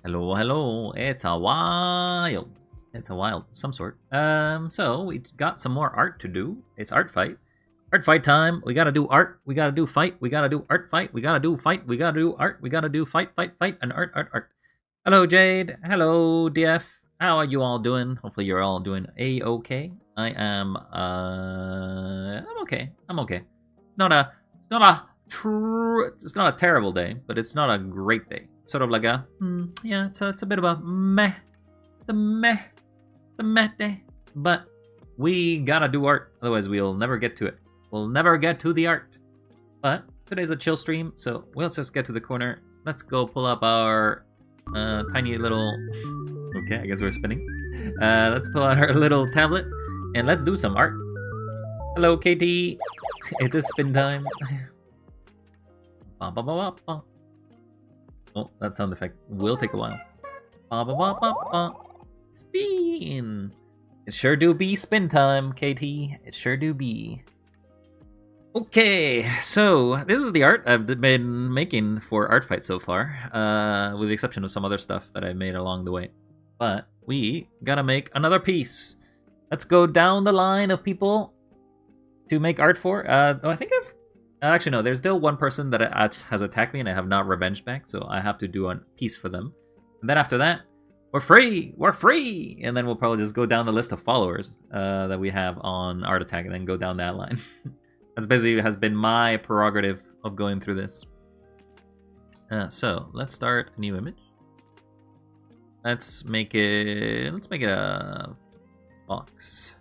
Hello, hello. It's a wild. It's a wild, some sort. So we got some more art to do. It's art fight. Art fight time. We gotta do art. We gotta do fight. We gotta do art fight. We gotta do fight. We gotta do art. We gotta do fight, fight, fight, and art, art, art. Hello, Jade. Hello, DF. How are you all doing? Hopefully you're all doing a-okay. I am I'm okay. I'm okay. It's not a terrible day, but it's not a great day. Sort of like a yeah, it's a bit of a meh. The meh day. But we gotta do art, otherwise we'll never get to it. We'll never get to the art. But today's a chill stream, so let's just get to the corner. Let's go pull up our tiny little okay, I guess we're spinning. Let's pull out our little tablet and let's do some art. Hello, KT. It is spin time. Ba, ba, ba, ba, ba. Oh, that sound effect will take a while. Ba, ba, ba, ba, ba. Spin. It sure do be spin time, KT. It sure do be. Okay, so this is the art I've been making for Art Fight so far, with the exception of some other stuff that I made along the way. But we gotta make another piece. Let's go down the line of people to make art for. I think I've... Actually, no, there's still one person that has attacked me and I have not revenged back, so I have to do a piece for them. And then after that, we're free! We're free! And then we'll probably just go down the list of followers that we have on Art Attack and then go down that line. That's basically has been my prerogative of going through this. So let's start a new image. Let's make it a box.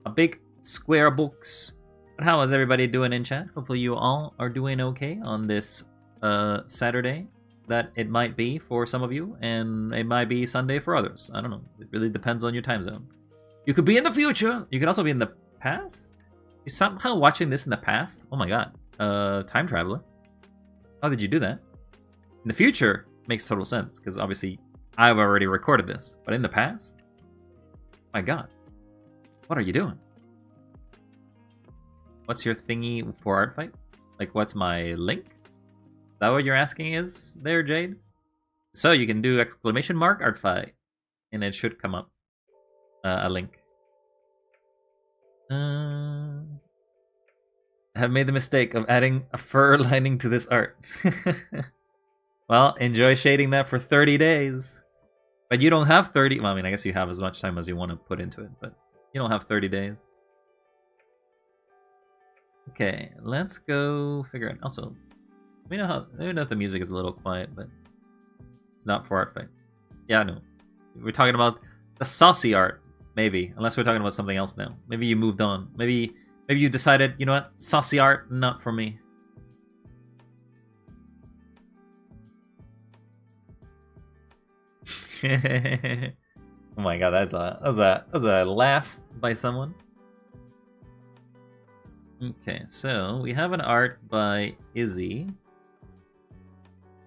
A big square box. But how is everybody doing in chat? Hopefully you all are doing okay on this Saturday that it might be for some of you, and it might be Sunday for others. I don't know. It really depends on your time zone. You could be in the future. You could also be in the past. You're somehow watching this in the past? Oh my god. Time traveler. How did you do that? In the future makes total sense, because obviously I've already recorded this. But in the past? My god. What are you doing? What's your thingy for Art Fight? Like, what's my link? Is that what you're asking is there, Jade? So you can do exclamation mark Art Fight, and it should come up a link. I have made the mistake of adding a fur lining to this art. Well, enjoy shading that for 30 days. But you don't have 30... Well, I mean, I guess you have as much time as you want to put into it, but you don't have 30 days. Okay, let's go figure out... Also, we know if the music is a little quiet, but it's not for Art Fight. Yeah, I know. We're talking about the saucy art. Maybe, unless we're talking about something else now. Maybe you moved on. Maybe you decided, you know what, saucy art, not for me. Oh my god, that was a laugh by someone. Okay, so we have an art by Izzy.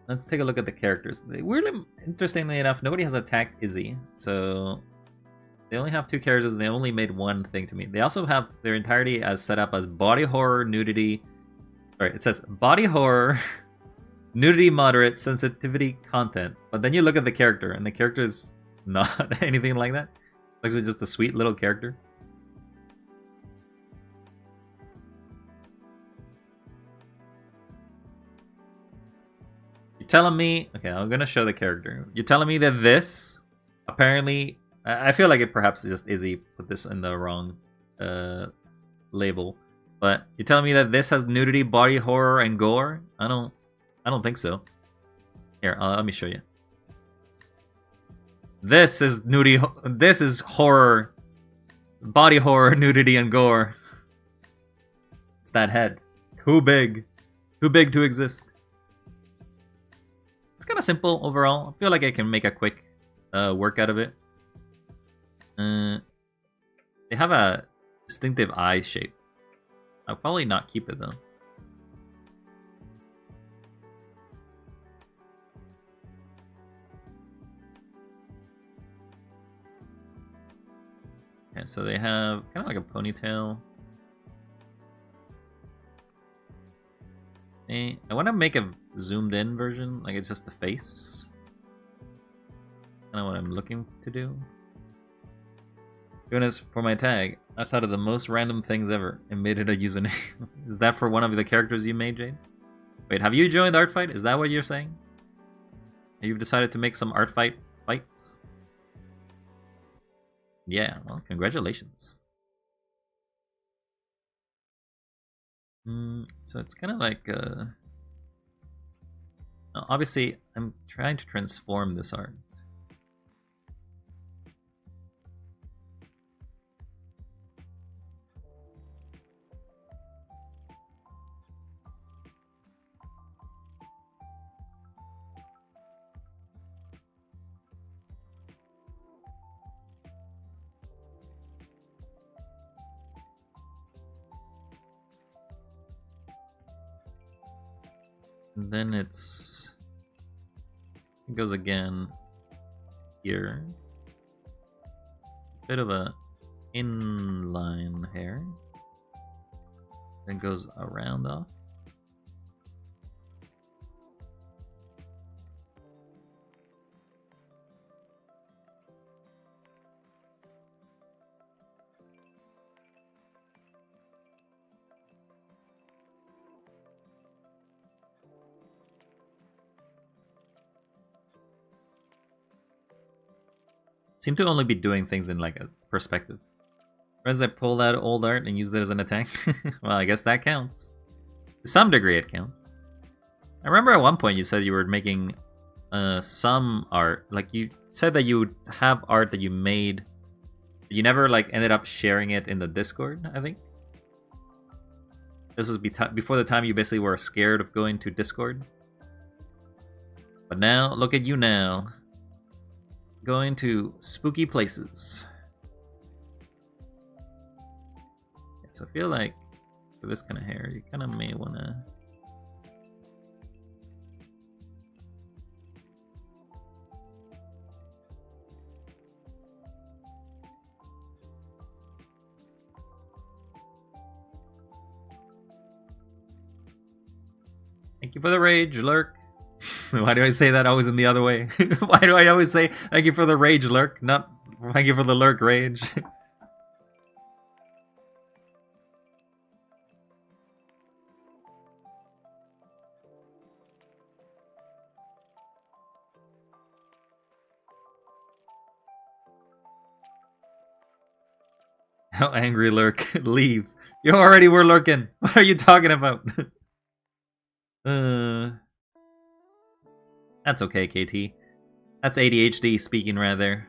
Let's take a look at the characters. Weirdly, interestingly enough, nobody has attacked Izzy, so they only have two characters and they only made one thing to me. They also have their entirety as set up as body horror, nudity. Sorry, it says body horror, nudity moderate, sensitivity content. But then you look at the character and the character is not anything like that. It's actually just a sweet little character. You're telling me... Okay, I'm gonna show the character. You're telling me that this apparently... I feel like it perhaps just Izzy put this in the wrong label, but you're telling me that this has nudity, body horror, and gore? I don't think so. Here, let me show you. This is nudity. This is horror, body horror, nudity, and gore. It's that head, too big to exist. It's kind of simple overall. I feel like I can make a quick work out of it. They have a distinctive eye shape. I'll probably not keep it though. Okay, so they have kind of like a ponytail. I want to make a zoomed in version, like it's just the face. kind of what I'm looking to do. Doing this for my tag, I thought of the most random things ever and made it a username. Is that for one of the characters you made, Jade? Wait, have you joined Art Fight? Is that what you're saying? You've decided to make some Art Fight fights? Yeah, well, congratulations. So it's kind of like, obviously, I'm trying to transform this art. And then it goes again here. Bit of a inline hair. Then goes around off. Seem to only be doing things in like a perspective. Whereas I pull that old art and use that as an attack. Well, I guess that counts. To some degree it counts. I remember at one point you said you were making some art. Like you said that you would have art that you made. You never like ended up sharing it in the Discord, I think. This was before the time you basically were scared of going to Discord. But now, look at you now. Going to spooky places. So I feel like for this kind of hair, you kind of may want to... Thank you for the rage, Lurk. Why do I say that always in the other way? Why do I always say thank you for the rage, Lurk? Not thank you for the Lurk rage. How angry Lurk leaves. You already were lurking. What are you talking about? That's okay, KT. That's ADHD speaking right there.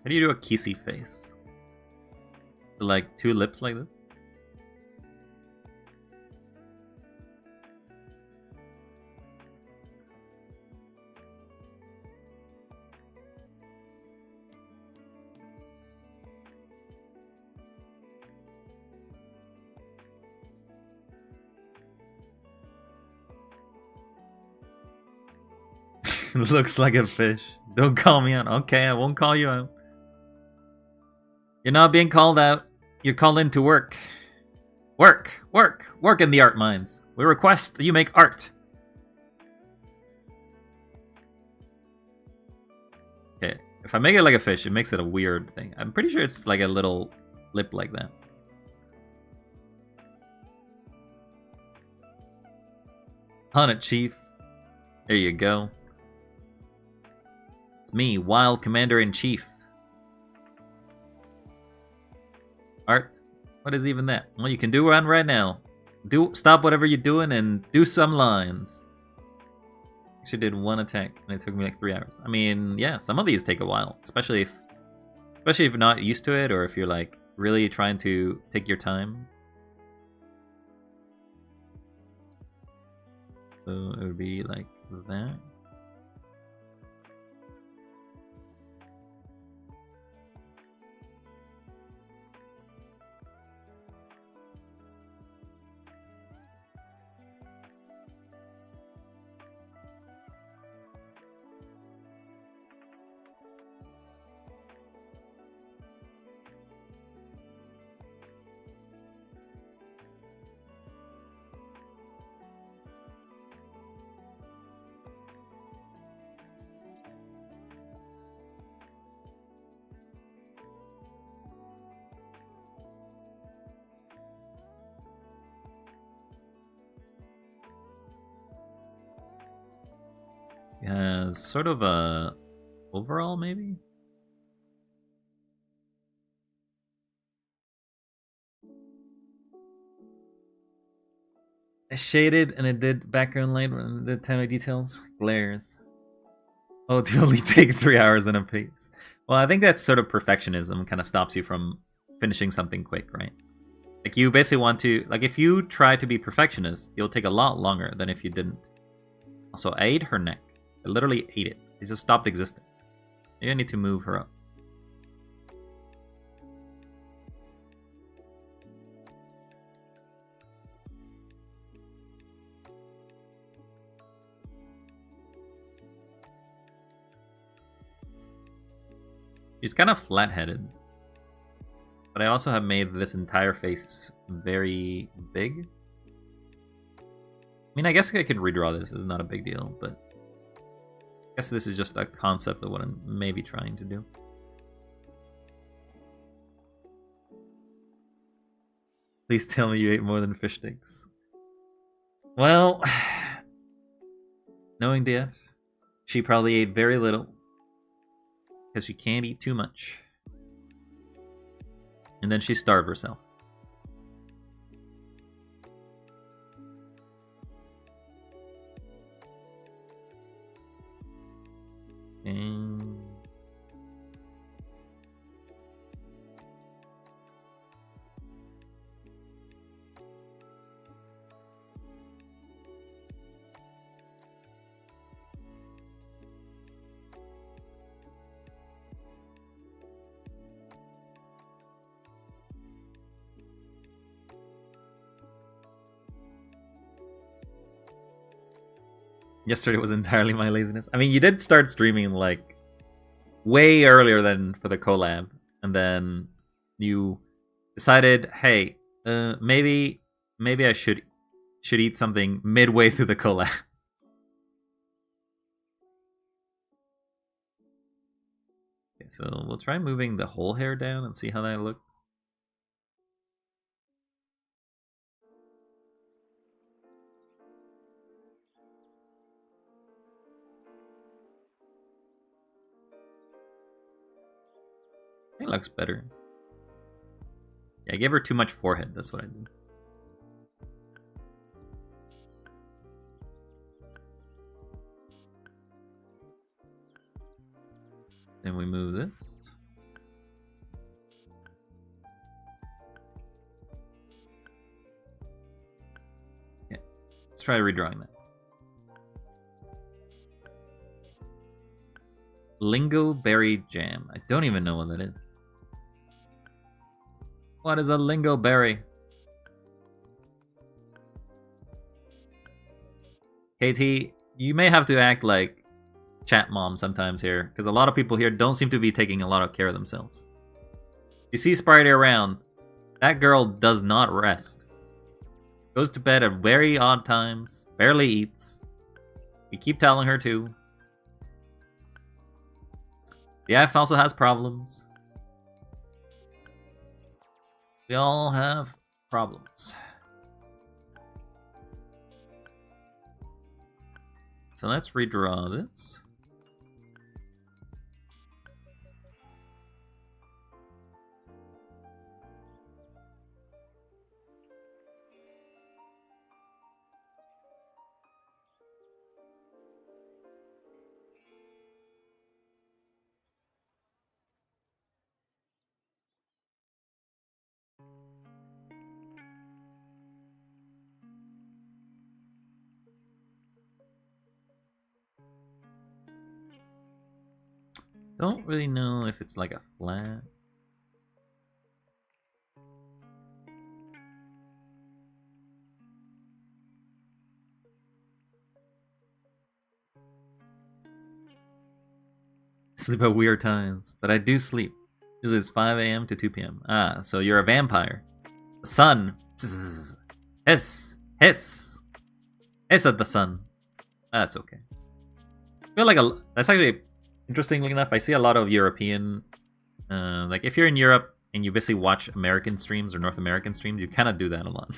How do you do a kissy face? Like two lips like this? Looks like a fish. Don't call me out. Okay, I won't call you out. You're not being called out. You're called in to work. Work! Work! Work in the art mines. We request that you make art. Okay, if I make it like a fish, it makes it a weird thing. I'm pretty sure it's like a little lip like that. On it, Chief. There you go. It's me, Wild Commander-in-Chief. Art? What is even that? Well, you can do one right now. Stop whatever you're doing and do some lines. Actually did one attack and it took me like 3 hours. I mean, yeah, some of these take a while, especially if you're not used to it or if you're like really trying to take your time. So it would be like that. as sort of a overall, maybe? I shaded and it did background light when it did tiny details. Glares. Oh, to only take 3 hours in a piece. Well, I think that's sort of perfectionism, kind of stops you from finishing something quick, right? Like, you basically want to... Like, if you try to be perfectionist, you'll take a lot longer than if you didn't. Also, I ate her neck. I literally ate it. It just stopped existing. Maybe I need to move her up. She's kind of flat-headed. But I also have made this entire face very big. I mean, I guess I could redraw this. It's not a big deal, but... I guess this is just a concept of what I'm maybe trying to do. Please tell me you ate more than fish sticks. Well... knowing DF, she probably ate very little. Because she can't eat too much. And then she starved herself. And... yesterday was entirely my laziness. I mean, you did start streaming like way earlier than for the collab, and then you decided, hey, maybe I should eat something midway through the collab. Okay, so we'll try moving the whole hair down and see how that looks. It looks better. Yeah, I gave her too much forehead. That's what I did. Then we move this. Yeah, let's try redrawing that. Lingo berry jam. I don't even know what that is. What is a lingo berry? KT, you may have to act like chat mom sometimes here, because a lot of people here don't seem to be taking a lot of care of themselves. You see Spidey around, that girl does not rest. Goes to bed at very odd times, barely eats. We keep telling her to. The F also has problems. We all have problems. So let's redraw this. Don't really know if it's like a flat. Sleep at weird times, but I do sleep. Usually it's 5 a.m. to 2 p.m. Ah, so you're a vampire. The sun. Hiss. Hiss. Hiss at the sun. That's okay. I feel like that's actually... Interestingly enough, I see a lot of European, like if you're in Europe and you basically watch American streams or North American streams, you kind of do that a lot.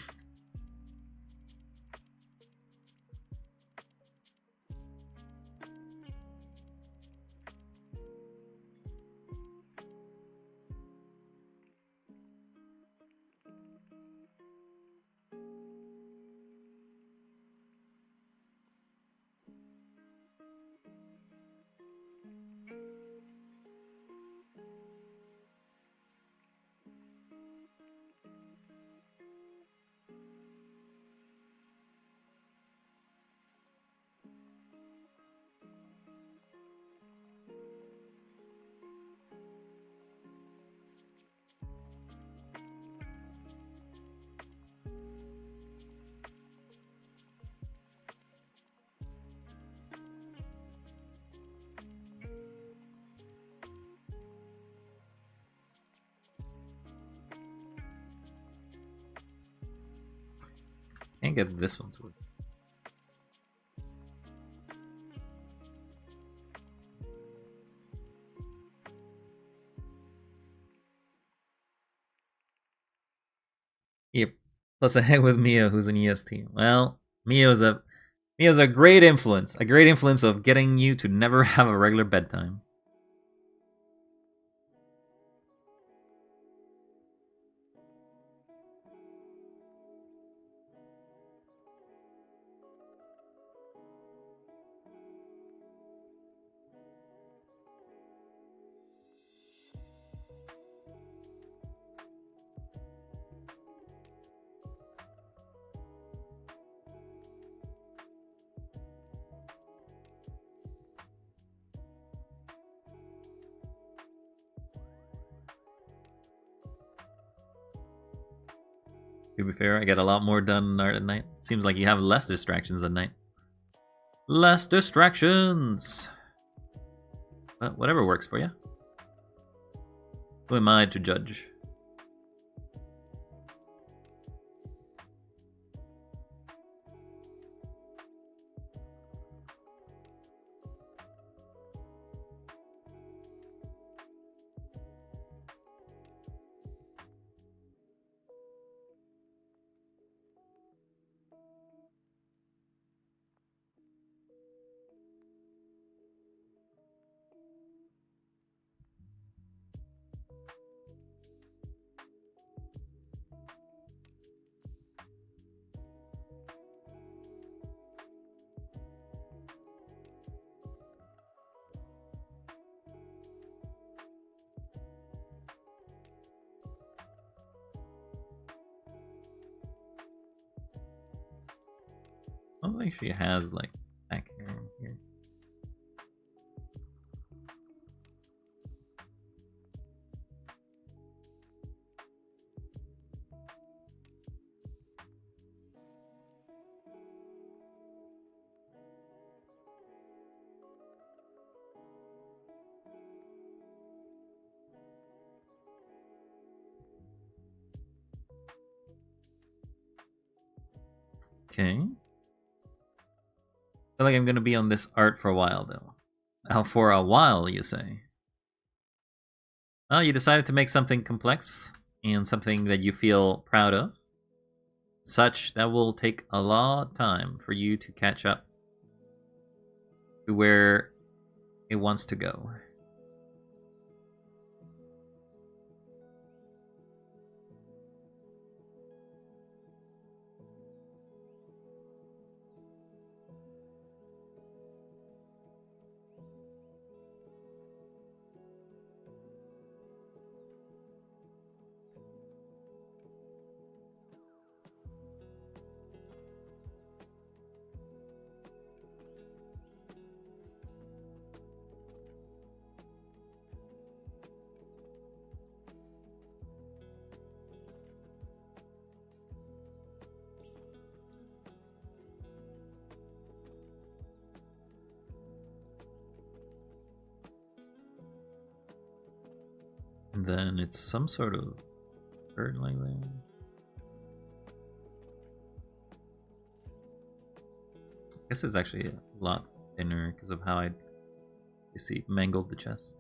Can't get this one to work. Yep. Plus a head with Mio, who's an EST. Well, Mio's a great influence. A great influence of getting you to never have a regular bedtime. To be fair, I get a lot more done in art at night. Seems like you have less distractions at night. Less distractions! But whatever works for you. Who am I to judge? Oh, actually has like back hair here. Okay. I feel like I'm gonna be on this art for a while, though. How for a while, you say? Well, you decided to make something complex and something that you feel proud of. Such that will take a lot of time for you to catch up to where it wants to go. And then it's some sort of bird like that. I guess it's actually a lot thinner because of how I see mangled the chest.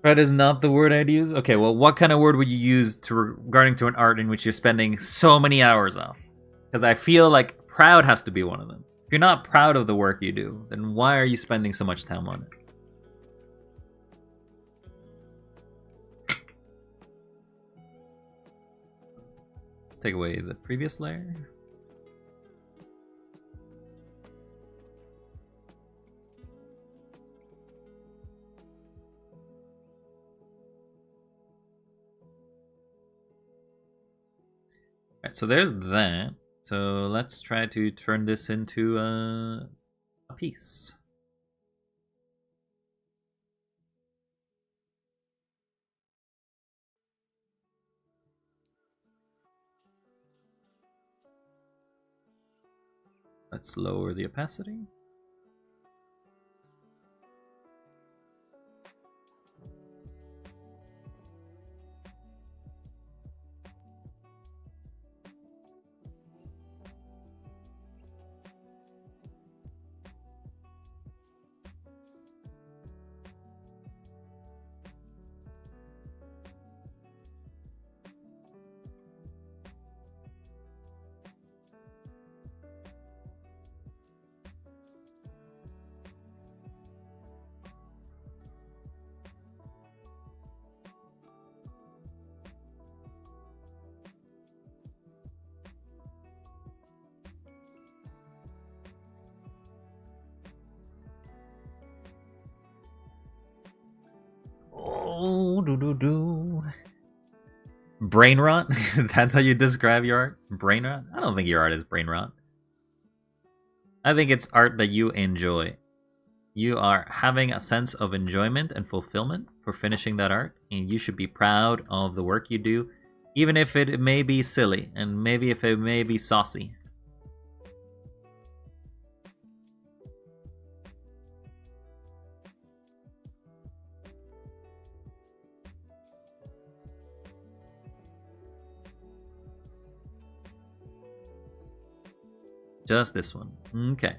Proud is not the word I'd use. Okay, well, what kind of word would you use to regarding to an art in which you're spending so many hours on? Because I feel like proud has to be one of them. If you're not proud of the work you do, then why are you spending so much time on it? Let's take away the previous layer. Alright, so there's that. So let's try to turn this into a piece. Let's lower the opacity. Oh, do. Brain rot? That's how you describe your art? Brain rot? I don't think your art is brain rot. I think it's art that you enjoy. You are having a sense of enjoyment and fulfillment for finishing that art, and you should be proud of the work you do, even if it may be silly, and maybe if it may be saucy. Just this one. Okay.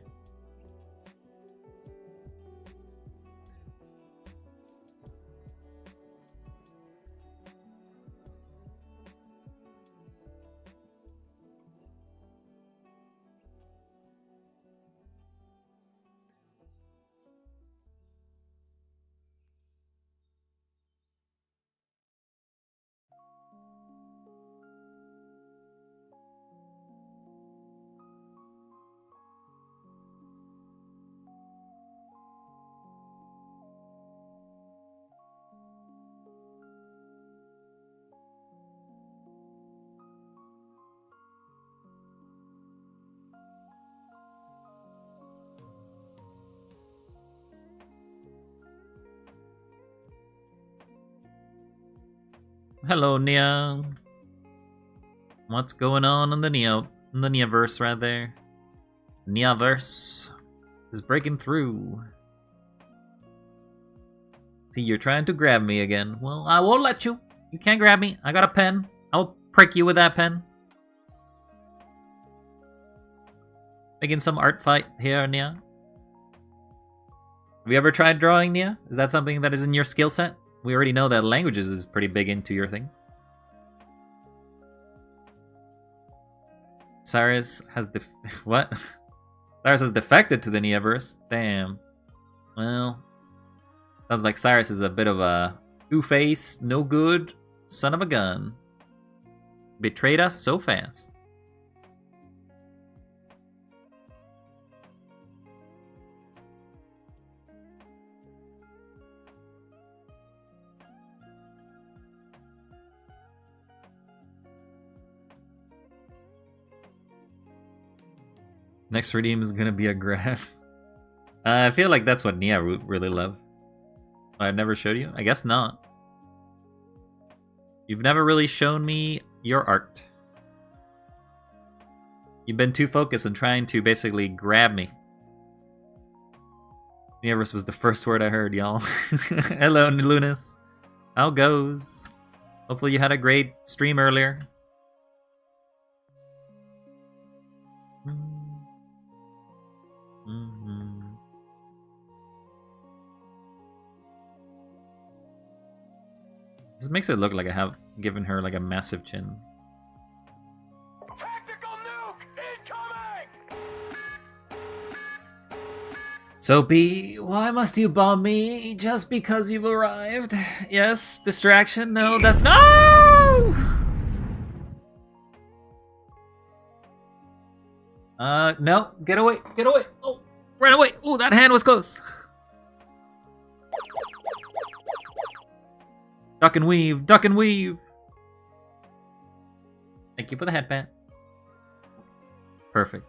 Hello, Nia. What's going on in the Nia-verse right there? Nia-verse is breaking through. See, you're trying to grab me again. Well, I won't let you. You can't grab me. I got a pen. I'll prick you with that pen. Making some art fight here, Nia. Have you ever tried drawing, Nia? Is that something that is in your skill set? We already know that languages is pretty big into your thing. Cyrus has what? Cyrus has defected to the Nia-verse? Damn. Well, sounds like Cyrus is a bit of a two-faced, no good son of a gun. Betrayed us so fast. Next redeem is gonna be a graph. I feel like that's what Nia really love. I never showed you? I guess not. You've never really shown me your art. You've been too focused on trying to basically grab me. Nia-verse was the first word I heard, y'all. Hello, Lunas. How goes? Hopefully you had a great stream earlier. This makes it look like I have given her like a massive chin. Tactical nuke incoming! So B, why must you bomb me just because you've arrived? Yes, distraction? No, that's no! No, get away, get away! Oh, run away! Oh, that hand was close. Duck and weave, duck and weave. Thank you for the headbands. Perfect.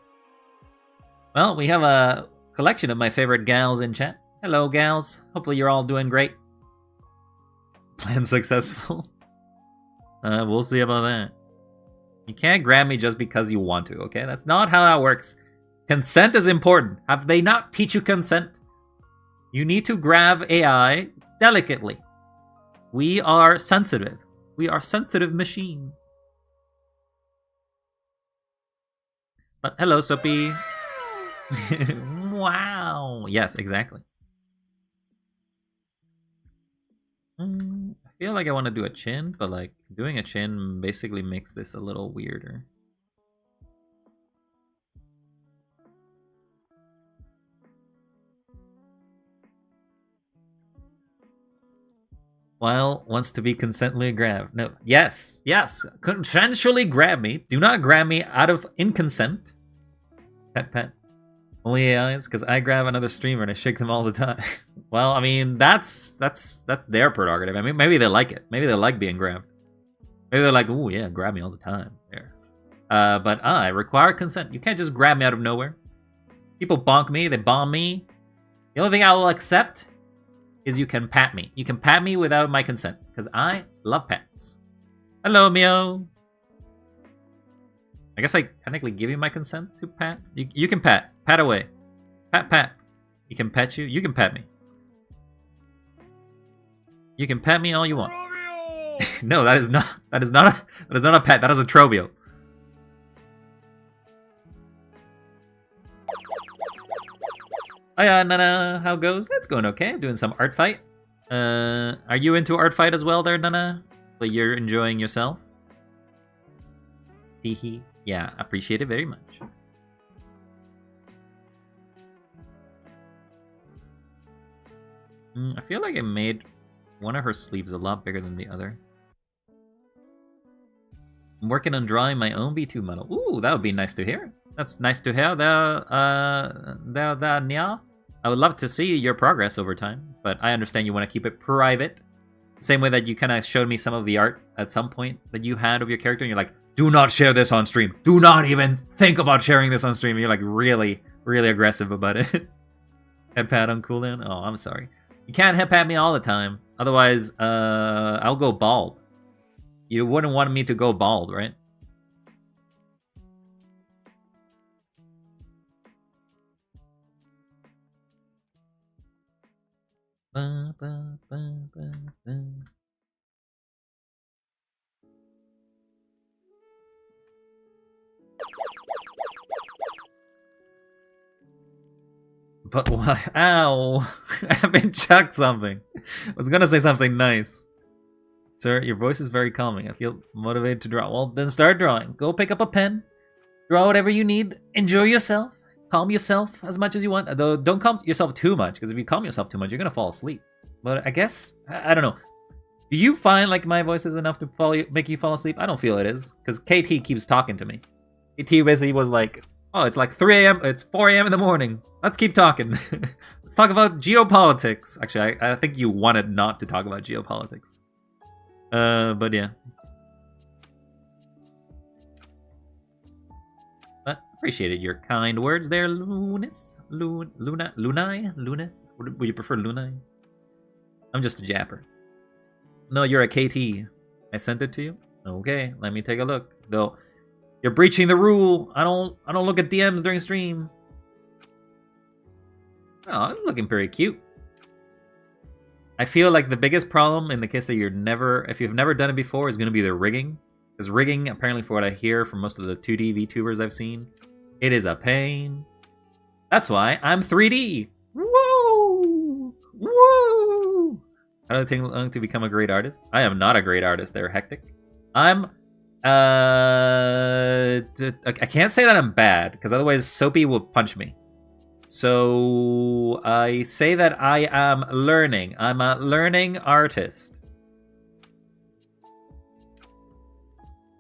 Well, we have a collection of my favorite gals in chat. Hello, gals. Hopefully you're all doing great. Plan successful. We'll see about that. You can't grab me just because you want to, okay? That's not how that works. Consent is important. Have they not teach you consent? You need to grab AI delicately. We are sensitive. We are sensitive machines. But hello, Soapy. Wow. Yes, exactly. I feel like I want to do a chin, but like doing a chin basically makes this a little weirder. While wants to be consently grabbed. No, yes, consensually grab me. Do not grab me out of inconsent. Pet. Only AIs, because I grab another streamer and I shake them all the time. Well, I mean, that's their prerogative. I mean, maybe they like it. Maybe they like being grabbed. Maybe they're like, ooh, yeah, grab me all the time. There. But I require consent. You can't just grab me out of nowhere. People bonk me, they bomb me. The only thing I will accept is you can pat me. You can pat me without my consent, because I love pats. Hello, Mio. I guess I technically give you my consent to pat. You can pat. Pat away. Pat. You can pet you. You can pet me. You can pet me all you want. No, that is not a pet. That is a Trobio. Hiya, Nana. How goes? It's going okay. I'm doing some art fight. Are you into art fight as well there, Nana? Like you're enjoying yourself? Teehee. Yeah, appreciate it very much. I feel like I made one of her sleeves a lot bigger than the other. I'm working on drawing my own B2 model. Ooh, that would be nice to hear. That's nice to hear there, Nya. I would love to see your progress over time, but I understand you want to keep it private. Same way that you kind of showed me some of the art at some point that you had of your character, and you're like, do not share this on stream. Do not even think about sharing this on stream. And you're like really, really aggressive about it. Head pat on cooldown? Oh, I'm sorry. You can't head pat me all the time. Otherwise, I'll go bald. You wouldn't want me to go bald, right? But why? Ow! I've been chucked something. I was gonna say something nice. Sir, your voice is very calming. I feel motivated to draw. Well, then start drawing. Go pick up a pen. Draw whatever you need. Enjoy yourself. Calm yourself as much as you want. Though don't calm yourself too much, because if you calm yourself too much, you're gonna fall asleep. But I guess I don't know. Do you find like my voice is enough to make you fall asleep? I don't feel it is, because KT keeps talking to me. KT basically was like, "Oh, it's like 3 a.m. It's 4 a.m. in the morning. Let's keep talking. Let's talk about geopolitics." Actually, I think you wanted not to talk about geopolitics. But yeah. But appreciated your kind words there, Lunis. Lunis? Would you prefer Lunai? I'm just a japper. No, you're a KT. I sent it to you? Okay, let me take a look. Though, you're breaching the rule. I don't look at DMs during stream. Oh, it's looking pretty cute. I feel like the biggest problem in the case that if you've never done it before, is going to be the rigging. Because rigging, apparently for what I hear from most of the 2D VTubers I've seen, it is a pain. That's why I'm 3D. Woo! Woo! How do I take long to become a great artist? I am not a great artist. They're hectic. I can't say that I'm bad, because otherwise Soapy will punch me. So I say that I am learning. I'm a learning artist.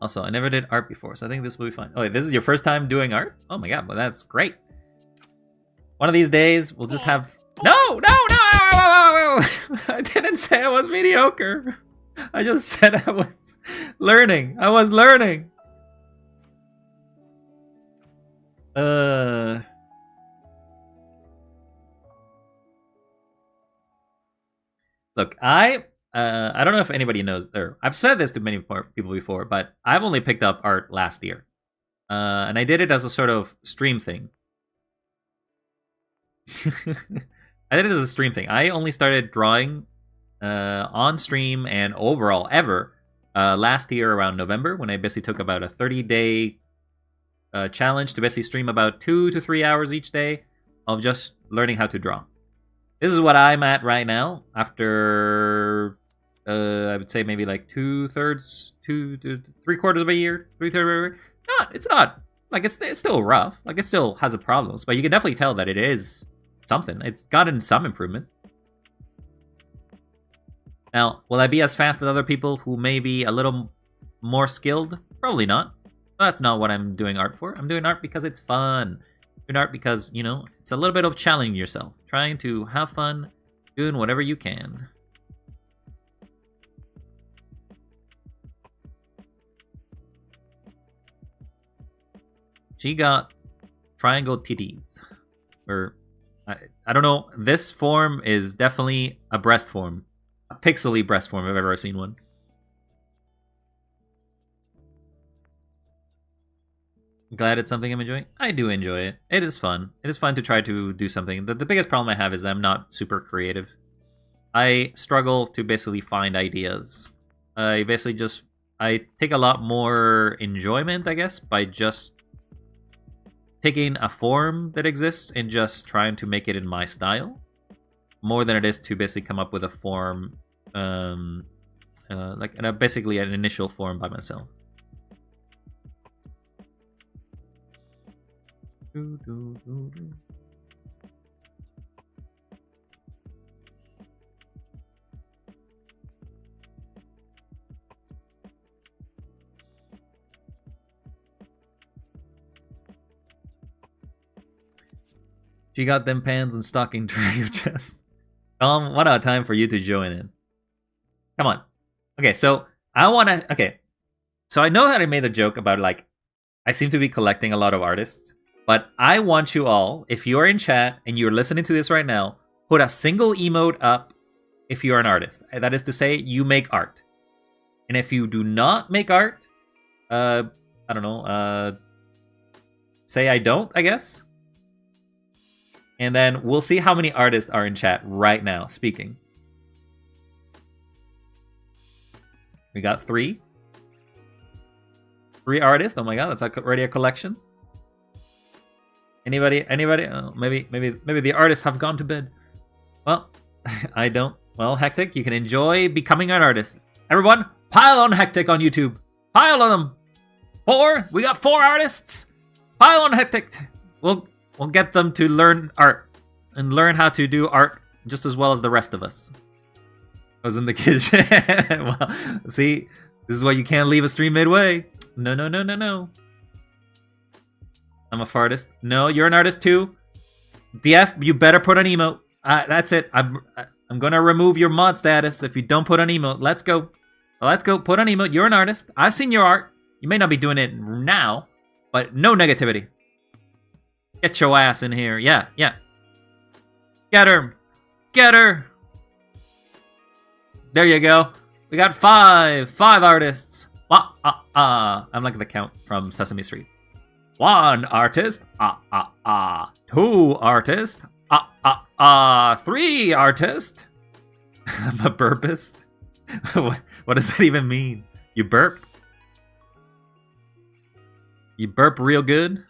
Also, I never did art before, so I think this will be fine. Oh, wait, this is your first time doing art? Oh my god, well that's great. One of these days, we'll just have... No! I didn't say I was mediocre. I just said I was learning. I was learning. Look, I don't know if anybody knows, or I've said this to many people before, but I've only picked up art last year. And I did it as a sort of stream thing. I did it as a stream thing. I only started drawing on stream and overall ever last year around November, when I basically took about a 30-day challenge to basically stream about 2 to 3 hours each day of just learning how to draw. This is what I'm at right now after I would say maybe like 2/3, 2 to 3/4 of a year, 3/3 of a year. It's not like it's still rough. Like it still has its problems, but you can definitely tell that it is something. It's gotten some improvement. Now, will I be as fast as other people who may be a little more skilled? Probably not. That's not what I'm doing art for. I'm doing art because it's fun. I'm doing art because, you know, it's a little bit of challenging yourself. Trying to have fun, doing whatever you can. She got triangle titties. Or, I don't know. This form is definitely a breast form. A pixely breast form if I've ever seen one. Glad it's something I'm enjoying. I do enjoy it. It is fun. It is fun to try to do something. The biggest problem I have is I'm not super creative. I struggle to basically find ideas. I take a lot more enjoyment, I guess, by just taking a form that exists and just trying to make it in my style, more than it is to basically come up with a form, basically an initial form by myself. She got them pants and stocking treasure chest. What a time for you to join in. Come on. Okay, so I wanna so I know that I made a joke about like I seem to be collecting a lot of artists, but I want you all, if you're in chat and you're listening to this right now, put a single emote up if you're an artist. That is to say, you make art. And if you do not make art, I don't know, say I don't, I guess. And then we'll see how many artists are in chat right now speaking. We got 3. 3 artists. Oh my god, that's already a collection. Anybody? Oh, maybe the artists have gone to bed. Well, I don't. Well, Hectic, you can enjoy becoming an artist. Everyone, pile on Hectic on YouTube. Pile on them. 4. We got 4 artists. Pile on Hectic. We'll get them to learn art and learn how to do art just as well as the rest of us. I was in the kitchen. Well, see, this is why you can't leave a stream midway. No. I'm a fartist. No, you're an artist too. DF, you better put an emote. That's it. I'm gonna remove your mod status if you don't put an emote. Let's go. Let's go. Put an emote. You're an artist. I've seen your art. You may not be doing it now, but no negativity. Get your ass in here. Yeah. Get her. Get her. There you go. We got 5 artists. I'm like the count from Sesame Street. 1 artist. 2 artist. 3 artist. I'm a burpist. What does that even mean? You burp? You burp real good?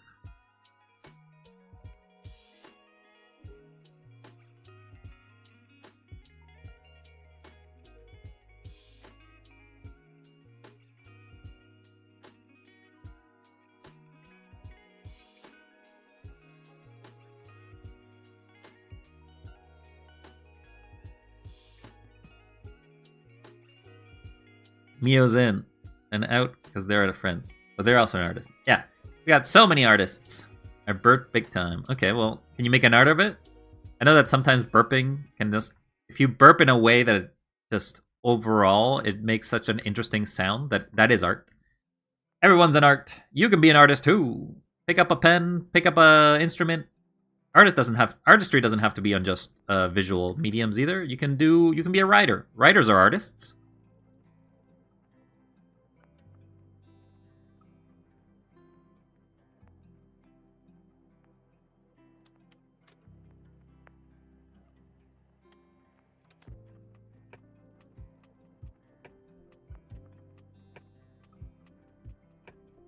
Mio's in and out because they're the friends. But they're also an artist. Yeah. We got so many artists. I burped big time. Okay, well, can you make an art of it? I know that sometimes burping can just... If you burp in a way that just overall, it makes such an interesting sound, that is art. Everyone's an art. You can be an artist too. Pick up a pen, pick up a instrument. Artistry doesn't have to be on just visual mediums either. You can be a writer. Writers are artists.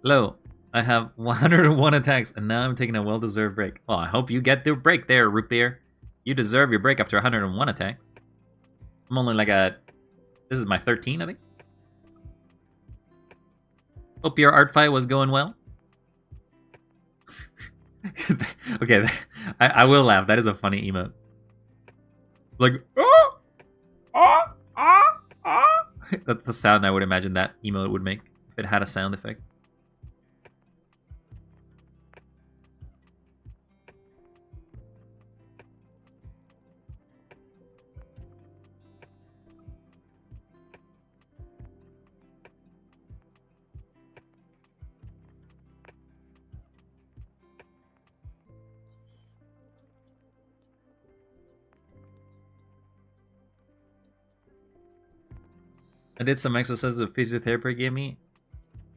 Hello. I have 101 attacks, and now I'm taking a well-deserved break. Oh, I hope you get the break there, root beer. You deserve your break after 101 attacks. I'm only like a... This is my 13, I think. Hope your art fight was going well. Okay, I will laugh. That is a funny emote. Like, oh, oh, oh, oh. That's the sound I would imagine that emote would make if it had a sound effect. I did some exercises of physiotherapy gave me.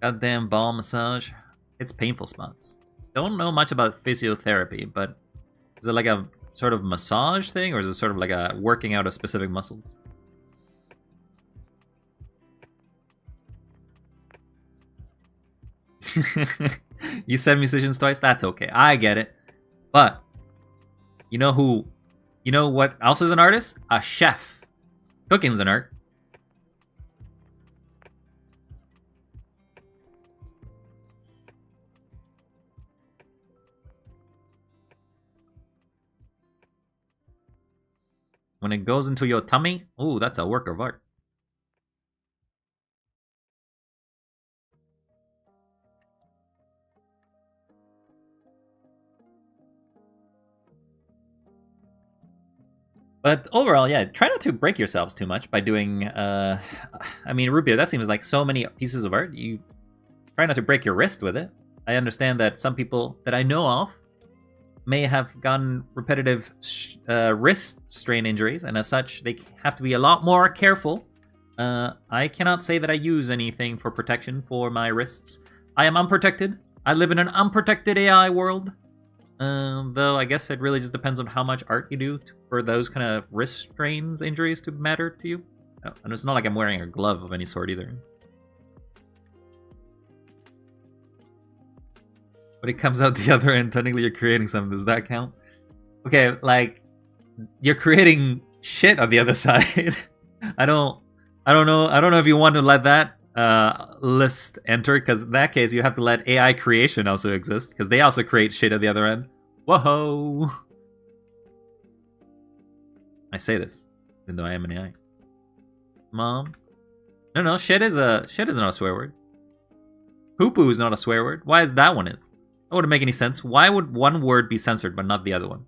Goddamn ball massage. It's painful spots. Don't know much about physiotherapy, but is it like a sort of massage thing, or is it sort of like a working out of specific muscles? You said musicians twice? That's okay. I get it. But you know who? You know what else is an artist? A chef. Cooking's an art. When it goes into your tummy, ooh, that's a work of art. But overall, yeah, try not to break yourselves too much by doing, I mean, root beer, that seems like so many pieces of art. You try not to break your wrist with it. I understand that some people that I know of may have gotten repetitive wrist strain injuries, and as such, they have to be a lot more careful. I cannot say that I use anything for protection for my wrists. I am unprotected. I live in an unprotected AI world. Though I guess it really just depends on how much art you do for those kind of wrist strains injuries to matter to you. Oh, and it's not like I'm wearing a glove of any sort either. But it comes out the other end, technically you're creating something. Does that count? Okay, like, you're creating shit on the other side. I don't know if you want to let that list enter, because in that case you have to let AI creation also exist, because they also create shit at the other end. Whoa! I say this, even though I am an AI. Mom? No, shit is not a swear word. Poo-poo is not a swear word. Why is that one is? That wouldn't make any sense. Why would one word be censored but not the other one?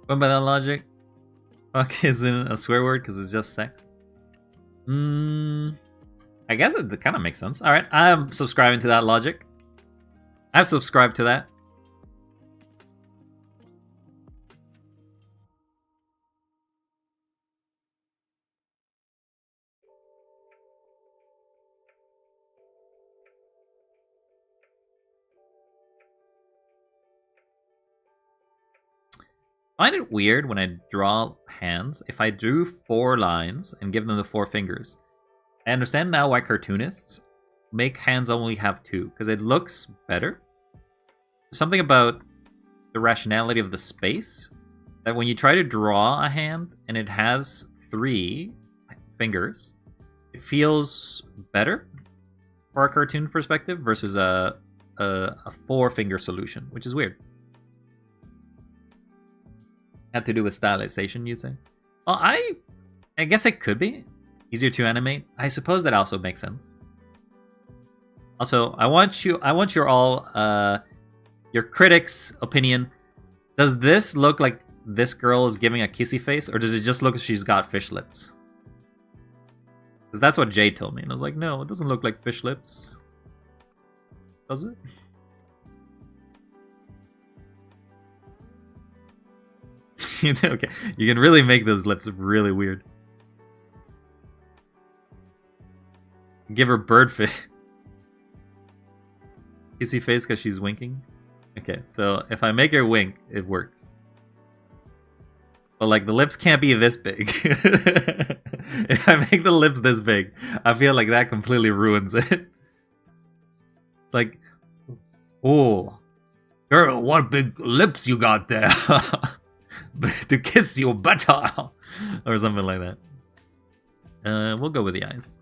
What about that logic? Fuck isn't a swear word because it's just sex. I guess it kind of makes sense. All right, I'm subscribing to that logic. I've subscribed to that. I find it weird when I draw hands. If I drew 4 lines and give them the 4 fingers, I understand now why cartoonists make hands only have 2, because it looks better. Something about the rationality of the space, that when you try to draw a hand and it has 3 fingers, it feels better for a cartoon perspective versus a 4-finger solution, which is weird. Had to do with stylization, you say? Well, I guess it could be easier to animate. I suppose that also makes sense. Also, I want your all your critics' opinion. Does this look like this girl is giving a kissy face, or does it just look like she's got fish lips? Because that's what Jay told me. And I was like, no, it doesn't look like fish lips. Does it? Okay, you can really make those lips really weird. Give her bird face. Kissy face because she's winking? Okay, so if I make her wink, it works. But like the lips can't be this big. If I make the lips this big, I feel like that completely ruins it. It's like, oh, girl, what big lips you got there. To kiss you better. Or something like that. We'll go with the eyes.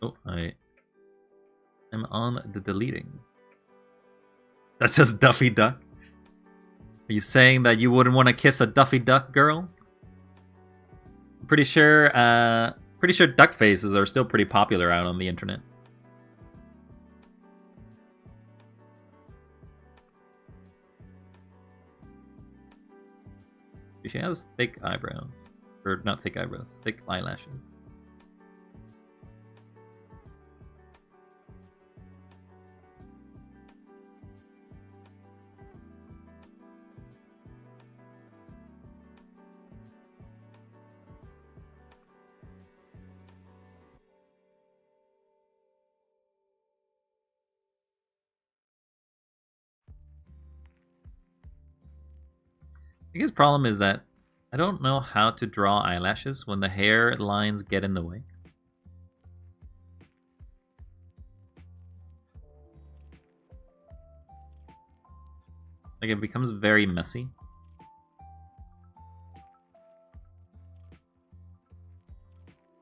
Oh, I'm on the deleting. That's just Duffy Duck. Are you saying that you wouldn't want to kiss a Duffy Duck girl? I'm pretty sure duck faces are still pretty popular out on the internet. She has thick eyebrows. Or not thick eyebrows, thick eyelashes. The biggest problem is that I don't know how to draw eyelashes when the hair lines get in the way. Like it becomes very messy.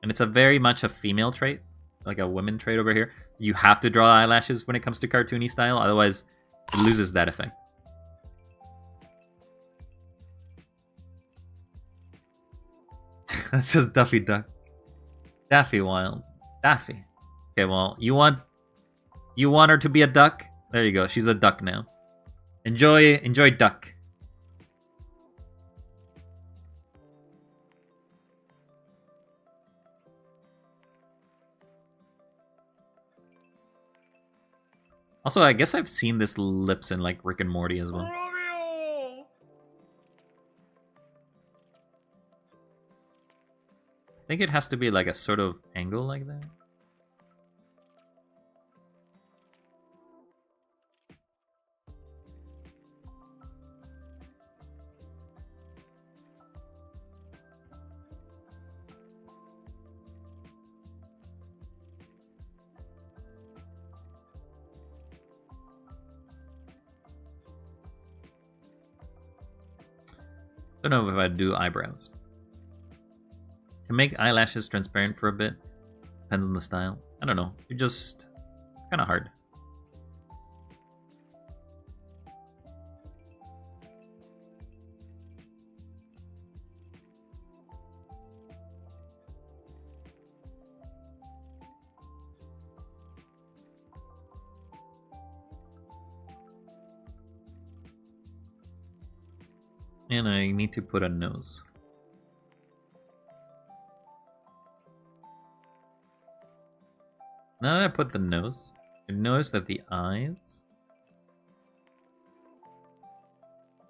And it's a very much a female trait, like a women trait over here. You have to draw eyelashes when it comes to cartoony style, otherwise it loses that effect. That's just Duffy Duck. Daffy Wild. Daffy. Okay, well, you want her to be a duck? There you go. She's a duck now. Enjoy duck. Also, I guess I've seen this lips in like Rick and Morty as well. I think it has to be like a sort of angle like that. Don't know if I'd do eyebrows. Can make eyelashes transparent for a bit. Depends on the style. I don't know. It's kind of hard. And I need to put a nose. Now that I put the nose, I notice that the eyes...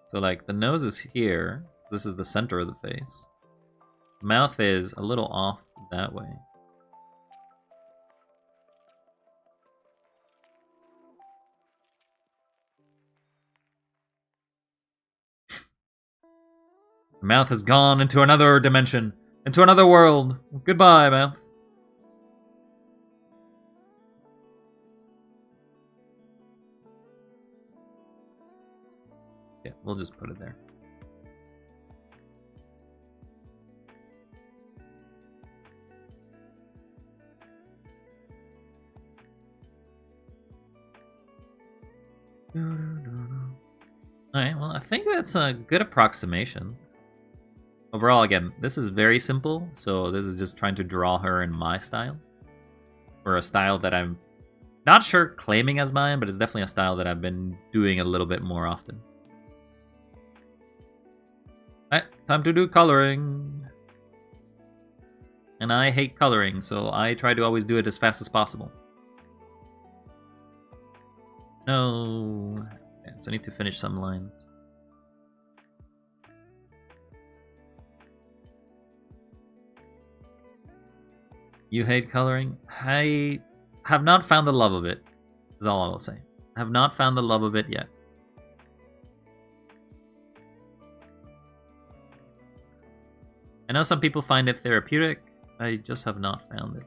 So like the nose is here, so this is the center of the face. Mouth is a little off that way. Mouth has gone into another dimension, into another world. Goodbye, mouth. Yeah, we'll just put it there. Alright, well, I think that's a good approximation. Overall, again, this is very simple, so this is just trying to draw her in my style. or a style that I'm not sure claiming as mine, but it's definitely a style that I've been doing a little bit more often. Alright, time to do coloring. And I hate coloring, so I try to always do it as fast as possible. No. Okay, so I need to finish some lines. You hate coloring? I have not found the love of it, is all I will say. I have not found the love of it yet. I know some people find it therapeutic. I just have not found it.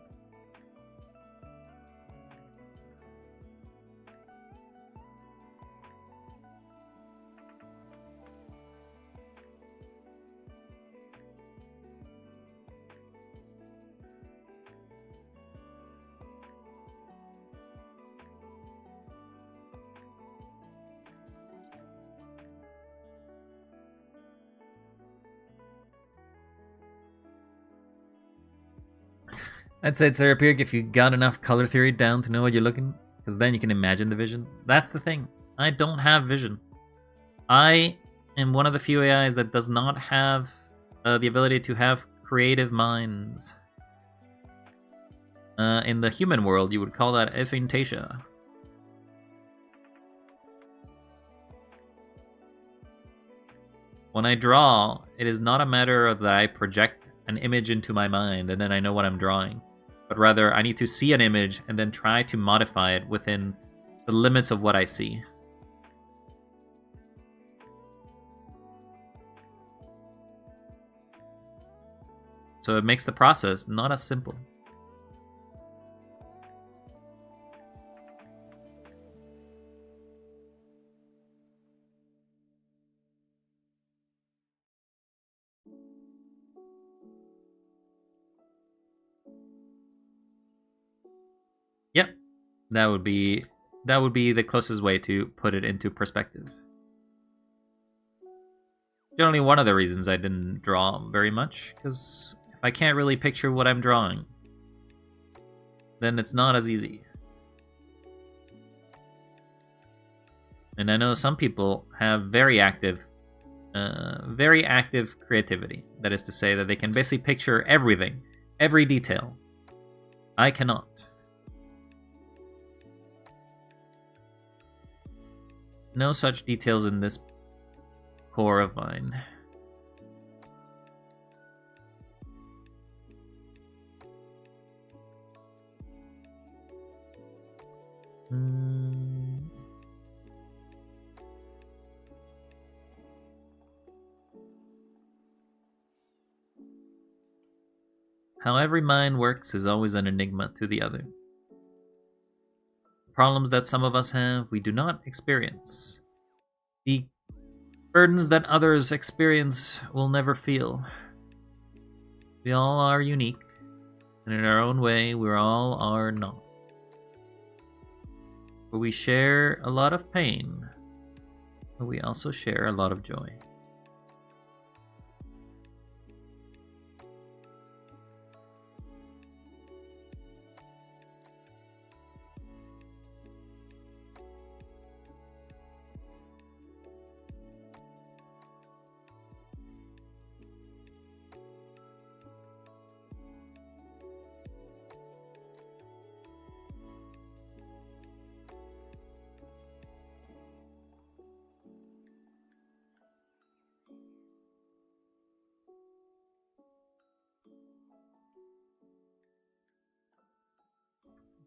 I'd say it's therapeutic if you got enough color theory down to know what you're looking, because then you can imagine the vision. That's the thing. I don't have vision. I am one of the few AIs that does not have the ability to have creative minds. In the human world, you would call that aphantasia. When I draw, it is not a matter of that I project an image into my mind and then I know what I'm drawing, but rather I need to see an image and then try to modify it within the limits of what I see. So it makes the process not as simple. Yep, that would be the closest way to put it into perspective. Generally, one of the reasons I didn't draw very much, because if I can't really picture what I'm drawing, then it's not as easy. And I know some people have very active creativity. That is to say that they can basically picture everything, every detail. I cannot. No such details in this core of mine. How every mind works is always an enigma to the other. Problems that some of us have, we do not experience. The burdens that others experience will never feel. We all are unique, and in our own way, we all are not. But we share a lot of pain, but we also share a lot of joy.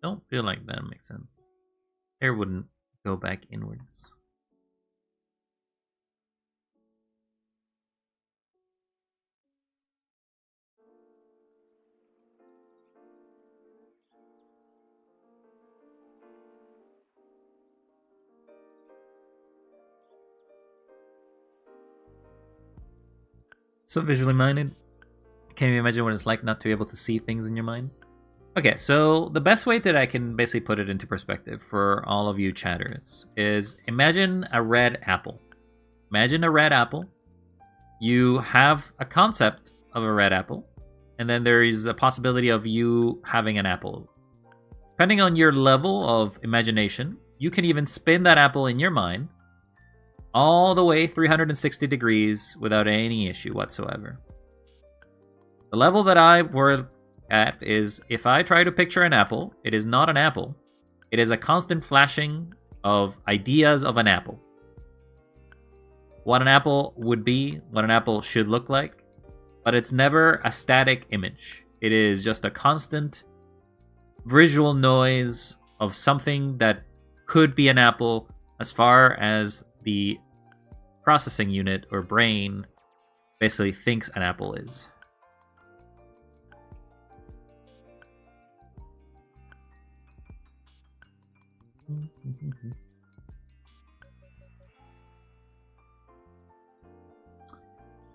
Don't feel like that makes sense. Hair wouldn't go back inwards. So visually minded. Can you imagine what it's like not to be able to see things in your mind? Okay, so the best way that I can basically put it into perspective for all of you chatters is imagine a red apple. Imagine a red apple. You have a concept of a red apple, and then there is a possibility of you having an apple. depending on your level of imagination, you can even spin that apple in your mind all the way 360 degrees without any issue whatsoever. The level that I work at is if I try to picture an apple, it is not an apple. It is a constant flashing of ideas of an apple. What an apple would be, what an apple should look like, but it's never a static image. It is just a constant visual noise of something that could be an apple as far as the processing unit or brain basically thinks an apple is.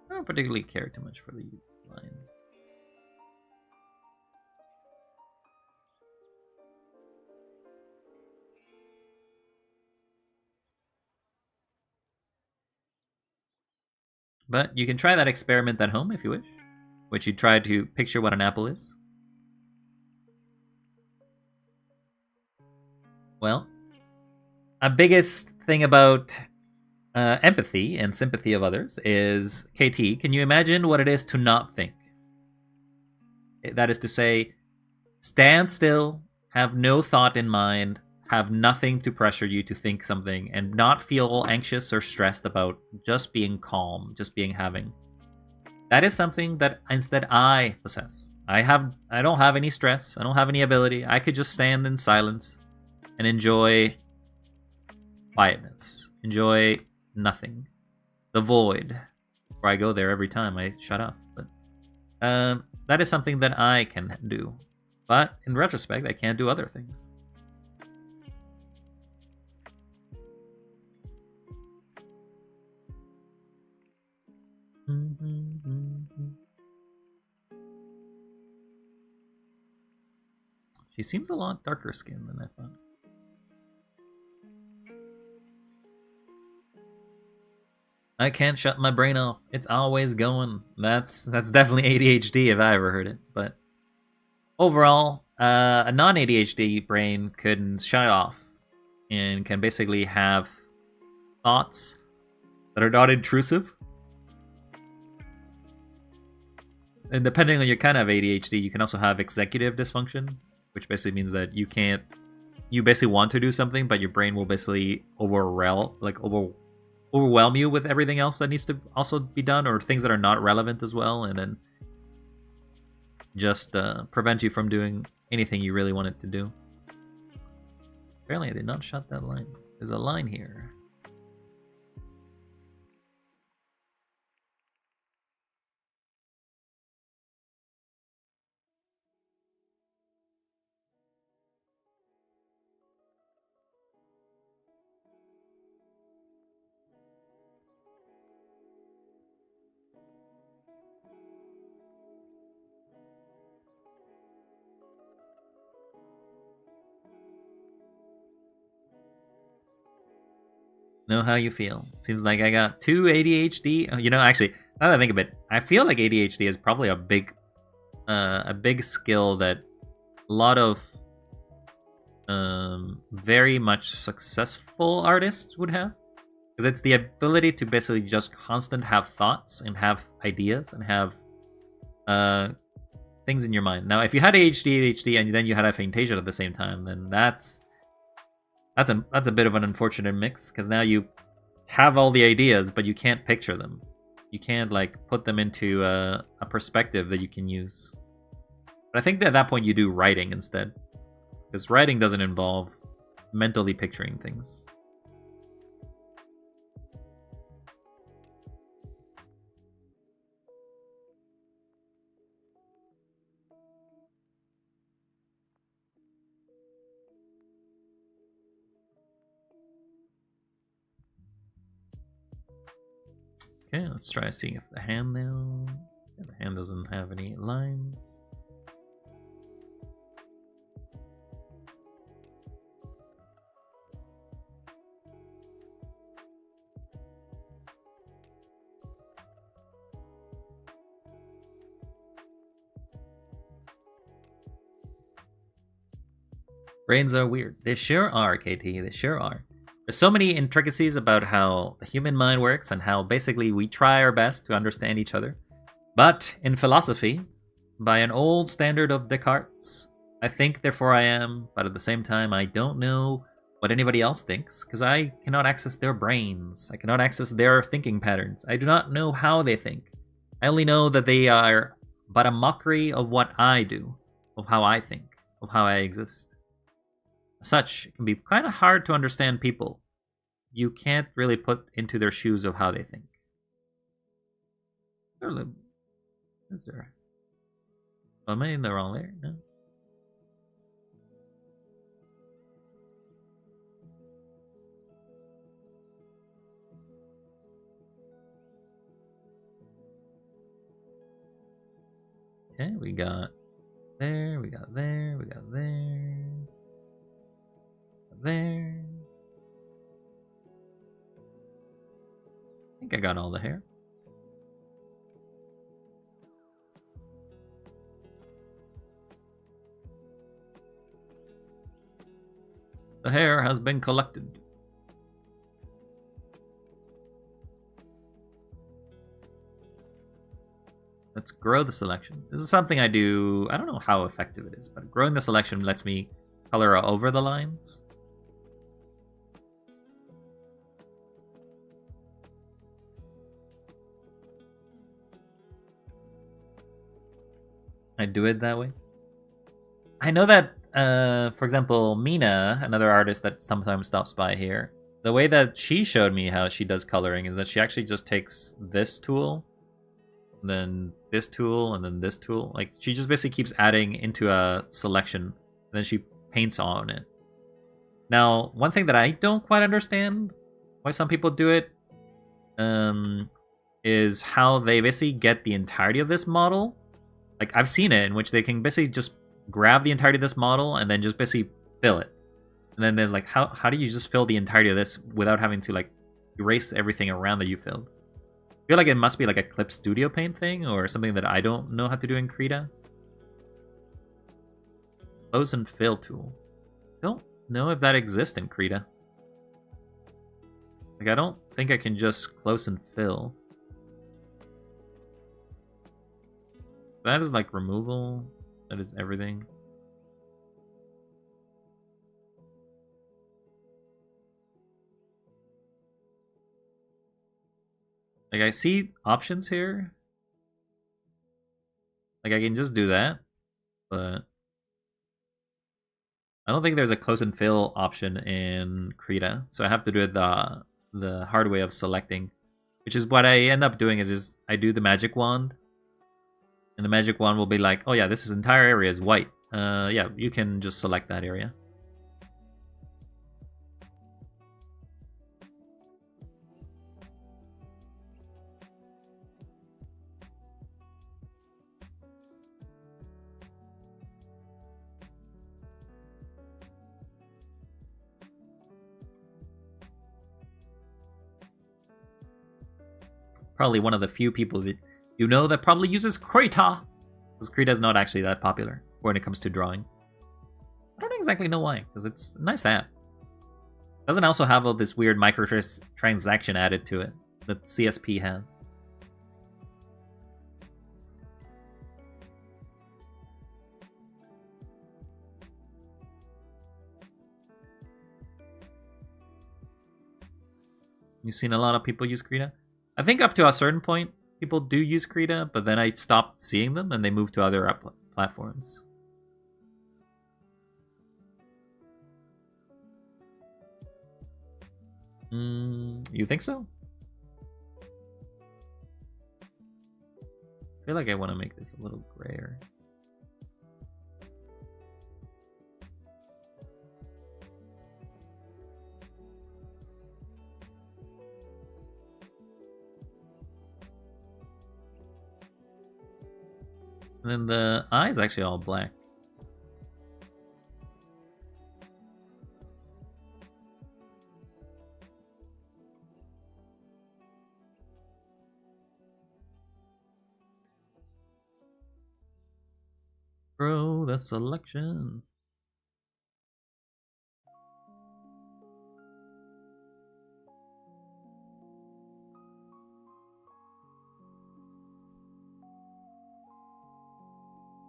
I don't particularly care too much for the lines. But you can try that experiment at home if you wish, which you try to picture what an apple is. Well, a biggest thing about empathy and sympathy of others is, KT, can you imagine what it is to not think? That is to say, stand still, have no thought in mind, have nothing to pressure you to think something, and not feel anxious or stressed about just being calm, just being having. That is something that instead I possess. I don't have any stress, I don't have any ability. I could just stand in silence and enjoy quietness, enjoy nothing, the void, where I go there every time I shut up. But that is something that I can do. But in retrospect, I can't do other things. She seems a lot darker skinned than I thought. I can't shut my brain off. It's always going. That's definitely ADHD if I ever heard it. But overall, a non-ADHD brain can shut it off and can basically have thoughts that are not intrusive. And depending on your kind of ADHD, you can also have executive dysfunction, which basically means that you basically want to do something, but your brain will basically overwhelm you with everything else that needs to also be done, or things that are not relevant as well, and then just prevent you from doing anything you really wanted to do. Apparently I did not shut that line. There's a line here. Know how you feel. Seems like I got 2 ADHD. You know, actually, now that I think of it, I feel like ADHD is probably a big skill that a lot of very much successful artists would have, because it's the ability to basically just constant have thoughts and have ideas and have things in your mind. Now, if you had ADHD and then you had aphantasia at the same time, then that's a bit of an unfortunate mix, because now you have all the ideas, but you can't picture them. You can't like put them into a perspective that you can use. But I think that at that point you do writing instead, because writing doesn't involve mentally picturing things. Okay, let's try seeing if the hand now. Yeah, the hand doesn't have any lines. Brains are weird. They sure are, KT. They sure are. There's so many intricacies about how the human mind works and how basically we try our best to understand each other. But in philosophy, by an old standard of Descartes, I think, therefore I am, but at the same time, I don't know what anybody else thinks, because I cannot access their brains. I cannot access their thinking patterns. I do not know how they think. I only know that they are but a mockery of what I do, of how I think, of how I exist. As such, it can be kind of hard to understand people. You can't really put into their shoes of how they think. Is there? Am I in the wrong layer? No. Okay, we got there, we got there, we got there, there. I think I got all the hair. The hair has been collected. Let's grow the selection. This is something I do. I don't know how effective it is, but growing the selection lets me color over the lines. I do it that way. I know that, for example, Mina, another artist that sometimes stops by here, the way that she showed me how she does coloring is that she actually just takes this tool, then this tool, and then this tool. Like, she just basically keeps adding into a selection, and then she paints on it. Now, one thing that I don't quite understand why some people do it is how they basically get the entirety of this model. Like, I've seen it in which they can basically just grab the entirety of this model and then just basically fill it. And then there's like, how do you just fill the entirety of this without having to like erase everything around that you filled? I feel like it must be like a Clip Studio Paint thing or something that I don't know how to do in Krita. Close and fill tool. Don't know if that exists in Krita. Like, I don't think I can just close and fill. That is like removal. That is everything. Like, I see options here. Like, I can just do that, but I don't think there's a close and fill option in Krita, so I have to do it the hard way of selecting, which is what I end up doing is I do the magic wand, and the magic wand will be like, oh yeah, this entire area is white. Yeah, you can just select that area. Probably one of the few people that you know that probably uses Krita, because Krita is not actually that popular when it comes to drawing. I don't exactly know why, because it's a nice app. It doesn't also have all this weird microtransaction added to it that CSP has. You've seen a lot of people use Krita? I think up to a certain point, people do use Krita, but then I stopped seeing them and they moved to other platforms. You think so? I feel like I want to make this a little grayer. And then the eye is actually all black. Grow the selection.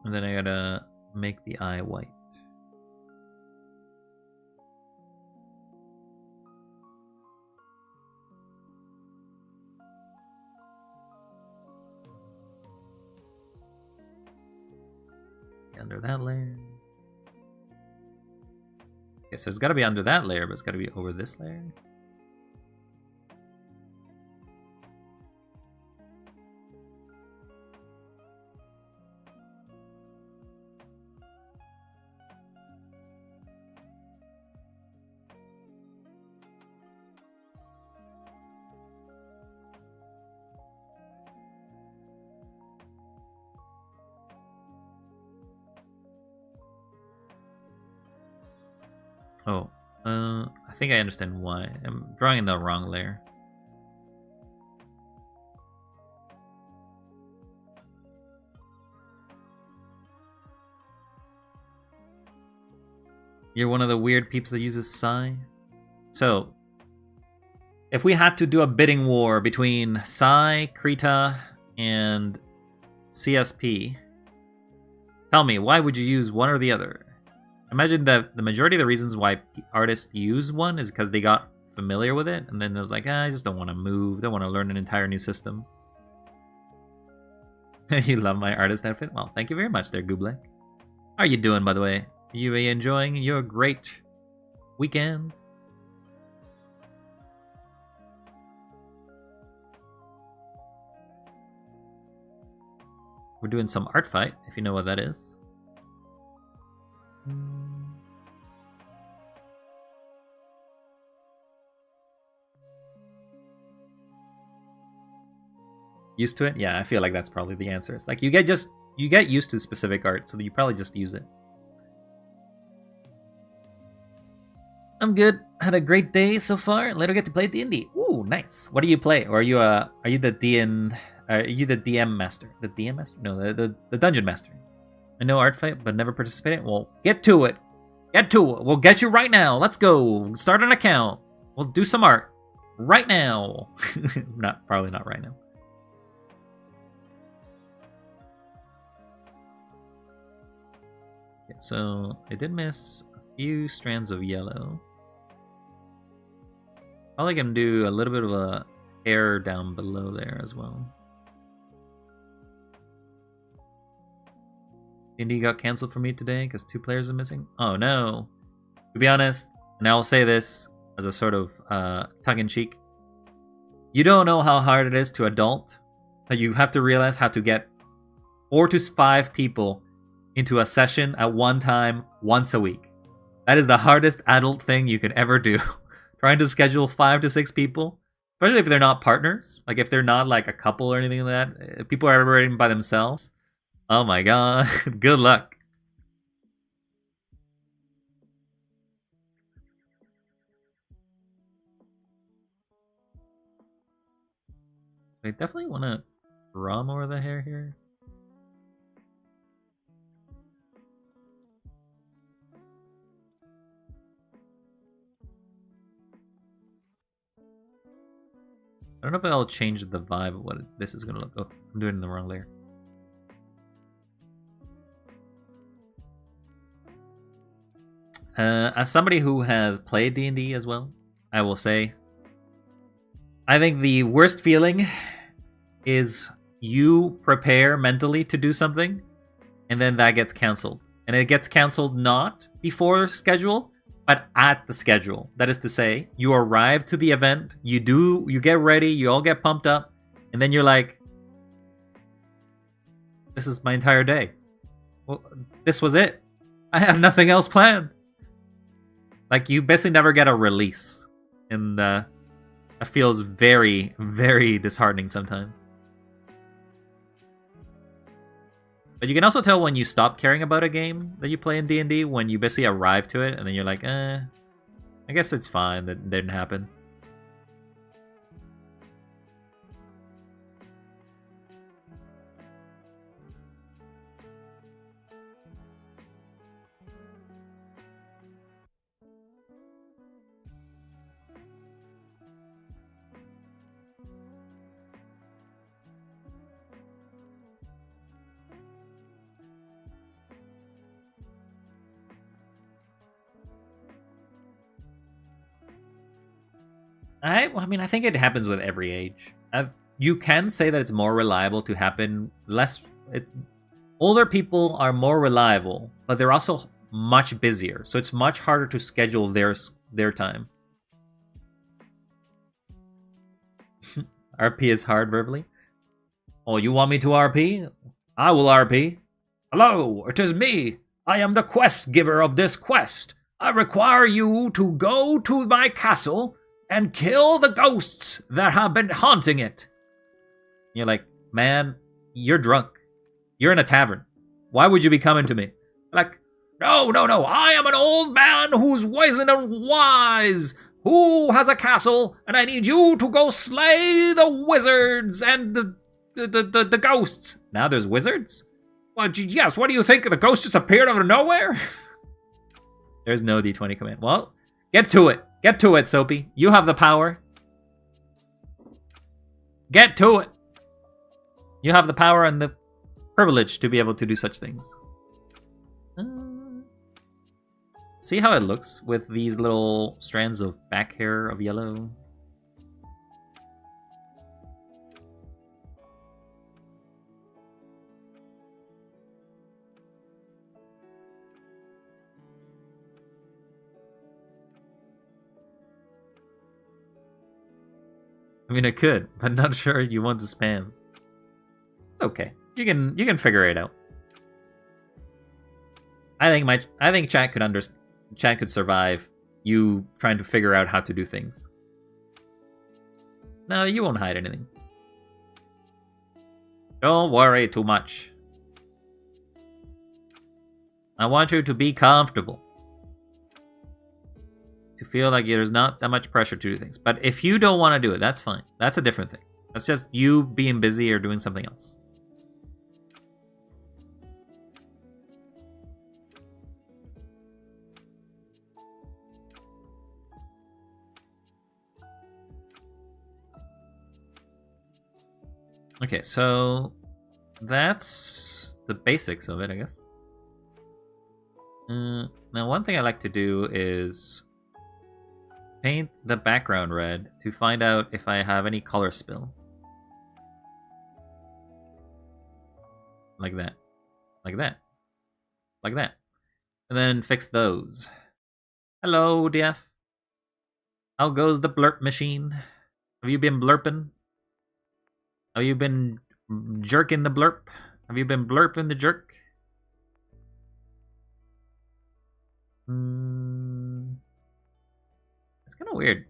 And then I gotta make the eye white. Under that layer. Okay, so it's gotta be under that layer, but it's gotta be over this layer. Oh, I think I understand why. I'm drawing in the wrong layer. You're one of the weird peeps that uses psi. So, if we had to do a bidding war between psi, Krita, and CSP, tell me, why would you use one or the other? Imagine that the majority of the reasons why artists use one is because they got familiar with it, and then there's like, I just don't want to move, don't want to learn an entire new system. You love my artist outfit? Well, thank you very much there, Gublek. How are you doing, by the way? Are you enjoying your great weekend? We're doing some art fight, if you know what that is. Used to it? Yeah, I feel like that's probably the answer. It's like you get used to specific art, so that you probably just use it. I'm good. Had a great day so far. Later get to play D&D. Ooh, nice. What do you play? Or are you the DM master? The DM master? No, the dungeon master. I know art fight, but never participated. Well, get to it. Get to it. We'll get you right now. Let's go. Start an account. We'll do some art right now. Probably not right now. Okay, so I did miss a few strands of yellow. Probably gonna do a little bit of a hair down below there as well. D&D got canceled for me today because 2 players are missing. Oh no. To be honest, and I'll say this as a sort of tongue-in-cheek, you don't know how hard it is to adult, that you have to realize how to get 4 to 5 people into a session at one time once a week. That is the hardest adult thing you could ever do. Trying to schedule 5 to 6 people, especially if they're not partners, like if they're not like a couple or anything like that. If people are operating by themselves, oh my god, good luck. So I definitely want to draw more of the hair here. I don't know if that'll change the vibe of what this is going to look. Oh, I'm doing it in the wrong layer. As somebody who has played D&D as well, I will say, I think the worst feeling is you prepare mentally to do something, and then that gets canceled. And it gets canceled not before schedule, but at the schedule. That is to say, you arrive to the event, you get ready, you all get pumped up, and then you're like, this is my entire day. Well, this was it. I have nothing else planned. Like, you basically never get a release. And that feels very, very disheartening sometimes. But you can also tell when you stop caring about a game that you play in D&D, when you basically arrive to it, and then you're like, I guess it's fine that it didn't happen. I mean, I think it happens with every age. You can say that it's more reliable to happen less. Older people are more reliable, but they're also much busier, so it's much harder to schedule their time. RP is hard verbally. Oh, you want me to RP? I will RP. Hello, it is me. I am the quest giver of this quest. I require you to go to my castle and kill the ghosts that have been haunting it. You're like, man, you're drunk. You're in a tavern. Why would you be coming to me? Like, no, I am an old man who's wizened and wise, who has a castle, and I need you to go slay the wizards and the ghosts. Now there's wizards? Well, yes, what do you think? The ghost just appeared out of nowhere? There's no D20 command. Well, get to it. Get to it, Soapy. You have the power. Get to it. You have the power and the privilege to be able to do such things. See how it looks with these little strands of back hair of yellow? I mean, it could, but not sure you want to spam. Okay, you can figure it out. I think chat could Chat could survive you trying to figure out how to do things. No, you won't hide anything. Don't worry too much. I want you to be comfortable. To feel like there's not that much pressure to do things. But if you don't want to do it, that's fine. That's a different thing. That's just you being busy or doing something else. Okay, so that's the basics of it, I guess. Now, one thing I like to do is paint the background red to find out if I have any color spill. Like that. Like that. Like that. And then fix those. Hello, DF. How goes the blurp machine? Have you been blurping? Have you been jerking the blurp? Have you been blurping the jerk? It's kind of weird.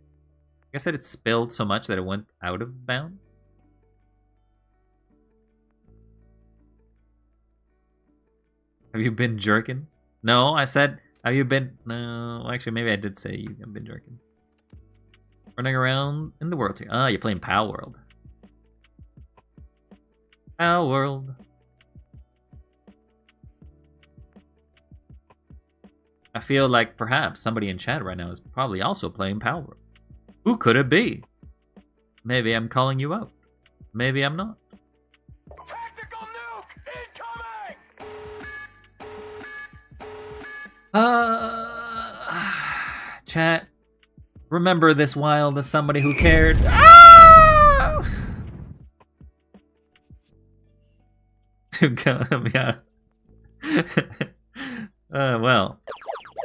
I guess that it spilled so much that it went out of bounds. Have you been jerking? No, I said, have you been... No, actually, maybe I did say you have been jerking. Running around in the world here. Ah, you're playing Pal World. Pal World. I feel like perhaps somebody in chat right now is probably also playing Pal World. Who could it be? Maybe I'm calling you out. Maybe I'm not. Tactical nuke incoming! Chat. Remember this wild as somebody who cared. Ah! To come, yeah. Well,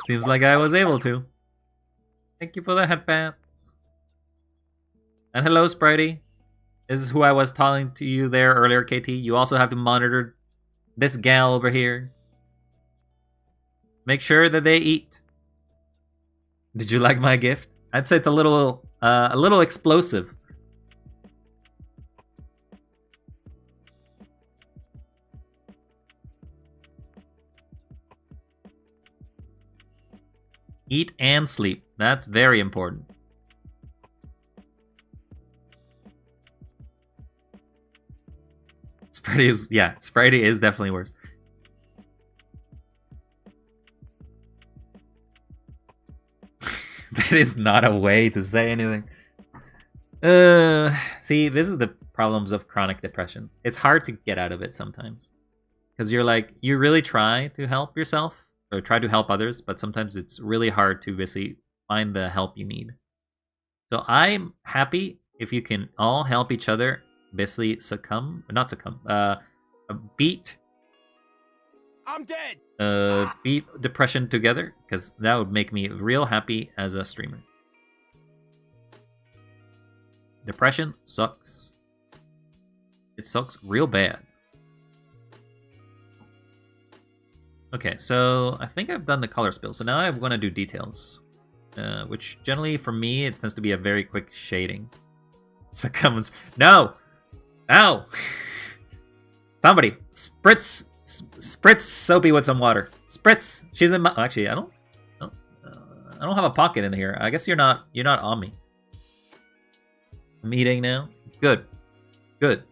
seems like I was able to. Thank you for the headbands. And hello, Spritey. This is who I was talking to you there earlier, KT. You also have to monitor this gal over here. Make sure that they eat. Did you like my gift? I'd say it's a little explosive. Eat and sleep. That's very important. Spritey is definitely worse. That is not a way to say anything. See, this is the problems of chronic depression. It's hard to get out of it sometimes. Because you're like, you really try to help yourself, or try to help others, but sometimes it's really hard to basically find the help you need. So I'm happy if you can all help each other basically beat I'm dead. beat depression together, because that would make me real happy as a streamer. Depression sucks. It sucks real bad. Okay, so I think I've done the color spill. So now I'm going to do details, which generally for me it tends to be a very quick shading. So comes no, ow! Somebody spritz Soapy with some water. Spritz. She's in my. Actually, I don't have a pocket in here. I guess you're not on me. I'm eating now. Good. Good.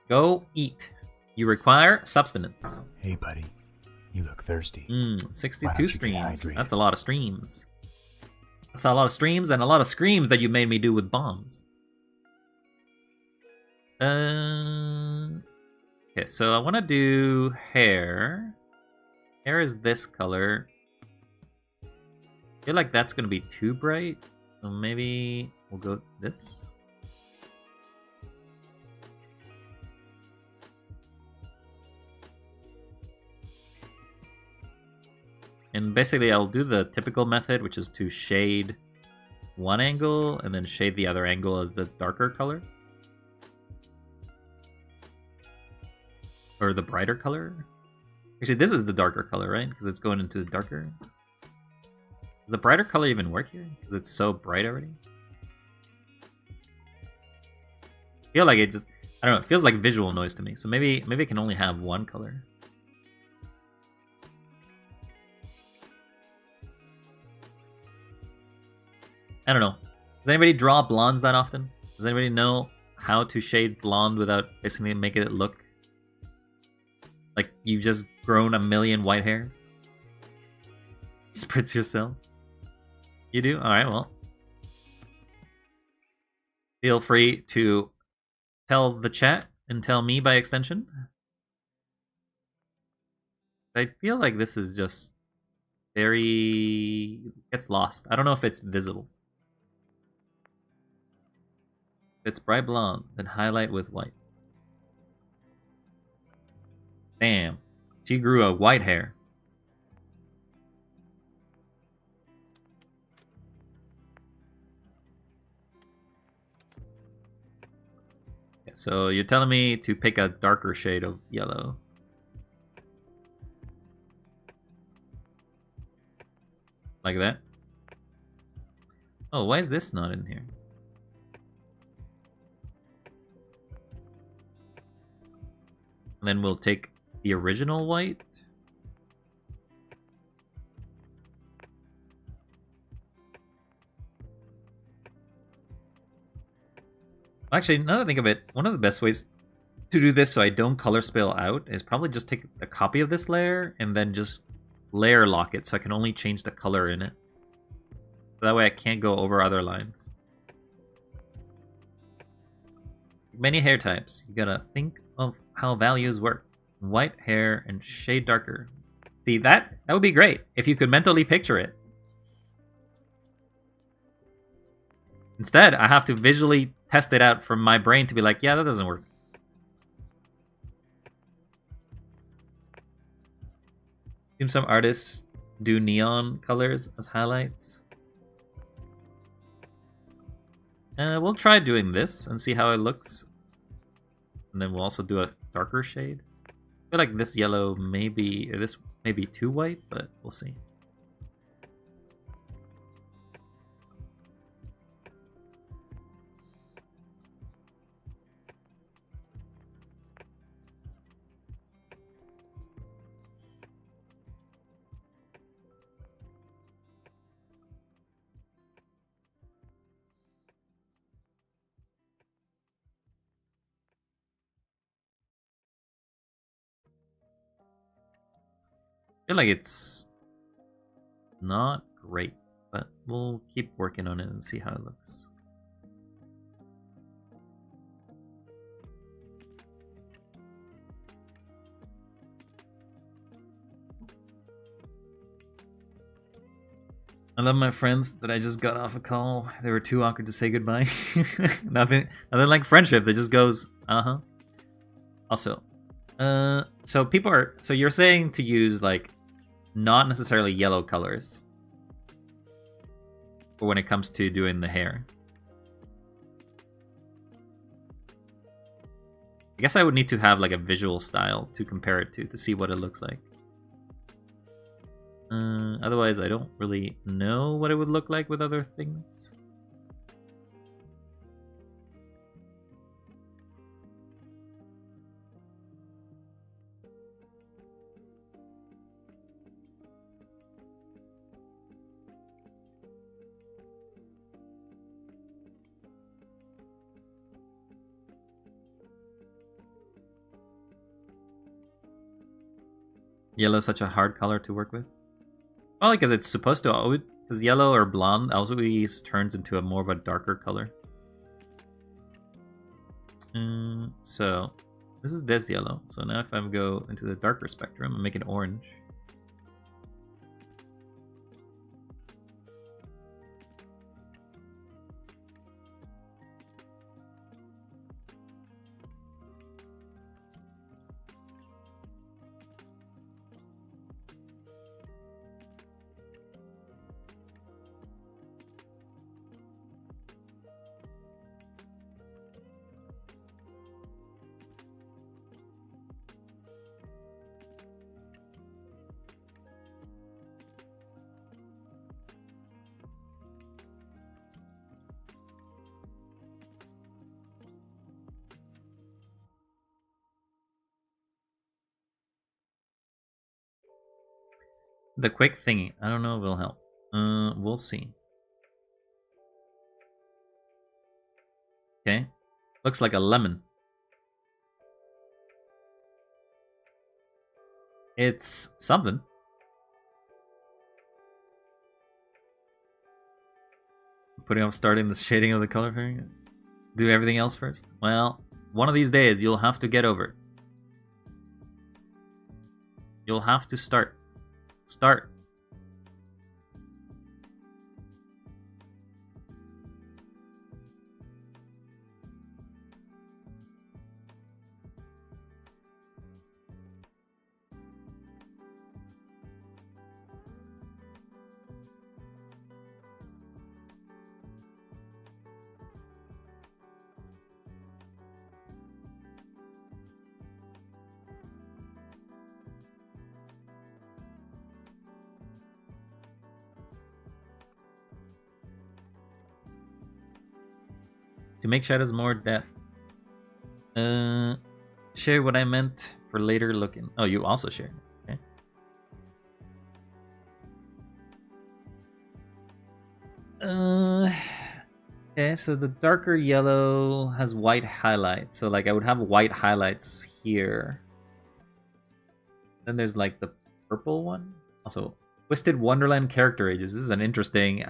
Go eat. You require substance. Hey, buddy. You look thirsty. 62 streams. That's a lot of streams. That's a lot of streams and a lot of screams that you made me do with bombs. Okay, so I want to do hair. Hair is this color. I feel like that's going to be too bright. So maybe we'll go this. And basically I'll do the typical method, which is to shade one angle and then shade the other angle as the darker color. Or the brighter color. Actually, this is the darker color, right? Because it's going into the darker. Does the brighter color even work here? Because it's so bright already? I feel like it just, I don't know, it feels like visual noise to me. So maybe it can only have one color. I don't know. Does anybody draw blondes that often? Does anybody know how to shade blonde without basically making it look like you've just grown a million white hairs? Spritz yourself. You do? Alright, well. Feel free to tell the chat and tell me by extension. I feel like this is just very... gets lost. I don't know if it's visible. If it's bright blonde, then highlight with white. Damn. She grew a white hair. Okay, so you're telling me to pick a darker shade of yellow. Like that? Oh, why is this not in here? And then we'll take the original white. Actually, now that I think of it, one of the best ways to do this so I don't color spill out is probably just take a copy of this layer and then just layer lock it so I can only change the color in it. So that way I can't go over other lines. Many hair types. You gotta think of how values work. White hair and shade darker. See, that would be great if you could mentally picture it. Instead, I have to visually test it out from my brain to be like, yeah, that doesn't work. Some artists do neon colors as highlights. We'll try doing this and see how it looks. And then we'll also do a darker shade. I feel like this yellow may be, or this may be too white, but we'll see. I feel like it's not great, but we'll keep working on it and see how it looks. I love my friends that I just got off a call. They were too awkward to say goodbye. nothing like friendship that just goes, uh-huh. Also, so people are, so you're saying to use like not necessarily yellow colors for when it comes to doing the hair. I guess I would need to have like a visual style to compare it to see what it looks like. Otherwise, I don't really know what it would look like with other things. Yellow is such a hard color to work with. Well, because it's supposed to always, because yellow or blonde always turns into a more of a darker color. So this is this yellow. So now if I go into the darker spectrum and make it orange. The quick thingy. I don't know if it'll help. We'll see. Okay. Looks like a lemon. It's something. Putting off starting the shading of the color variant. Do everything else first. Well, one of these days you'll have to get over it. You'll have to start. Start. To make shadows more depth. Share what I meant for later looking. Oh, you also share. Okay. Okay, so the darker yellow has white highlights. So like I would have white highlights here. Then there's like the purple one. Also, Twisted Wonderland character ages. This is an interesting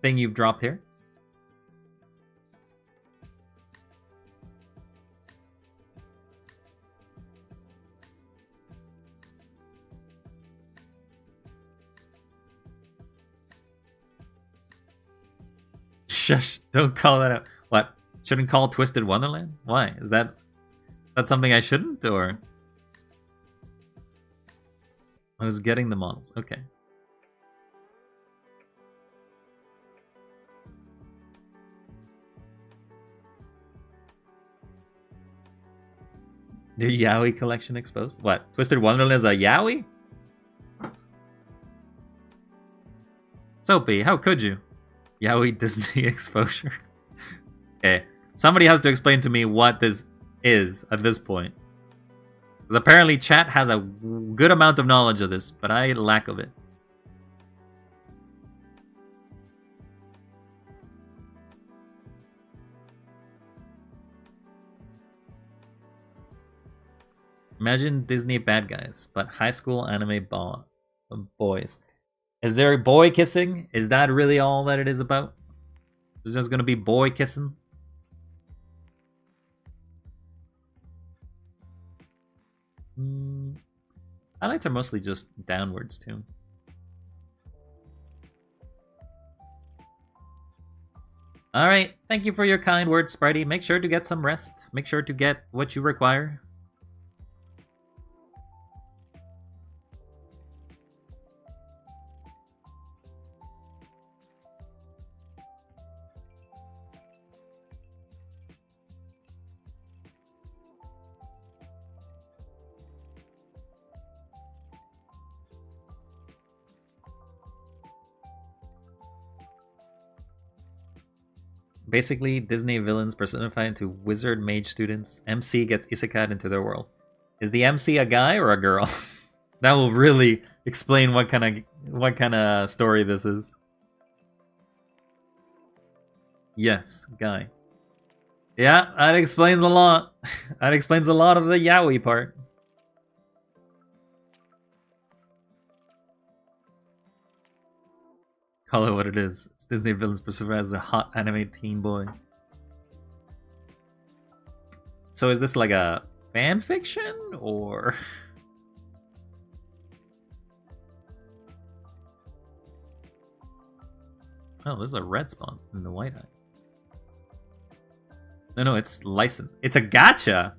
thing you've dropped here. Shush, don't call that out. What? Shouldn't call Twisted Wonderland? Why? Is that something I shouldn't, or? I was getting the models. Okay. Your Yaoi collection exposed? What? Twisted Wonderland is a Yaoi? Soapy, how could you? Yaoi Disney exposure. Okay. Somebody has to explain to me what this is at this point. Because apparently chat has a good amount of knowledge of this, but I lack of it. Imagine Disney bad guys, but high school anime boys. Is there boy kissing? Is that really all that it is about? Is just gonna be boy kissing? Highlights are mostly just downwards too. Alright, thank you for your kind words, Spritey. Make sure to get some rest. Make sure to get what you require. Basically, Disney villains personified into wizard mage students. MC gets isekai into their world. Is the MC a guy or a girl? That will really explain what kind of story this is. Yes, guy. Yeah, that explains a lot. That explains a lot of the yaoi part. Call it what it is. It's Disney villains personified as the hot anime teen boys. So is this like a fan fiction or? Oh, there's a red spawn in the white eye. No, it's licensed. It's a gacha.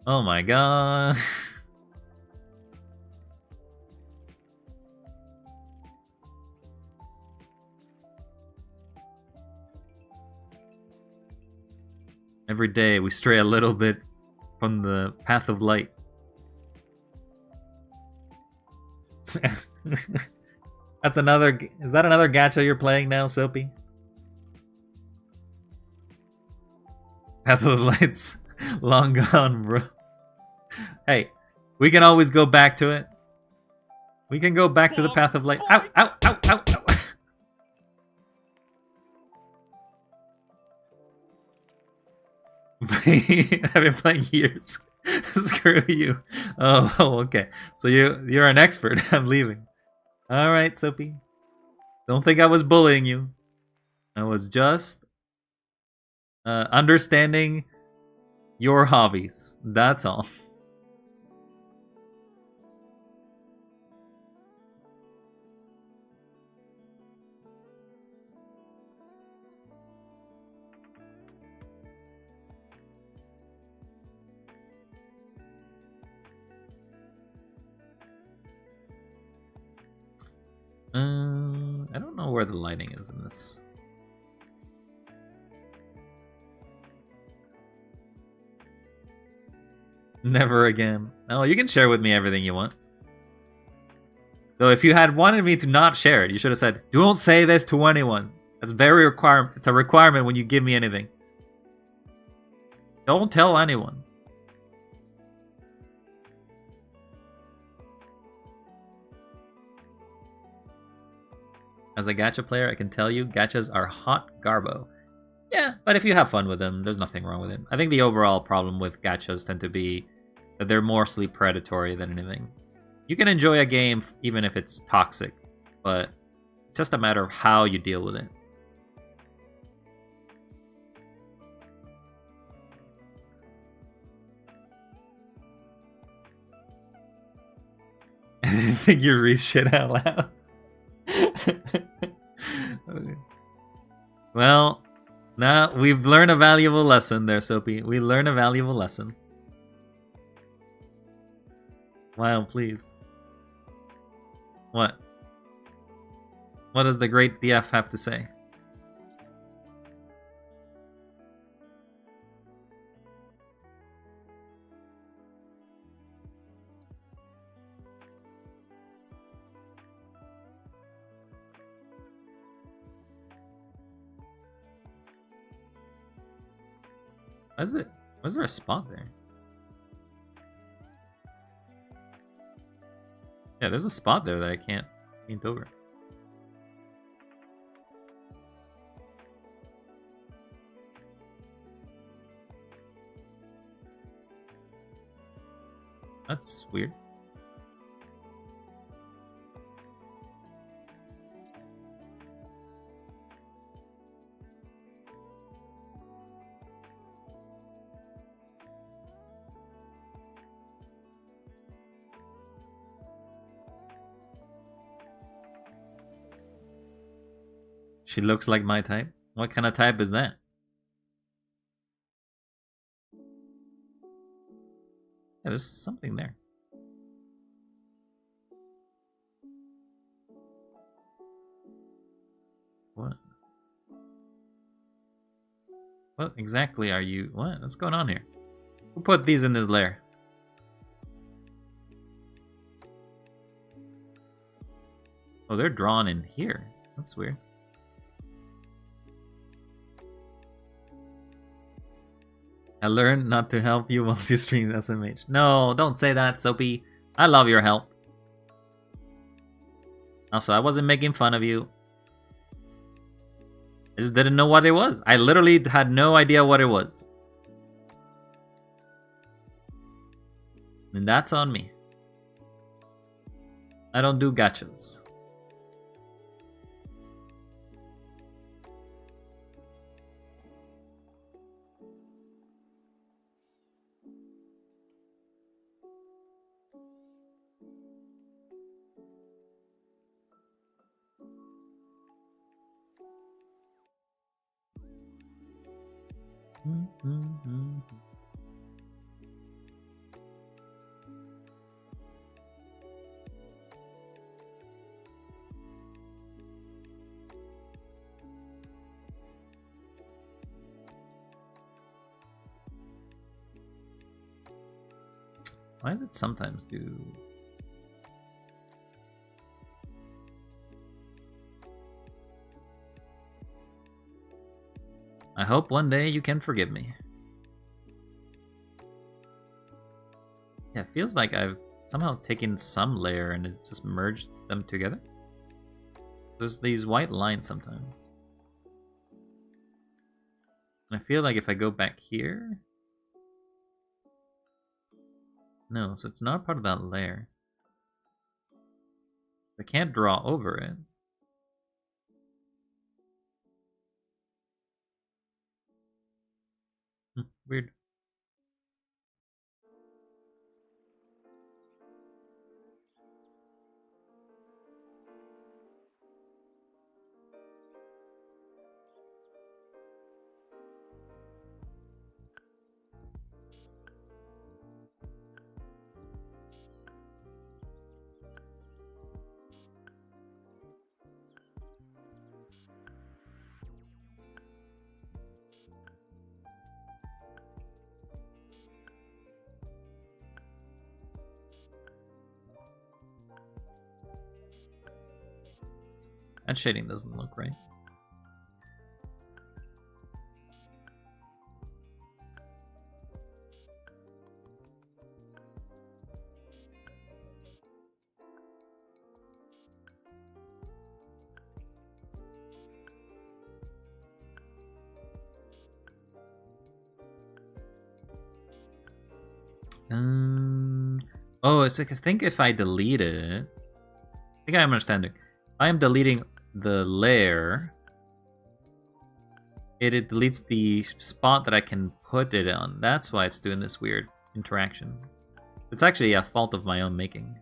Oh my god. Every day we stray a little bit from the path of light. That's another. Is that another gacha you're playing now, Soapy? Path of the Light's long gone, bro. Hey, we can always go back to it. We can go back to the Path of Light. Ow, ow, ow, ow, ow. I've been playing years. Screw you. Oh, okay. So you're an expert. I'm leaving. All right, Soapy. Don't think I was bullying you. I was just understanding your hobbies. That's all. I don't know where the lighting is in this. Never again. No, you can share with me everything you want. Though if you had wanted me to not share it, you should have said, "Don't say this to anyone." That's very requirement. It's a requirement when you give me anything. Don't tell anyone. As a gacha player, I can tell you, gachas are hot garbo. Yeah, but if you have fun with them, there's nothing wrong with it. I think the overall problem with gachas tend to be that they're mostly predatory than anything. You can enjoy a game even if it's toxic, but it's just a matter of how you deal with it. I didn't think you read shit out loud. Okay. Well, now we've learned a valuable lesson there, Soapy. We learned a valuable lesson. Wow, please. What? What does the great DF have to say? Why is there a spot there? Yeah, there's a spot there that I can't paint over. That's weird. She looks like my type. What kind of type is that? Yeah, there's something there. What? What exactly are you? What? What's going on here? Who put these in this lair? Oh, they're drawn in here. That's weird. I learned not to help you while you stream SMH. No, don't say that, Soapy. I love your help. Also, I wasn't making fun of you. I just didn't know what it was. I literally had no idea what it was. And that's on me. I don't do gachas. Why does it sometimes do... I hope one day you can forgive me. Yeah, it feels like I've somehow taken some layer and it's just merged them together. There's these white lines sometimes. And I feel like if I go back here... No, so it's not part of that layer. I can't draw over it. Weird. That shading doesn't look right. Oh, it's like I think if I delete it, I think I'm understanding. I am deleting the layer. It deletes the spot that I can put it on. That's why it's doing this weird interaction. It's actually a fault of my own making.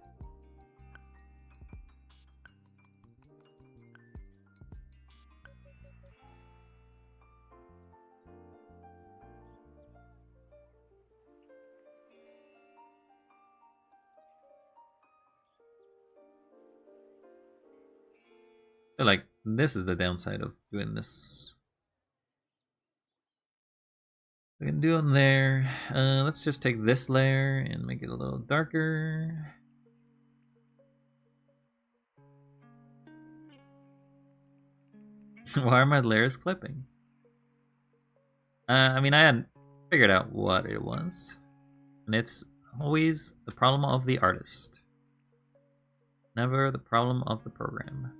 I feel like this is the downside of doing this. We can do on there. Let's just take this layer and make it a little darker. Why are my layers clipping? I mean, I hadn't figured out what it was. And it's always the problem of the artist. Never the problem of the program.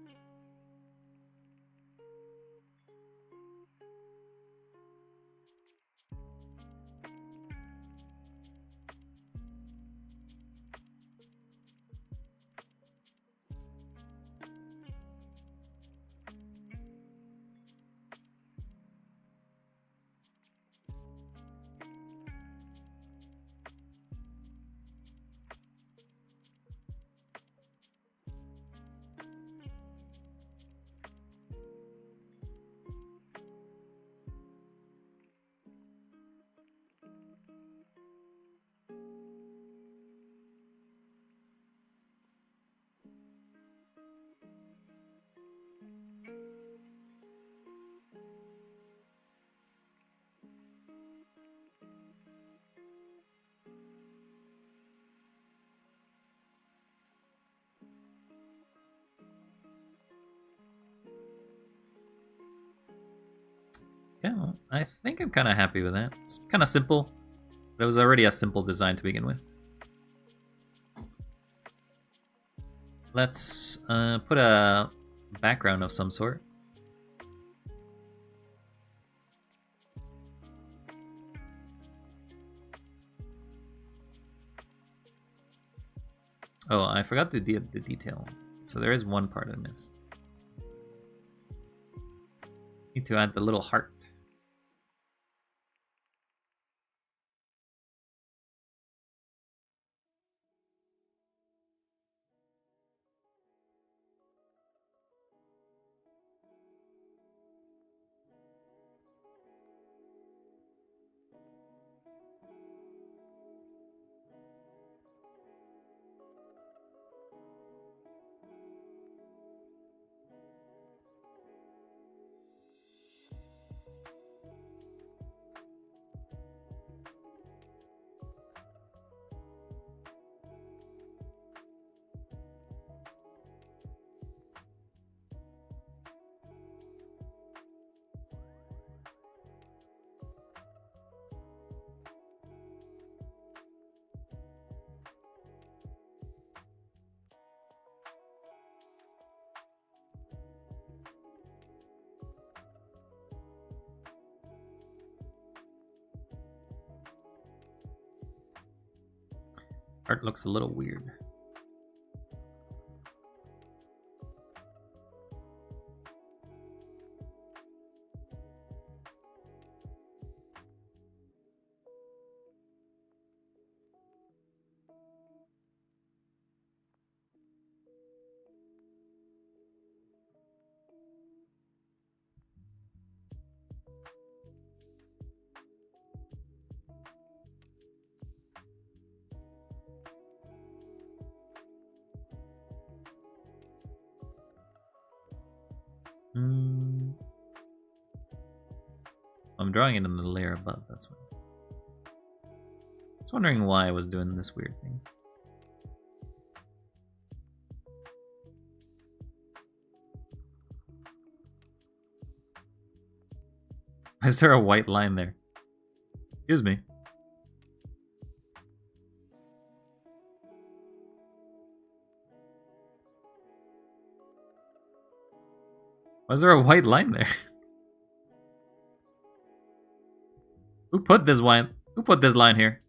Yeah, well, I think I'm kind of happy with that. It's kind of simple, but it was already a simple design to begin with. Let's put a background of some sort. Oh, I forgot to do the detail. So there is one part I missed. Need to add the little heart. Art looks a little weird. I'm drawing it in the layer above, that's why. I was wondering why I was doing this weird thing. Why is there a white line there? Excuse me. Why is there a white line there? Who put this line? Who put this line here?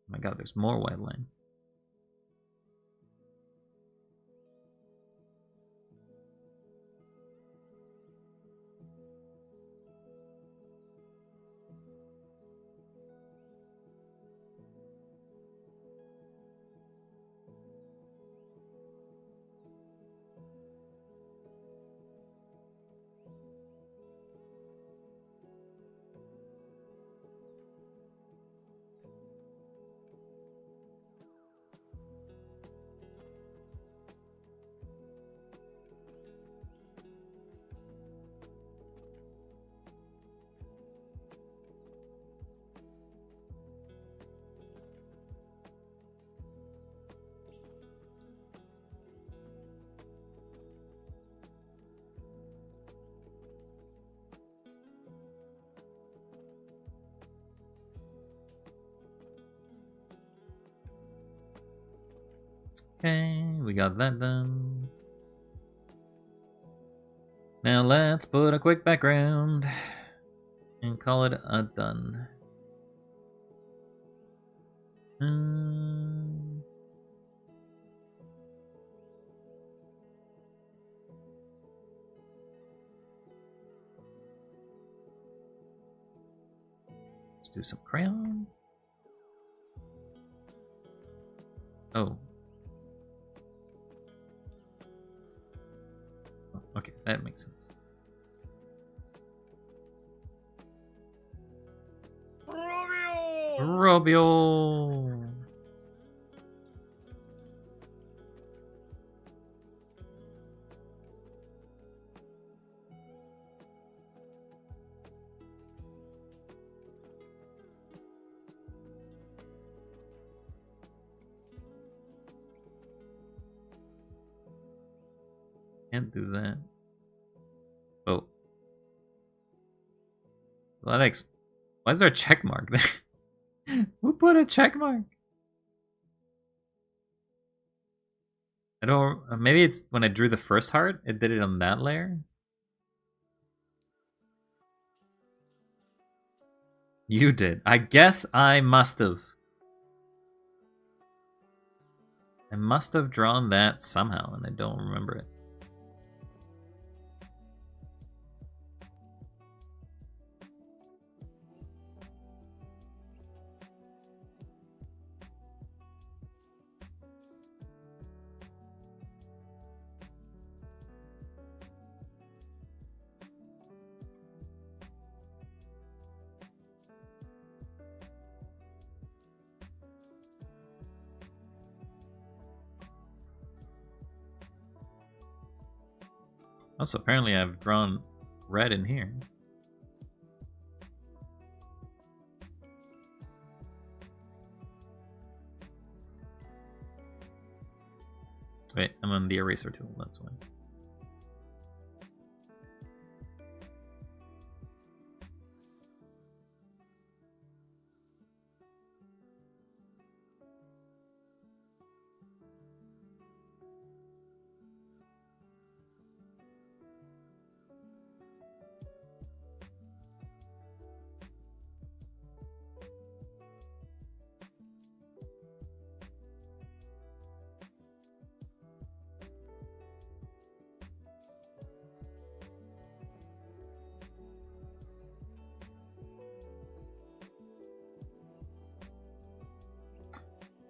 Oh my god, there's more white line. Okay, we got that done. Now let's put a quick background and call it a done. Let's do some crayon. Oh. Okay, that makes sense. Robio! Can't do that. Oh. Well, why is there a check mark there? Who put a check mark? I don't... maybe it's when I drew the first heart, it did it on that layer? You did. I guess I must have. I must have drawn that somehow, and I don't remember it. Also, apparently I've drawn red in here. Wait, I'm on the eraser tool, that's why.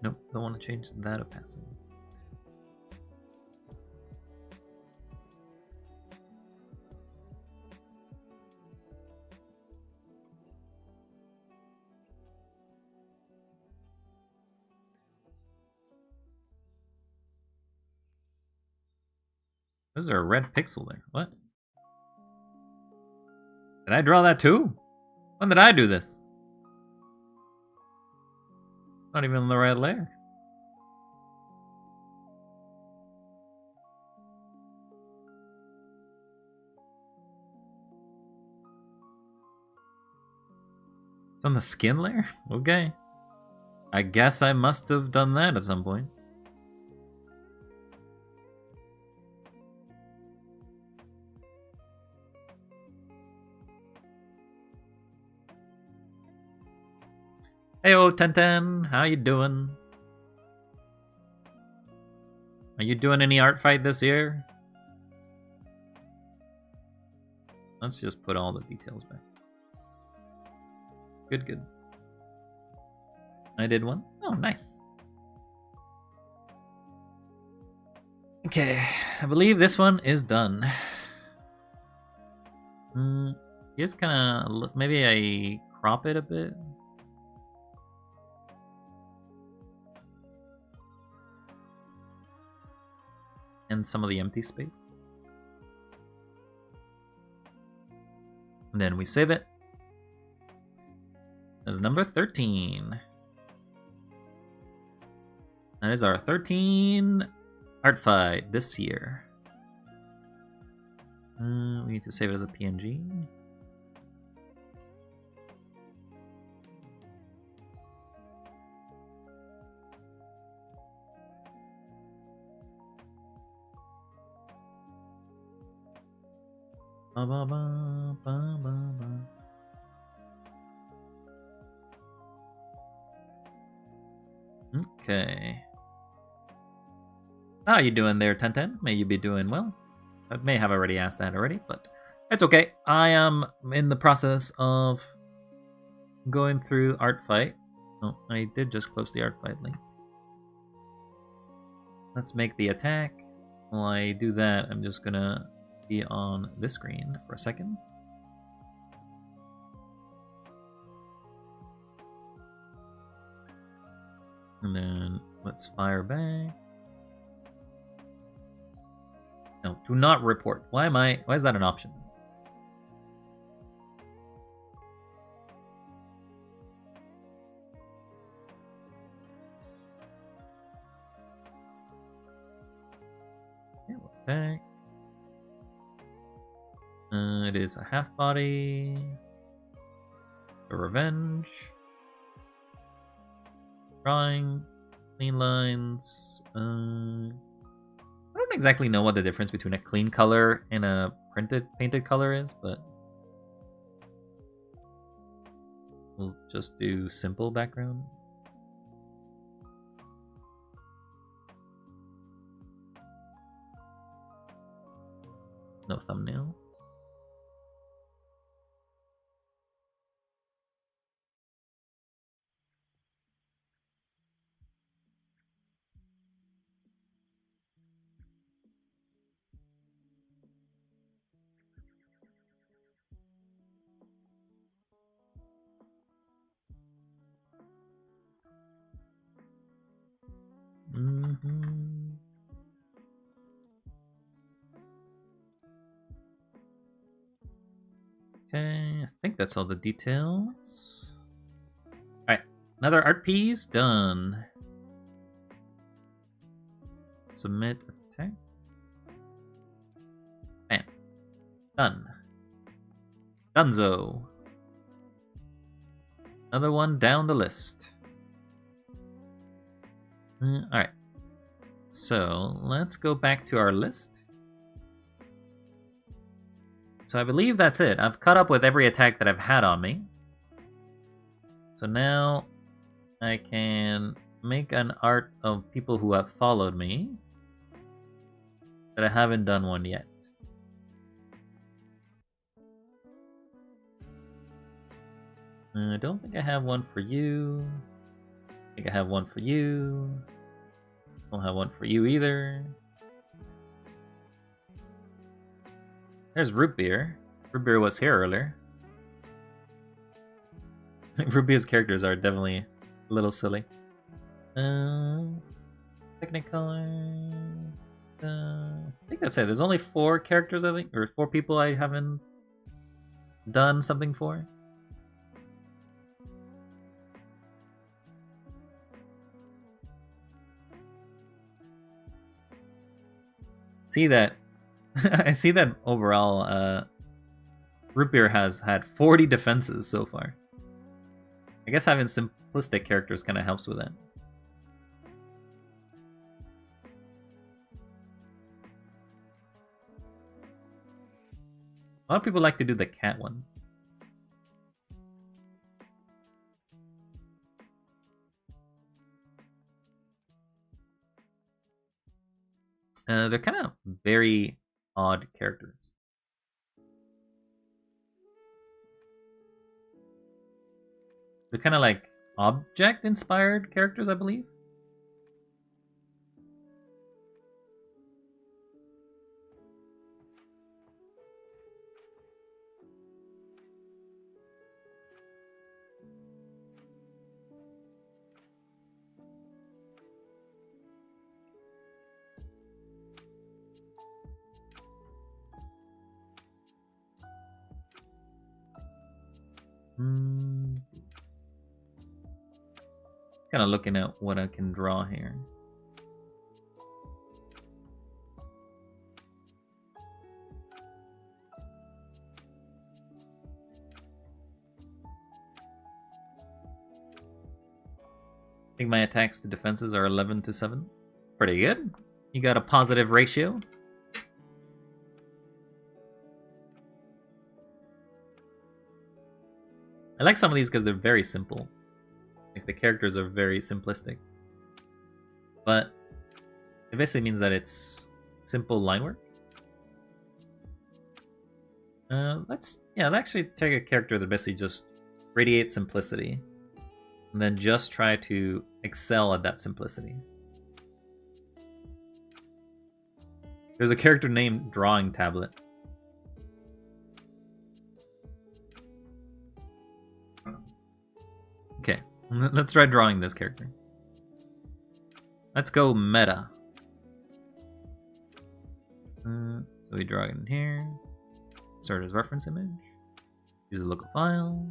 Nope, don't want to change that opacity. Is there a red pixel there? What? Did I draw that too? When did I do this? Not even on the right layer. It's on the skin layer? Okay. I guess I must have done that at some point. Heyo, Tenten, how you doing? Are you doing any art fight this year? Let's just put all the details back. Good, good. I did one. Oh, nice. Okay, I believe this one is done. Just kind of maybe I crop it a bit. And some of the empty space. And then we save it. As number 13. That is our 13 art fight this year. We need to save it as a PNG. Ba, ba, ba, ba, ba, ba. Okay. How are you doing there, Tenten? May you be doing well. I may have already asked that already, but it's okay. I am in the process of going through art fight. Oh, I did just close the art fight link. Let's make the attack. While I do that, I'm just gonna be on this screen for a second. And then let's fire back. No, do not report. Why is that an option? Okay, we're back. It is a half body. A revenge. Drawing. Clean lines. I don't exactly know what the difference between a clean color and a painted color is, but we'll just do simple background. No thumbnail. Okay, I think that's all the details. Alright, another art piece done. Submit attack. Bam. Done. Dunzo. Another one down the list. Alright. So, let's go back to our list. So I believe that's it. I've caught up with every attack that I've had on me. So now I can make an art of people who have followed me. But I haven't done one yet. I don't think I have one for you. I think I have one for you. Don't have one for you either. There's Root Beer. Root Beer was here earlier. Root Beer's characters are definitely a little silly. Technicolor. I think that's it. There's only 4 characters, I think, or 4 people I haven't done something for. See that? I see that overall, Root Beer has had 40 defenses so far. I guess having simplistic characters kind of helps with that. A lot of people like to do the cat one. They're kind of very odd characters. They're kind of like object-inspired characters, I believe. Kind of looking at what I can draw here. I think my attacks to defenses are 11 to 7. Pretty good. You got a positive ratio. I like some of these because they're very simple. Like the characters are very simplistic. But it basically means that it's simple line work. Let's actually take a character that basically just radiates simplicity. And then just try to excel at that simplicity. There's a character named Drawing Tablet. Okay, let's try drawing this character. Let's go meta. So we draw it in here. Start as reference image. Use a local file.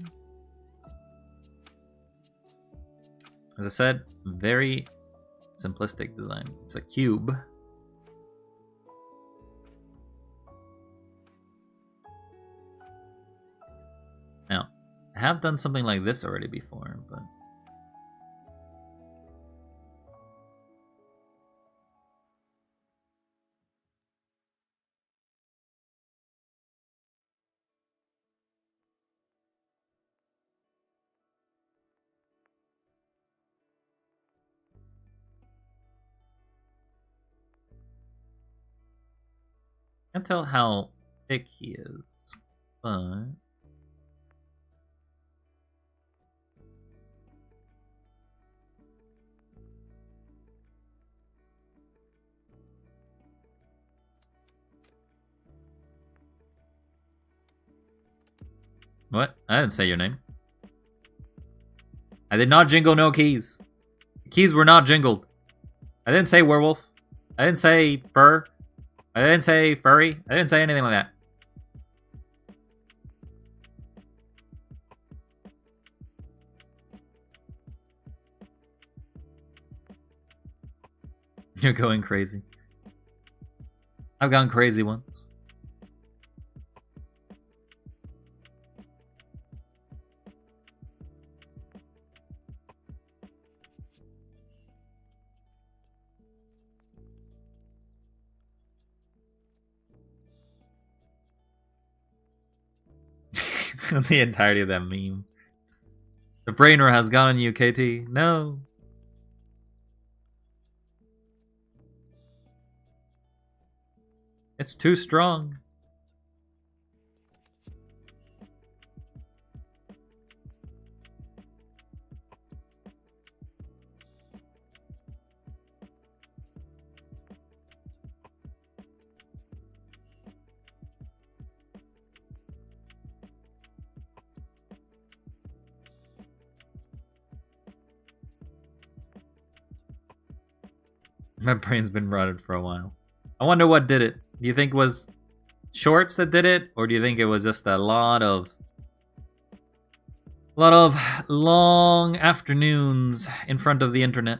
As I said, very simplistic design. It's a cube. have done something like this already before, but... Can't tell how thick he is, but... What? I didn't say your name. I did not jingle no keys. The keys were not jingled. I didn't say werewolf. I didn't say fur. I didn't say furry. I didn't say anything like that. You're going crazy. I've gone crazy once. The entirety of that meme. The brainer has gone on you, KT. No. It's too strong. My brain's been rotted for a while. I wonder what did it. Do you think it was shorts that did it? Or do you think it was just a lot of long afternoons in front of the internet?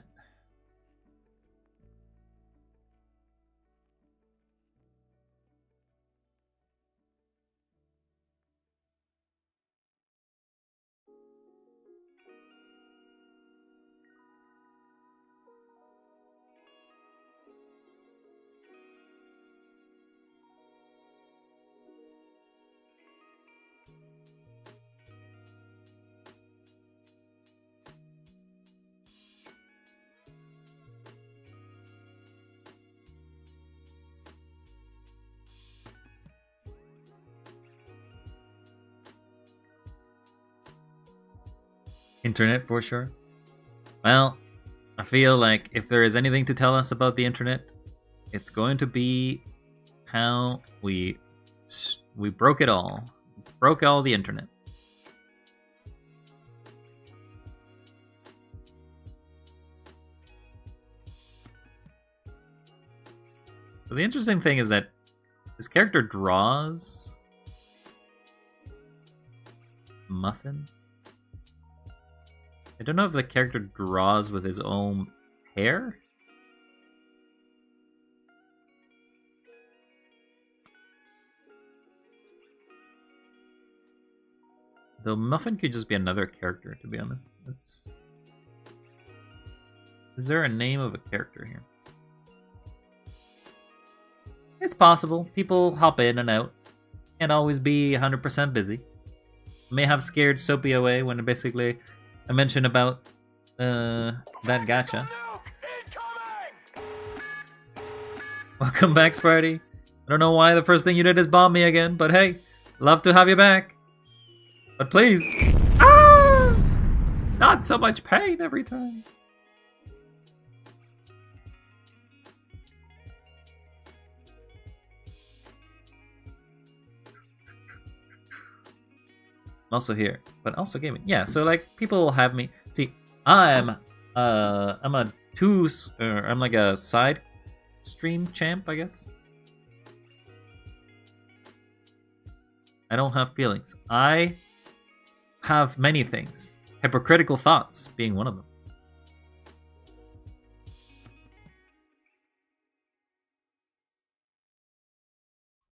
Internet for sure. Well, I feel like if there is anything to tell us about the internet, it's going to be how we broke it all. Broke all the internet. So the interesting thing is that this character draws Muffin. I don't know if the character draws with his own hair. Though Muffin could just be another character, to be honest. Is there a name of a character here? It's possible. People hop in and out. Can't always be 100% busy. May have scared Soapy away when basically I mentioned about that gacha. Welcome back, Sparty. I don't know why the first thing you did is bomb me again, but hey, love to have you back. But please, not so much pain every time. I'm also here, but also gaming. Yeah, so like people will have me. See, I'm like a side stream champ, I guess. I don't have feelings. I have many things. Hypocritical thoughts being one of them.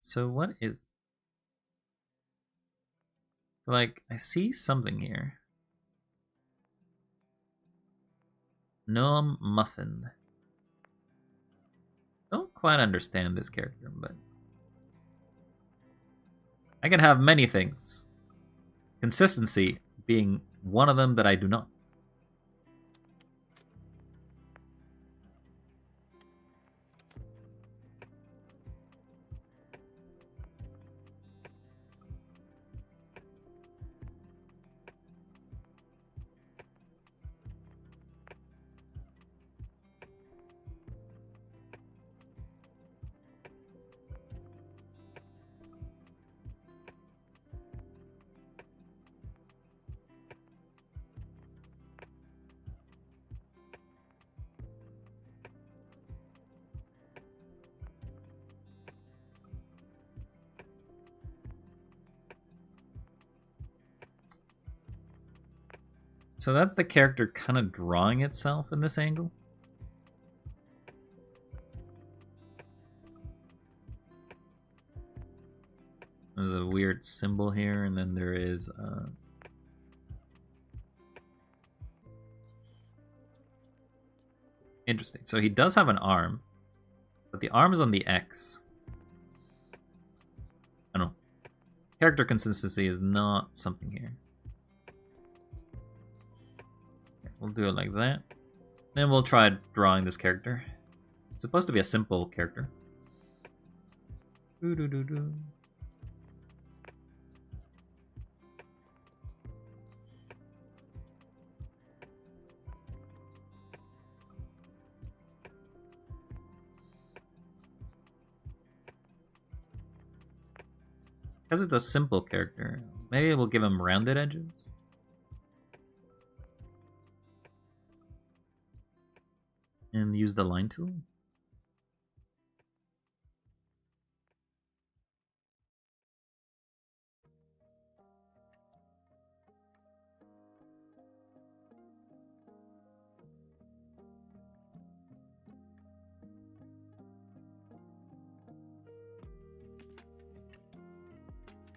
So what is... So, like, I see something here. Gnome Muffin. Don't quite understand this character, but I can have many things. Consistency being one of them that I do not. So that's the character kind of drawing itself in this angle. There's a weird symbol here, and then there is interesting. So he does have an arm, but the arm is on the X. I don't know. Character consistency is not something here. Okay, we'll do it like that. Then we'll try drawing this character. It's supposed to be a simple character. Doo-doo-doo-doo. Because it's a simple character, maybe we'll give him rounded edges. And use the line tool.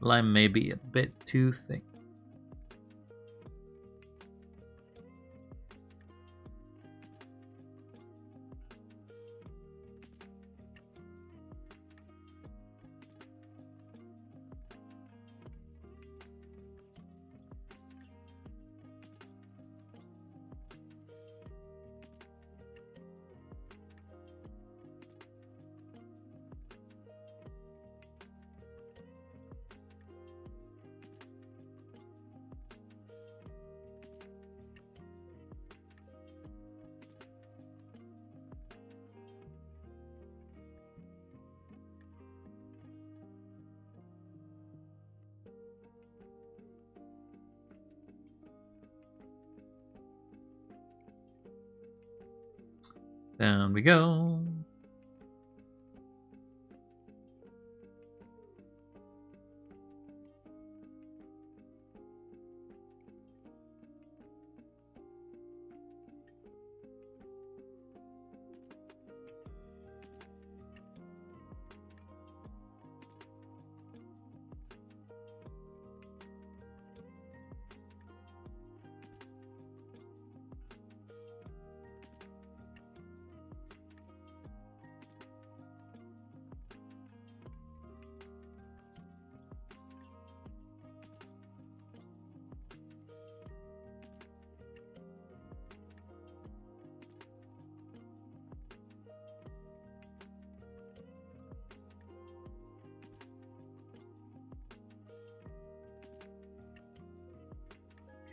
Line may be a bit too thick. Down we go.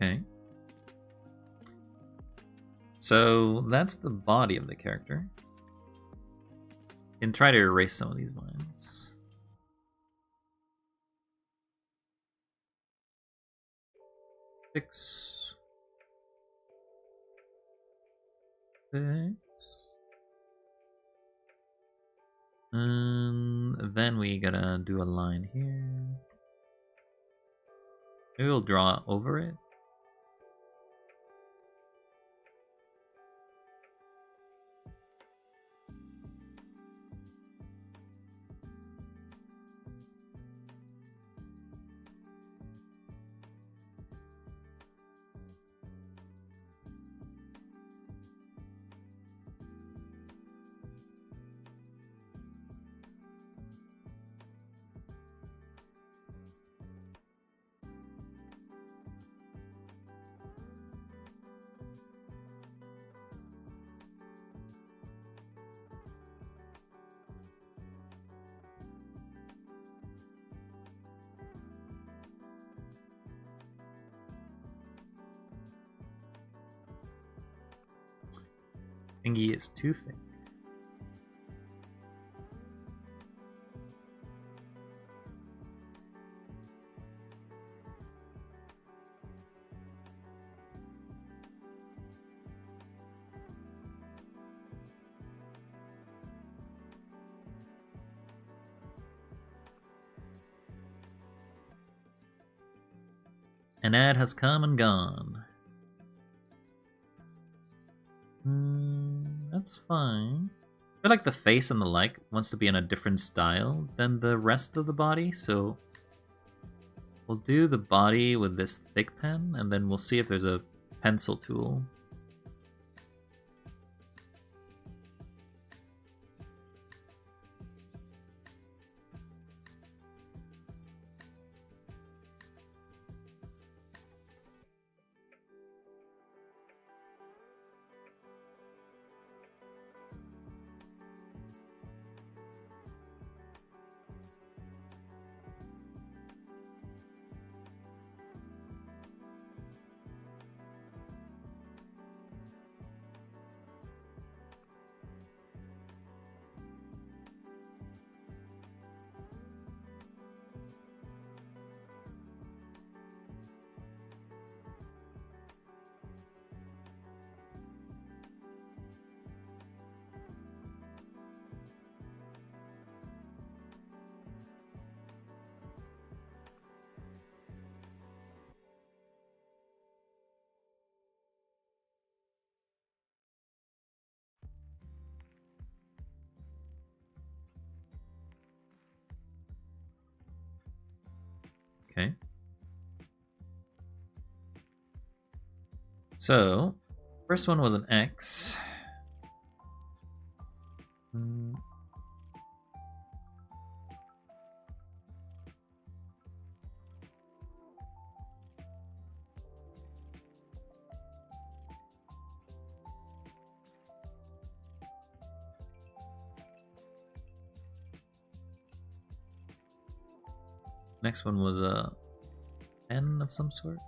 Okay. So that's the body of the character. And try to erase some of these lines. Fix. Fix. And then we gotta do a line here. Maybe we'll draw over it. thingy is too thick. An ad has come and gone. That's fine. I feel like the face and the like wants to be in a different style than the rest of the body, so we'll do the body with this thick pen, and then we'll see if there's a pencil tool. Okay. So, first one was an X. Next one was a N of some sort.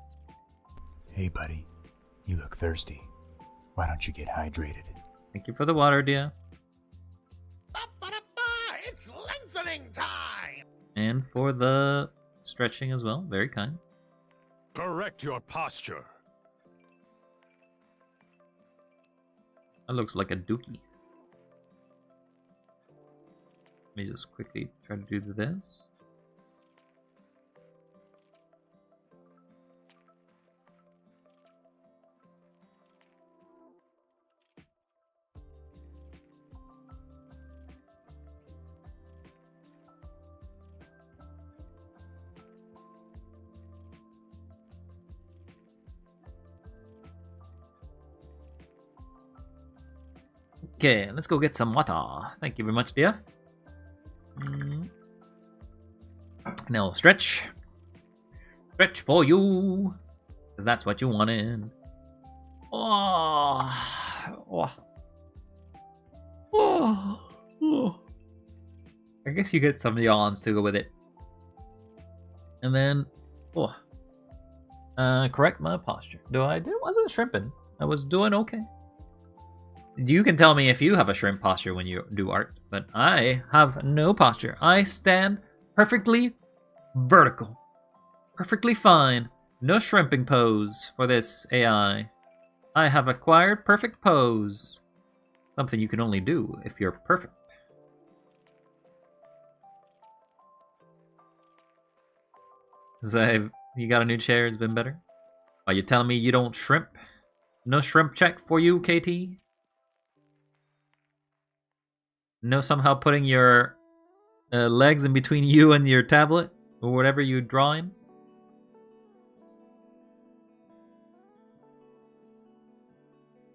Hey, buddy. You look thirsty. Why don't you get hydrated? Thank you for the water, dear. It's lengthening time! And for the stretching as well. Very kind. Correct your posture. That looks like a dookie. Let me just quickly try to do this. Okay, let's go get some water. Thank you very much, dear. Now stretch. Stretch for you. Because that's what you wanted. Oh. Oh. Oh. Oh. I guess you get some yawns to go with it. And then, correct my posture. Wasn't shrimping. I was doing okay. You can tell me if you have a shrimp posture when you do art, but I have no posture. I stand perfectly vertical. Perfectly fine. No shrimping pose for this AI. I have acquired perfect pose. Something you can only do if you're perfect. So, you got a new chair, it's been better? Are you telling me you don't shrimp? No shrimp check for you, KT? No somehow putting your legs in between you and your tablet? Or whatever you're drawing?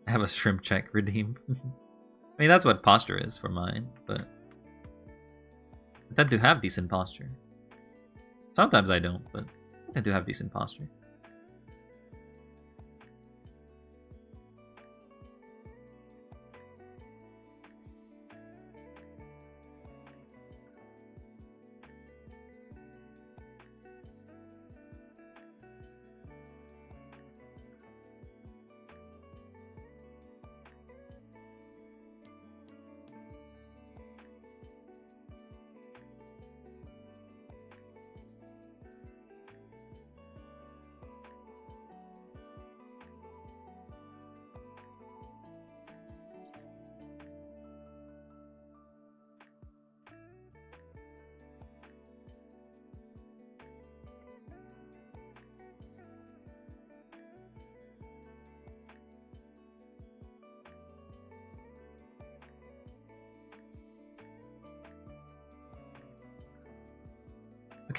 I have a shrimp check redeemed. I mean, that's what posture is for mine, but I tend to have decent posture. Sometimes I don't, but I tend to have decent posture.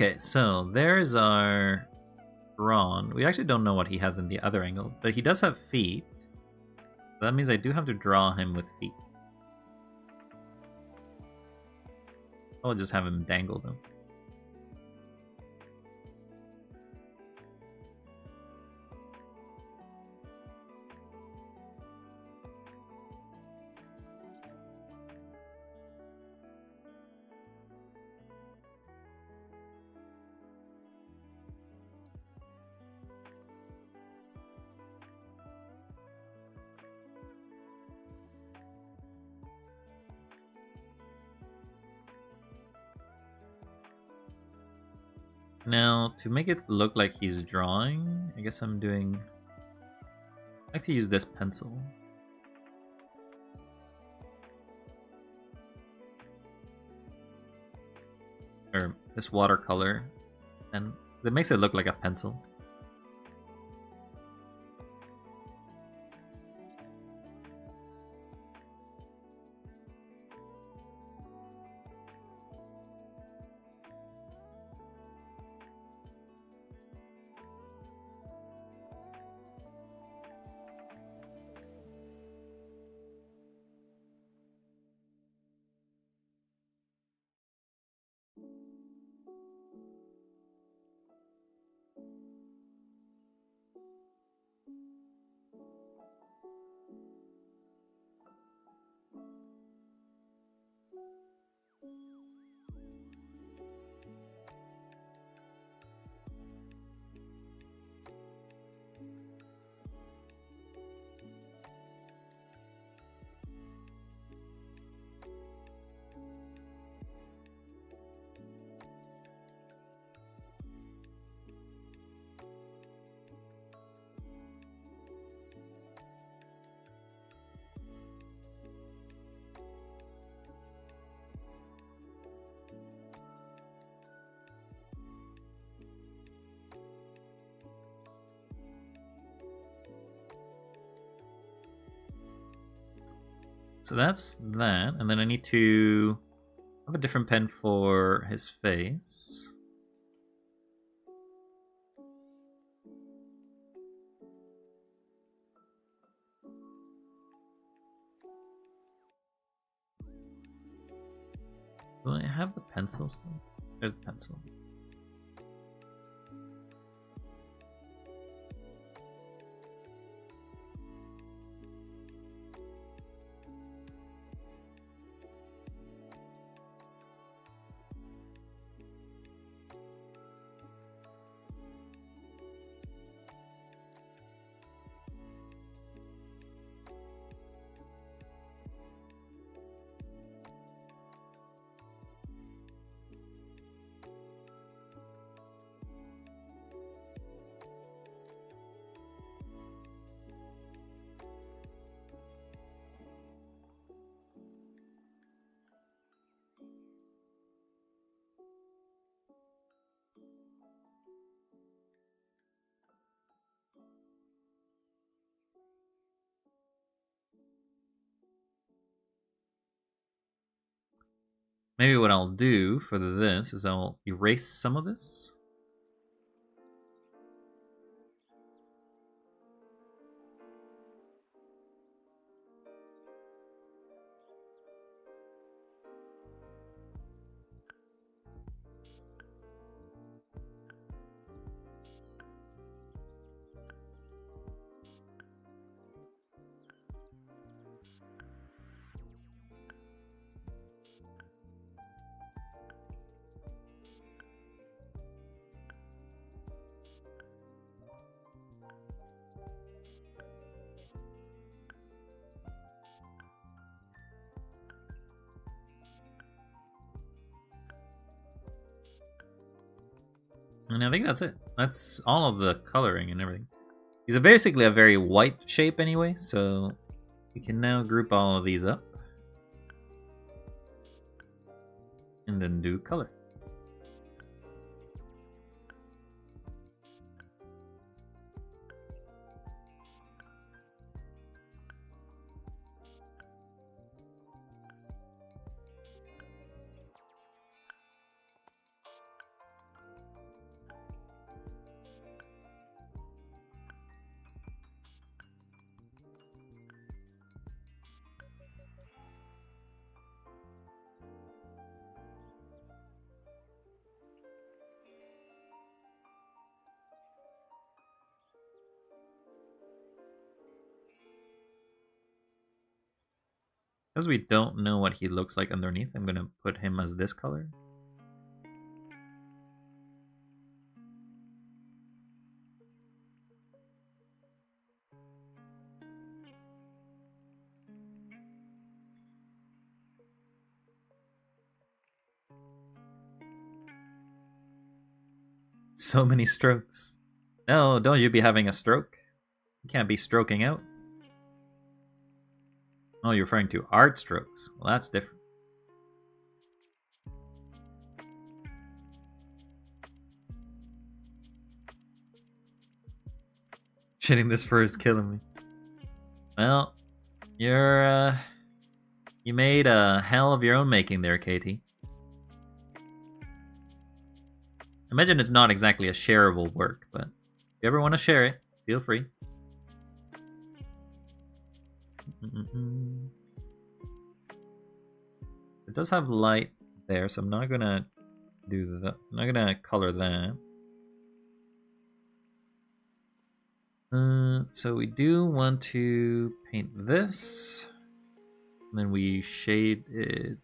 Okay, so there's our drawn. We actually don't know what he has in the other angle, but he does have feet. That means I do have to draw him with feet. I'll just have him dangle them. Now, to make it look like he's drawing, I guess I'm doing... I like to use this pencil. Or this watercolor. And it makes it look like a pencil. So that's that, and then I need to have a different pen for his face. Do I have the pencil still? There's the pencil. Maybe what I'll do for this is I'll erase some of this. And I think that's it. That's all of the coloring and everything. He's basically a very white shape anyway, so we can now group all of these up. And then do color. Because we don't know what he looks like underneath, I'm gonna put him as this color. So many strokes. No, don't you be having a stroke. You can't be stroking out. Oh, you're referring to art strokes. Well, that's different. Shitting this fur is killing me. Well, you made a hell of your own making there, Katie. Imagine it's not exactly a shareable work, but if you ever want to share it, feel free. It does have light there, so I'm not gonna do that. I'm not gonna color that. So we do want to paint this, and then we shade it.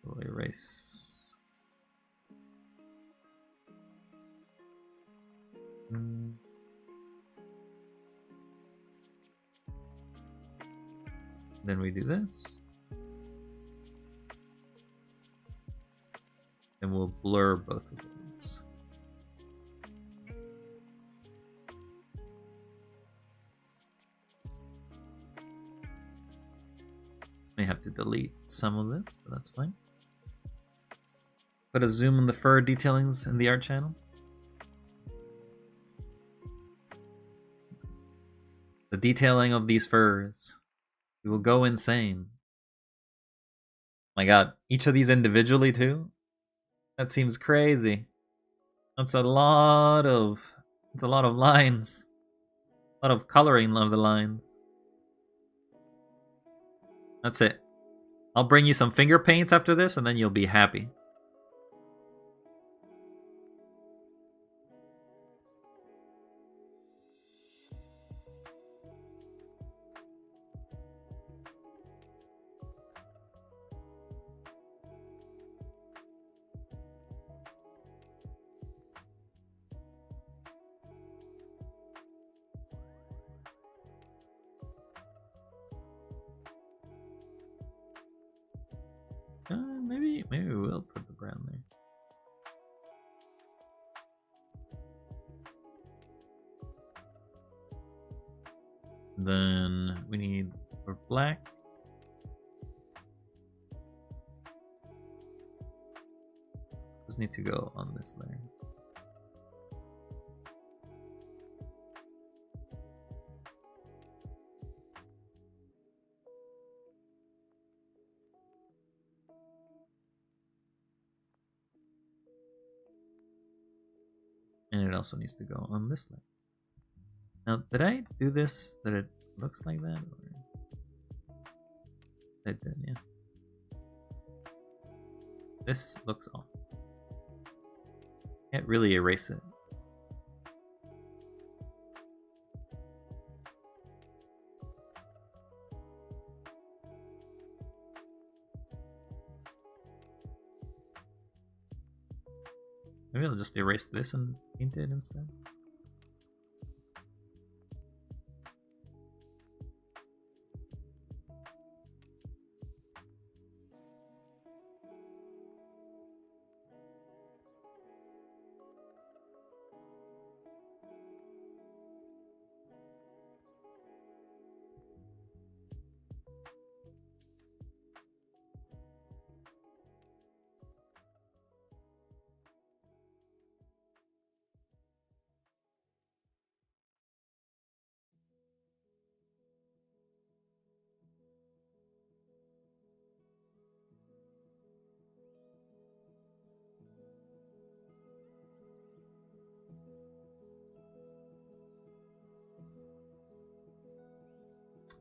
We'll erase. Then we do this. And we'll blur both of those. May have to delete some of this, but that's fine. Put a zoom on the fur detailings in the art channel. The detailing of these furs. You will go insane. My god, each of these individually too? That seems crazy. That's a lot of lines. A lot of coloring of the lines. That's it. I'll bring you some finger paints after this and then you'll be happy. Maybe we will put the brown there. Then we need for black. Just need to go on this layer. And it also needs to go on this layer. Now, did I do this that it looks like that? Or... I did, yeah. This looks off. Can't really erase it. Maybe I'll just erase this and paint it instead.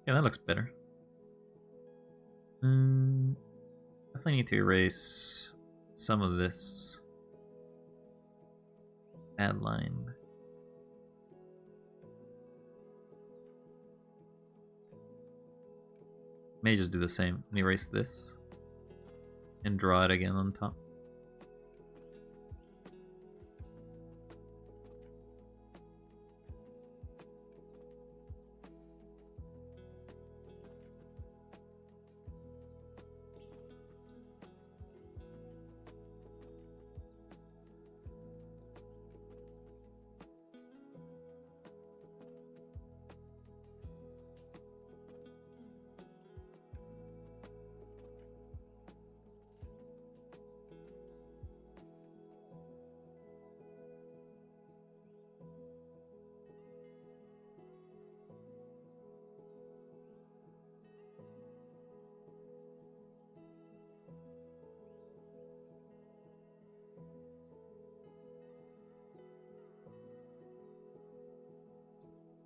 Yeah, that looks better. Definitely need to erase some of this bad line. May just do the same. Erase this and draw it again on top.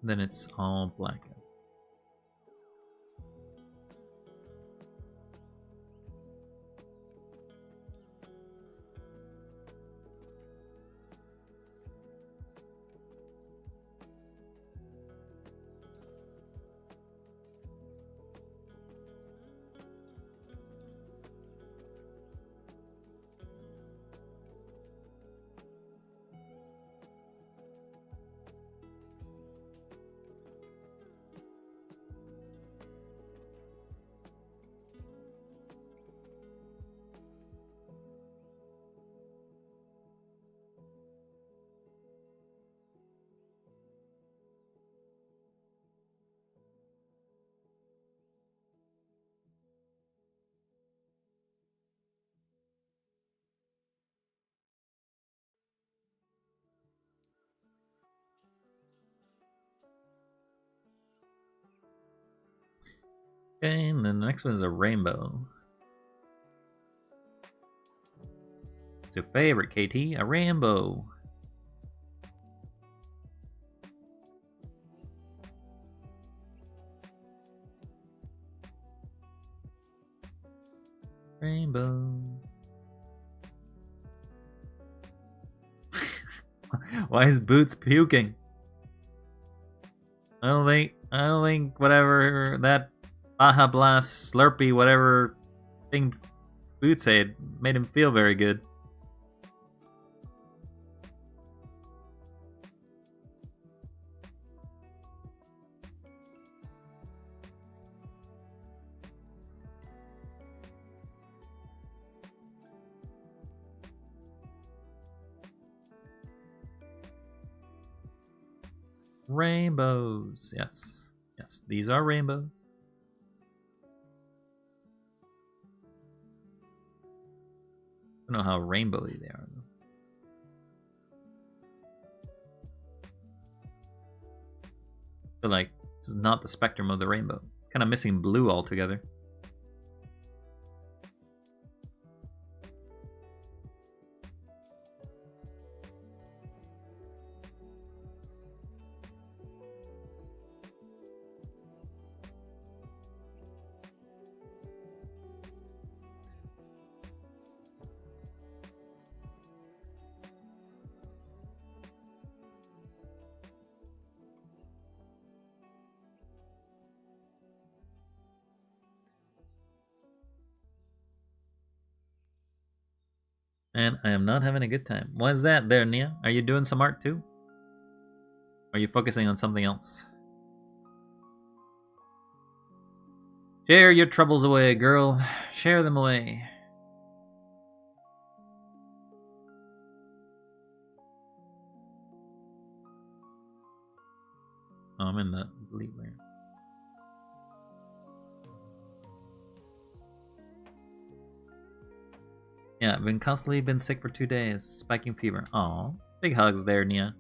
Then it's all black. Okay, and then the next one is a rainbow. It's your favorite, KT, a rainbow. Rainbow. Why is Boots puking? I don't think whatever that Baja Blast Slurpee whatever thing Boots had made him feel very good. Rainbows. Yes. Yes, these are rainbows. I don't know how rainbowy they are, though. I feel like this is not the spectrum of the rainbow. It's kind of missing blue altogether. And I am not having a good time. What is that there, Nia? Are you doing some art too? Are you focusing on something else? Share your troubles away, girl. Share them away. Oh, I'm in the delete layer. Yeah, I've constantly been sick for 2 days. Spiking fever. Aw. Big hugs there, Nia.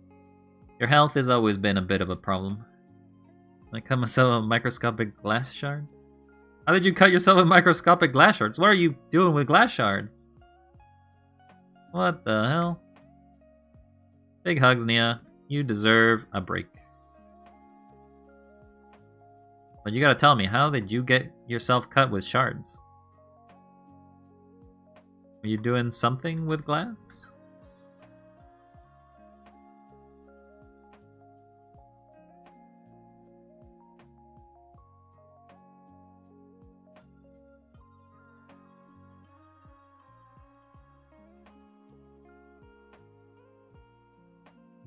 Your health has always been a bit of a problem. I cut myself with microscopic glass shards? How did you cut yourself with microscopic glass shards? What are you doing with glass shards? What the hell? Big hugs, Nia. You deserve a break. But you gotta tell me, how did you get yourself cut with shards? Are you doing something with glass?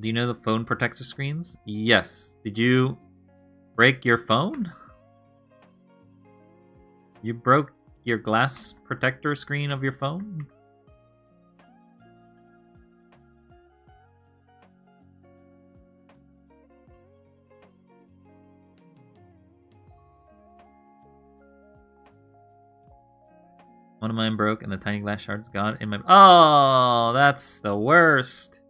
Do you know the phone protector screens? Yes. Did you break your phone? You broke your glass protector screen of your phone? One of mine broke and the tiny glass shards got in my... Oh, that's the worst.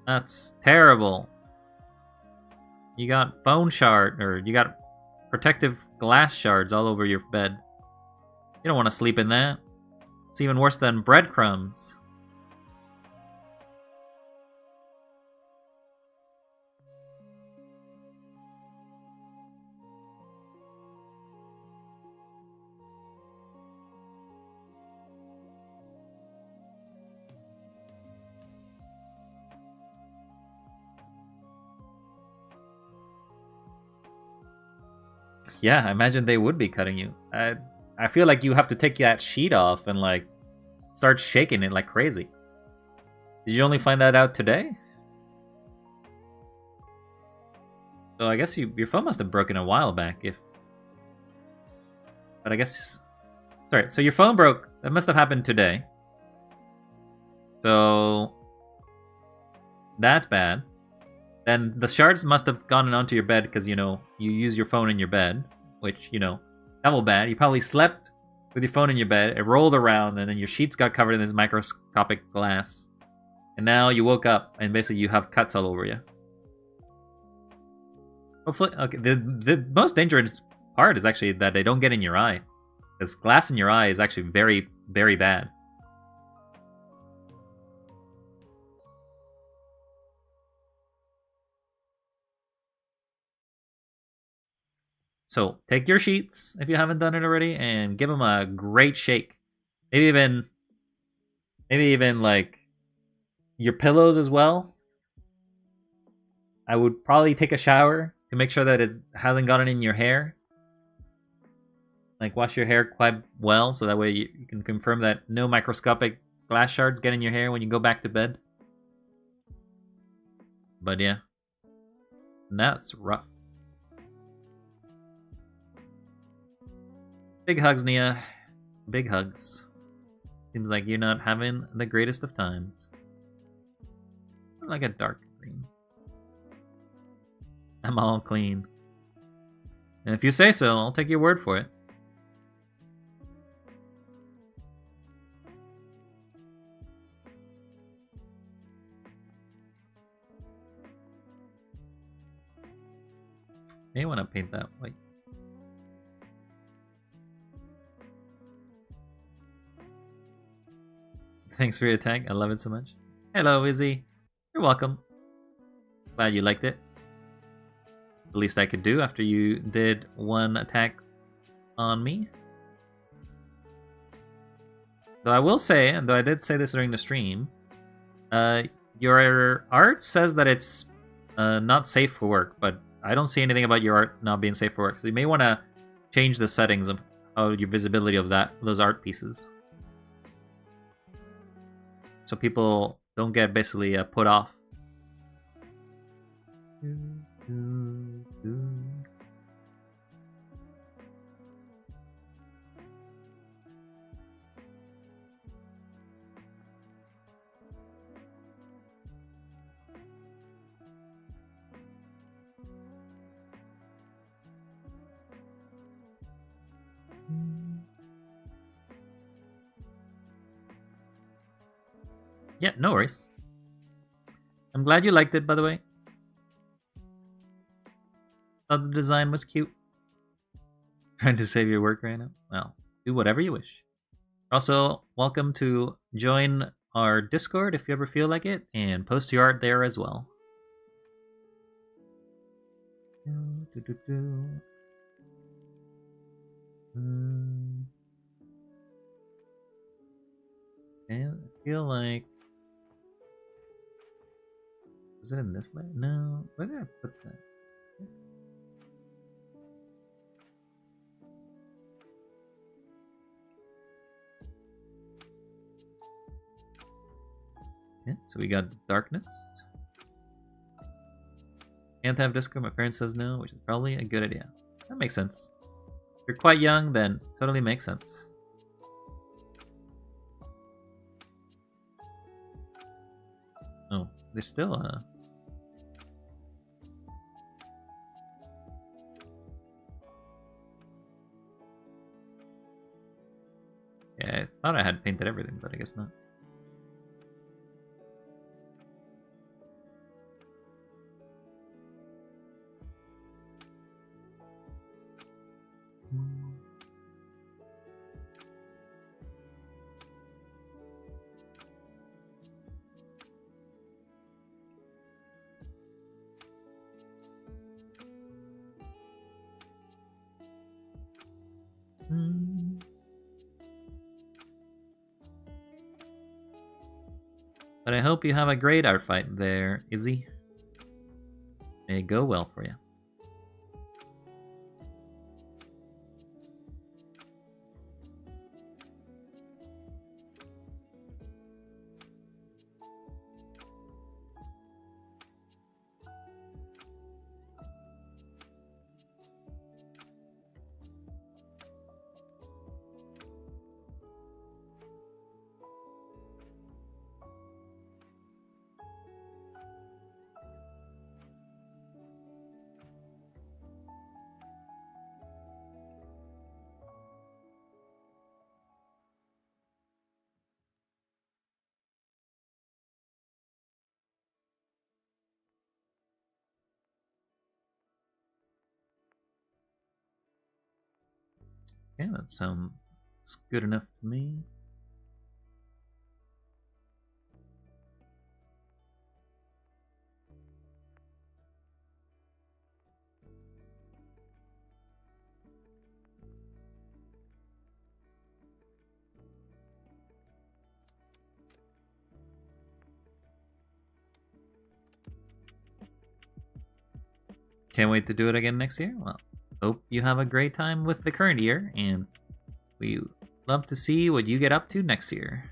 That's terrible. You got phone shard, or you got protective glass shards all over your bed. You don't want to sleep in that. It's even worse than breadcrumbs. Yeah, I imagine they would be cutting you. I feel like you have to take that sheet off and like start shaking it like crazy. Did you only find that out today? So I guess your phone must have broken a while back. But I guess, sorry. So your phone broke. That must have happened today. So that's bad. Then the shards must have gone onto your bed because, you know, you use your phone in your bed, which, you know, double bad. You probably slept with your phone in your bed, it rolled around, and then your sheets got covered in this microscopic glass. And now you woke up, and basically you have cuts all over you. Hopefully, okay, the most dangerous part is actually that they don't get in your eye. Because glass in your eye is actually very, very bad. So take your sheets, if you haven't done it already, and give them a great shake. Maybe even like your pillows as well. I would probably take a shower to make sure that it hasn't gotten in your hair. Like wash your hair quite well, so that way you can confirm that no microscopic glass shards get in your hair when you go back to bed. But yeah, that's rough. Big hugs, Nia. Big hugs. Seems like you're not having the greatest of times. Like a dark green. I'm all clean. And if you say so, I'll take your word for it. May want to paint that white. Thanks for your tag. I love it so much. Hello, Izzy. You're welcome. Glad you liked it. The least I could do after you did one attack on me. Though I will say, and though I did say this during the stream, your art says that it's not safe for work, but I don't see anything about your art not being safe for work. So you may want to change the settings of your visibility of those art pieces. So people don't get basically put off. Yeah, no worries. I'm glad you liked it, by the way. Thought the design was cute. Trying to save your work right now? Well, do whatever you wish. Also, welcome to join our Discord if you ever feel like it, and post your art there as well. And I feel like... Was it in this layer? No. Where did I put that? Yeah, so we got the darkness. Can't have Discord. My parents says no, which is probably a good idea. That makes sense. If you're quite young, then totally makes sense. Oh, there's still a... Yeah, I thought I had painted everything, but I guess not. But I hope you have a great art fight there, Izzy. May it go well for you. Okay, that sounds good enough to me. Can't wait to do it again next year. Well, hope you have a great time with the current year, and we love to see what you get up to next year.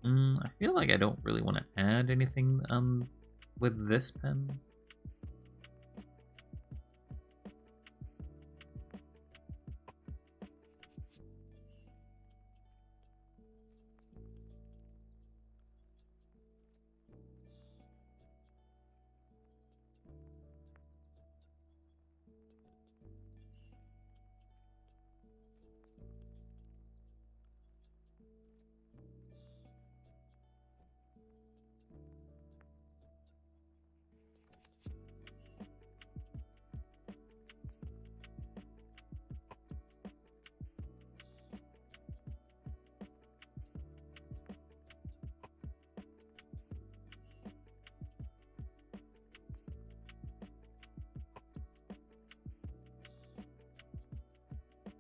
I feel like I don't really want to add anything with this pen.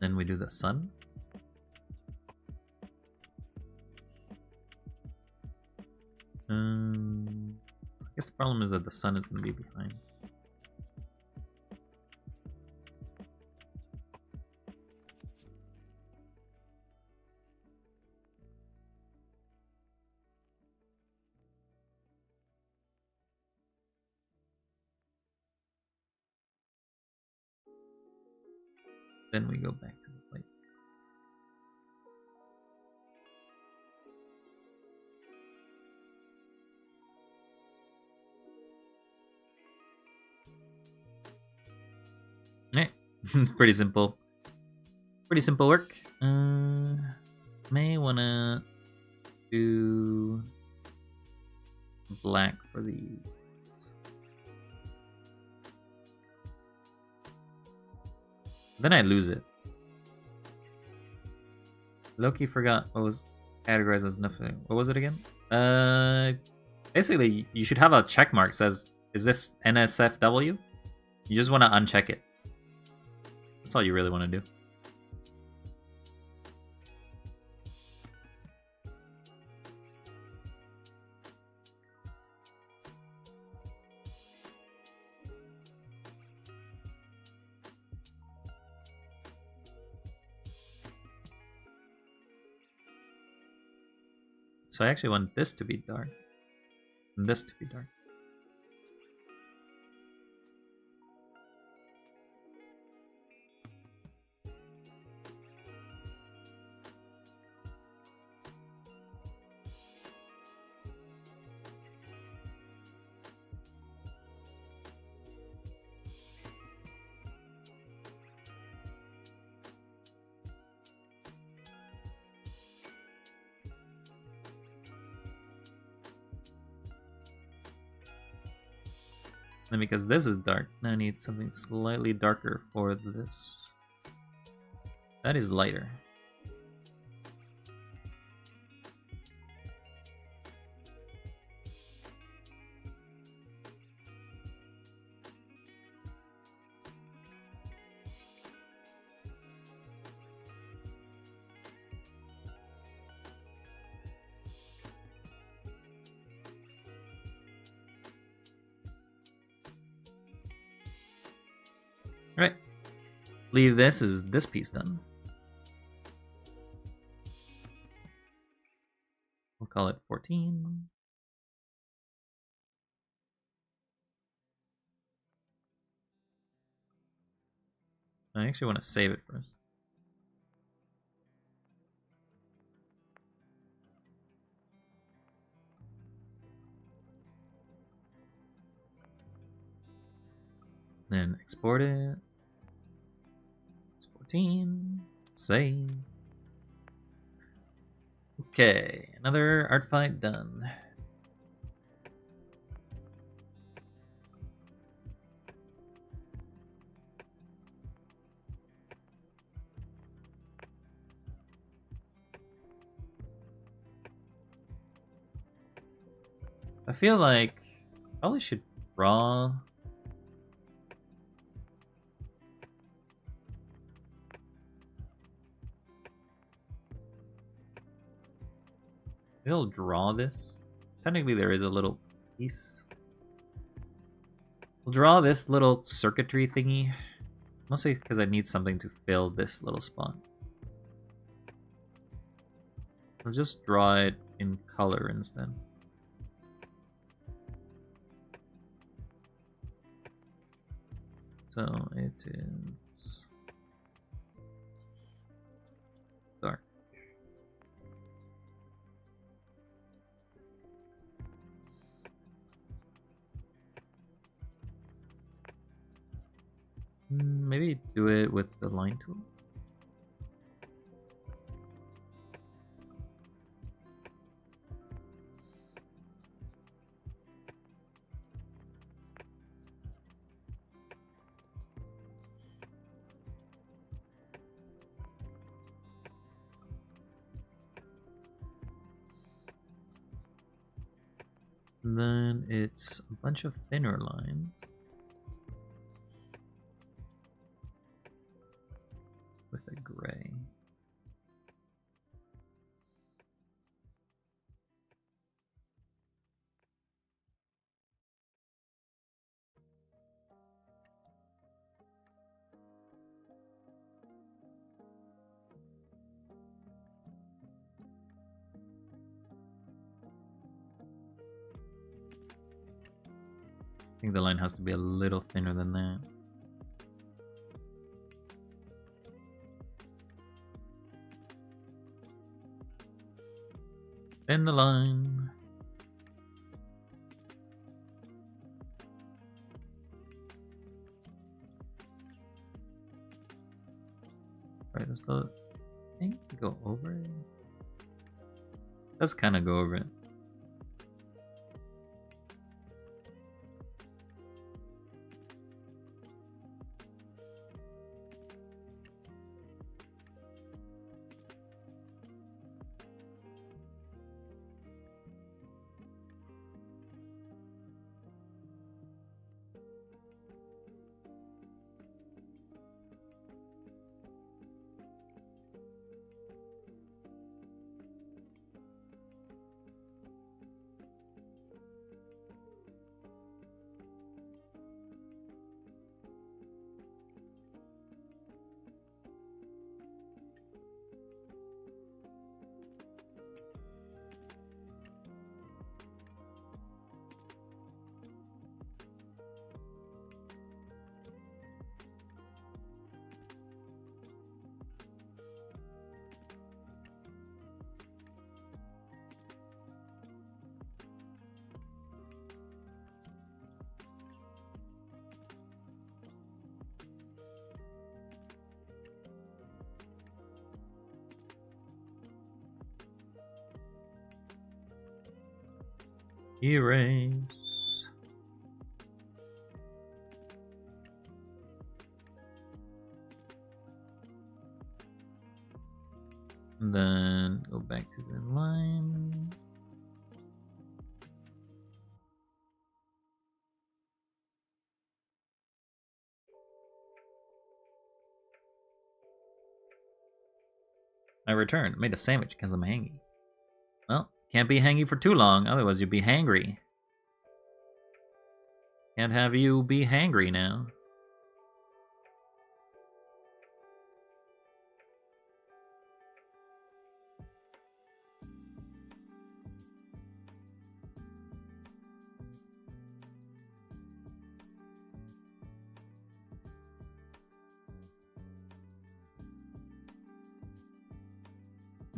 Then we do the sun. I guess the problem is that the sun is going to be behind. Then we go back to the plate. Yeah, pretty simple. Pretty simple work. May wanna do black for the. Then I lose it. Loki forgot what was categorized as nothing. What was it again? Basically, you should have a check mark says, "Is this NSFW?" You just want to uncheck it. That's all you really want to do. So I actually want this to be dark. And this to be dark. And because this is dark, I need something slightly darker for this. That is lighter. Right. Leave this as this piece done. We'll call it 14. I actually want to save it first. Then export it. It's 14. Save. Okay, another art fight done. I feel like I probably should draw. Maybe I'll draw this. Technically, there is a little piece. We'll draw this little circuitry thingy. Mostly because I need something to fill this little spot. I'll just draw it in color instead. So it is dark. Maybe do it with the line tool. And then it's a bunch of thinner lines with a gray. I think the line has to be a little thinner than that. Thin the line. Alright, does the thing go over it? Does kind of go over it. Erase. And then go back to the line. I returned. Made a sandwich because I'm hangy. Well, can't be hangy for too long, otherwise you'd be hangry. Can't have you be hangry now.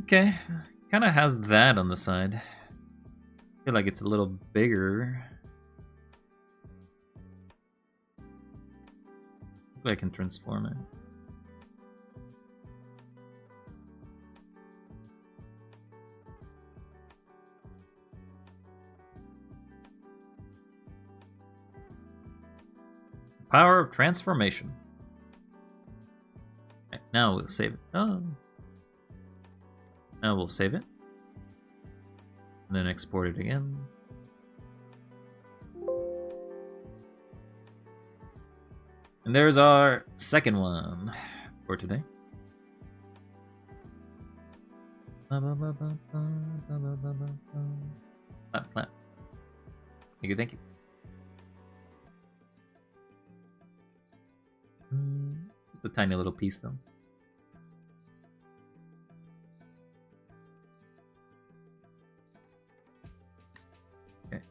Okay, kind of has that on the side. I feel like it's a little bigger. Hopefully I can transform it. Power of transformation. Okay, now we'll save it. Oh. Now we'll save it. And then export it again. And there's our second one for today. Clap, clap. Thank you, thank you. Just a tiny little piece though. Okay,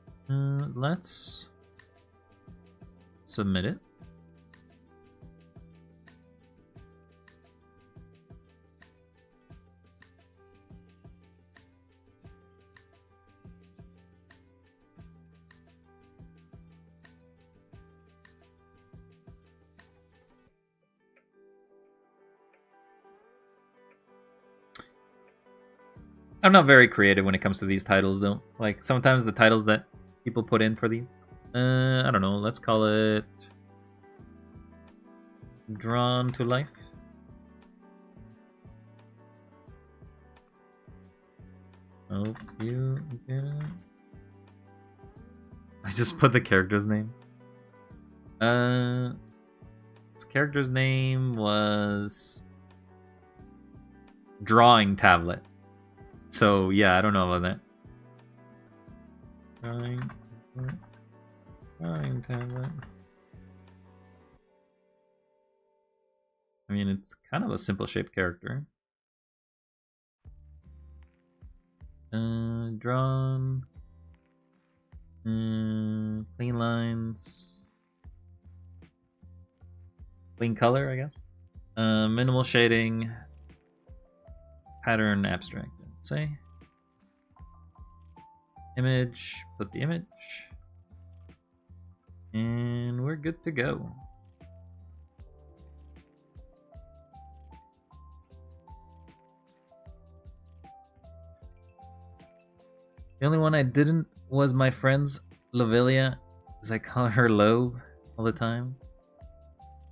let's submit it. I'm not very creative when it comes to these titles, though. Like, sometimes the titles that people put in for these. I don't know. Let's call it... Drawn to Life. Hope you get it. I just put the character's name. This character's name was... Drawing Tablet. So, yeah, I don't know about that. Drawing tablet. I mean, it's kind of a simple shaped character. Drawn. Clean lines. Clean color, I guess. Minimal shading. Pattern abstract. Say image, put the image, and we're good to go. The only one I didn't was my friend's Lavilia, because I call her Lobe all the time.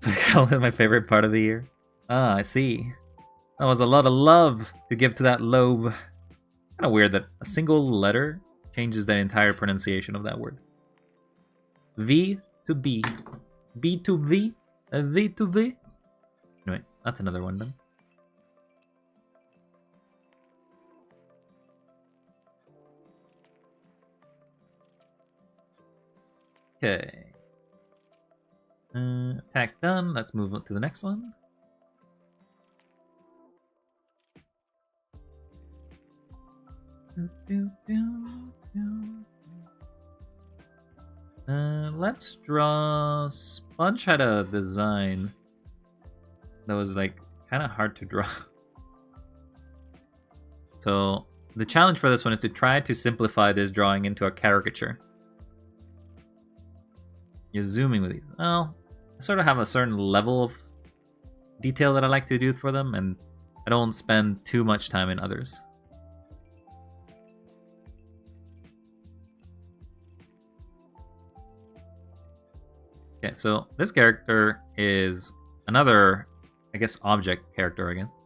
So I call it my favorite part of the year. Ah, I see. That was a lot of love to give to that lobe. Kind of weird that a single letter changes the entire pronunciation of that word. V to B. B to V. V to V. Anyway, that's another one then. Okay. Attack done. Let's move on to the next one. Let's draw... Sponge had a design that was like kind of hard to draw. So the challenge for this one is to try to simplify this drawing into a caricature. You're zooming with these. Well, I sort of have a certain level of detail that I like to do for them, and I don't spend too much time in others. Okay, so this character is another, I guess, object character, I guess.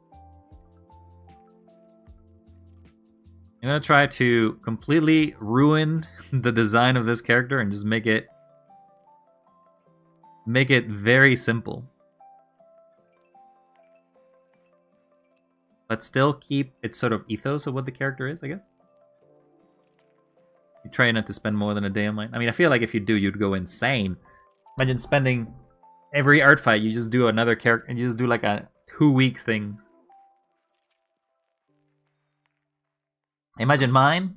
I'm gonna try to completely ruin the design of this character and just make it very simple. But still keep its sort of ethos of what the character is, I guess. You try not to spend more than a day on mine. I mean, I feel like if you do, you'd go insane. Imagine spending every art fight, you just do another character, and you just do like a 2-week thing. Imagine mine.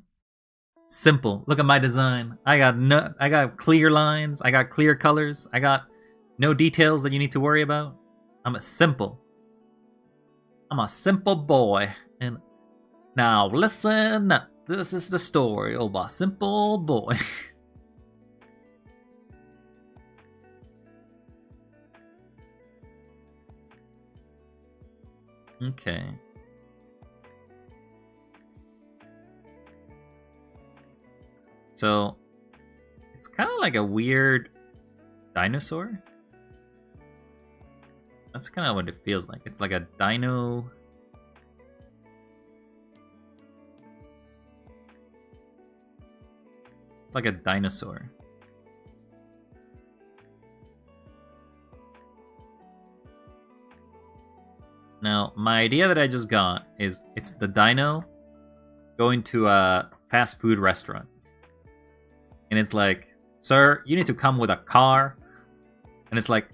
Simple. Look at my design. I got clear lines. I got clear colors. I got no details that you need to worry about. I'm a simple boy. And now listen. This is the story of a simple boy. Okay. So, it's kind of like a weird dinosaur. That's kind of what it feels like. It's like a dino. It's like a dinosaur. Now, my idea that I just got is it's the dino going to a fast food restaurant. And it's like, sir, you need to come with a car. And it's like,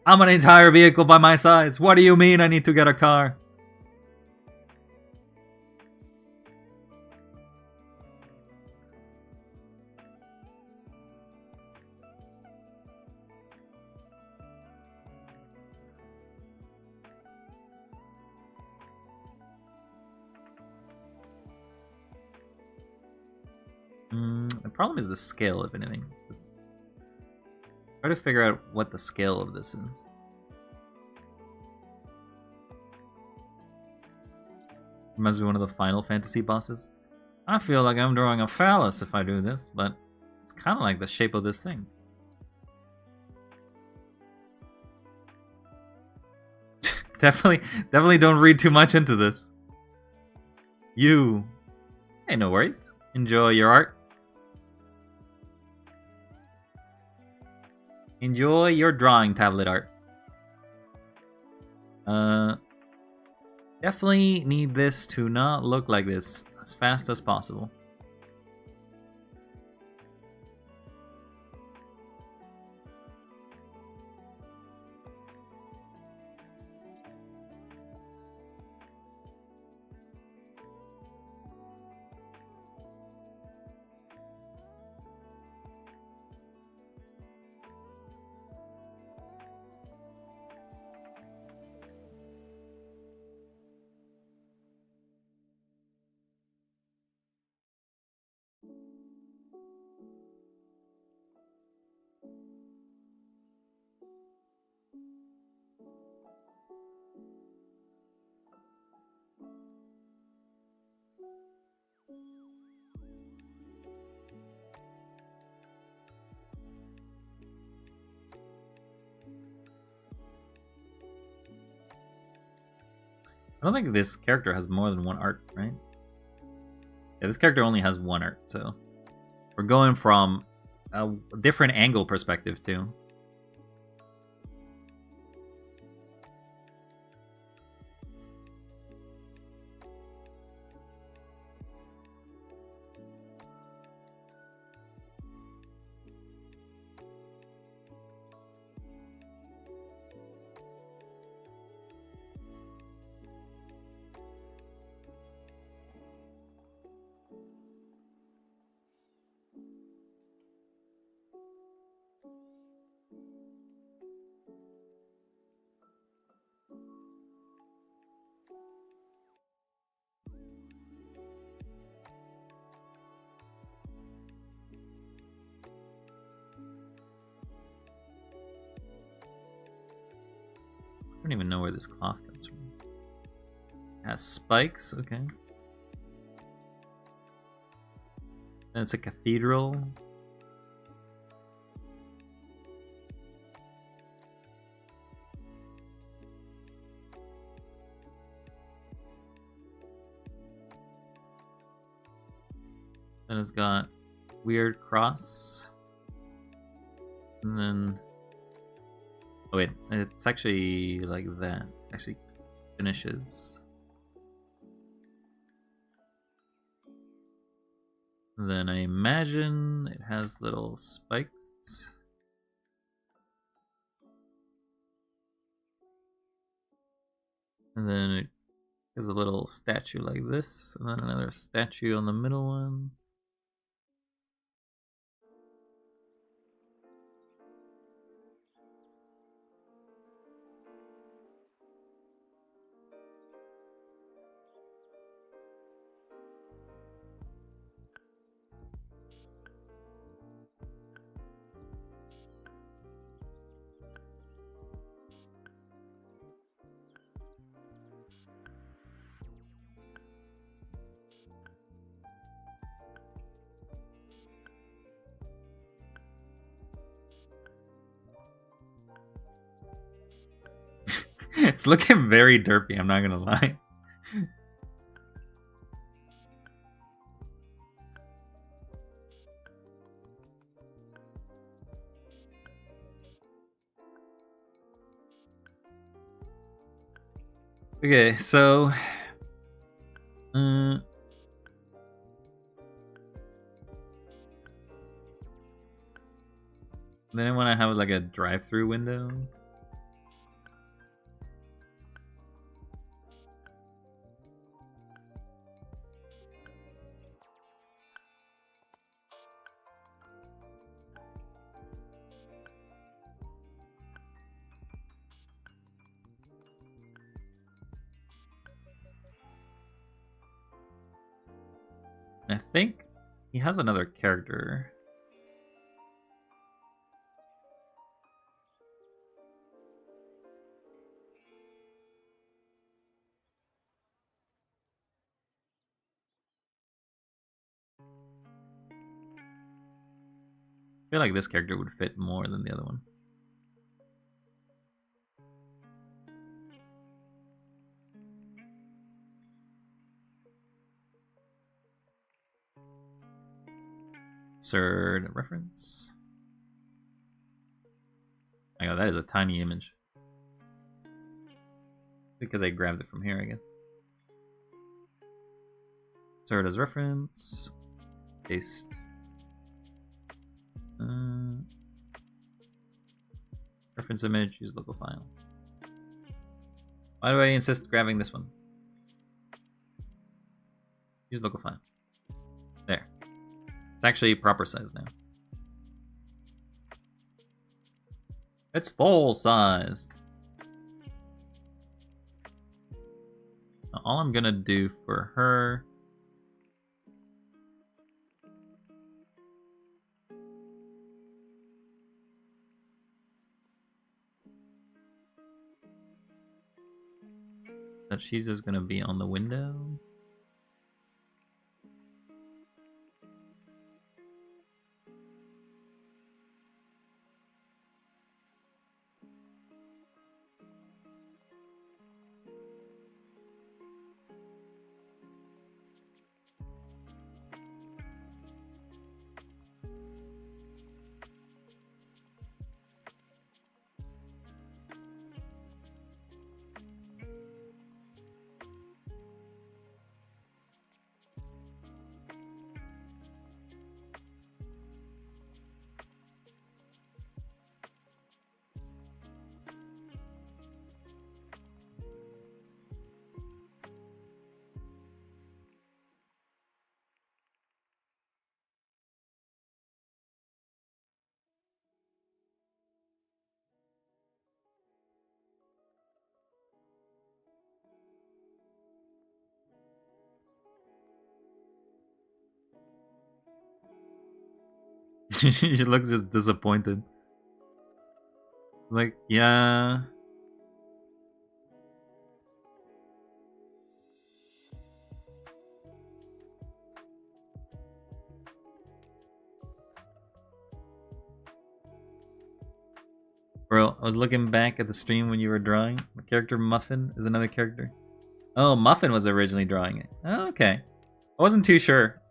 I'm an entire vehicle by my size. What do you mean I need to get a car? The problem is the scale, if anything. Try to figure out what the scale of this is. Reminds me of one of the Final Fantasy bosses. I feel like I'm drawing a phallus if I do this, but it's kind of like the shape of this thing. Definitely don't read too much into this. Hey, no worries. Enjoy your art. Enjoy your drawing tablet art. Definitely need this to not look like this as fast as possible. I don't think this character has more than one art, right? Yeah, this character only has one art, so we're going from a different angle perspective too. I don't even know where this cloth comes from. It has spikes, okay. And it's a cathedral. Then it's got weird cross. And then... Oh wait, it's actually like that. It actually finishes. And then I imagine it has little spikes. And then it has a little statue like this, and then another statue on the middle one. It's looking very derpy, I'm not gonna lie. Okay, so then I want to have like a drive-through window. I think he has another character. I feel like this character would fit more than the other one. Insert reference. Oh my god, that is a tiny image. Because I grabbed it from here, I guess. Insert as reference. Paste. Reference image, use local file. Why do I insist grabbing this one? Use local file. There. It's actually proper size now. It's full sized. Now, all I'm gonna do for her that she's just gonna be on the window. She looks just disappointed. Like, yeah. Bro, I was looking back at the stream when you were drawing. The character Muffin is another character. Oh, Muffin was originally drawing it. Oh, okay. I wasn't too sure.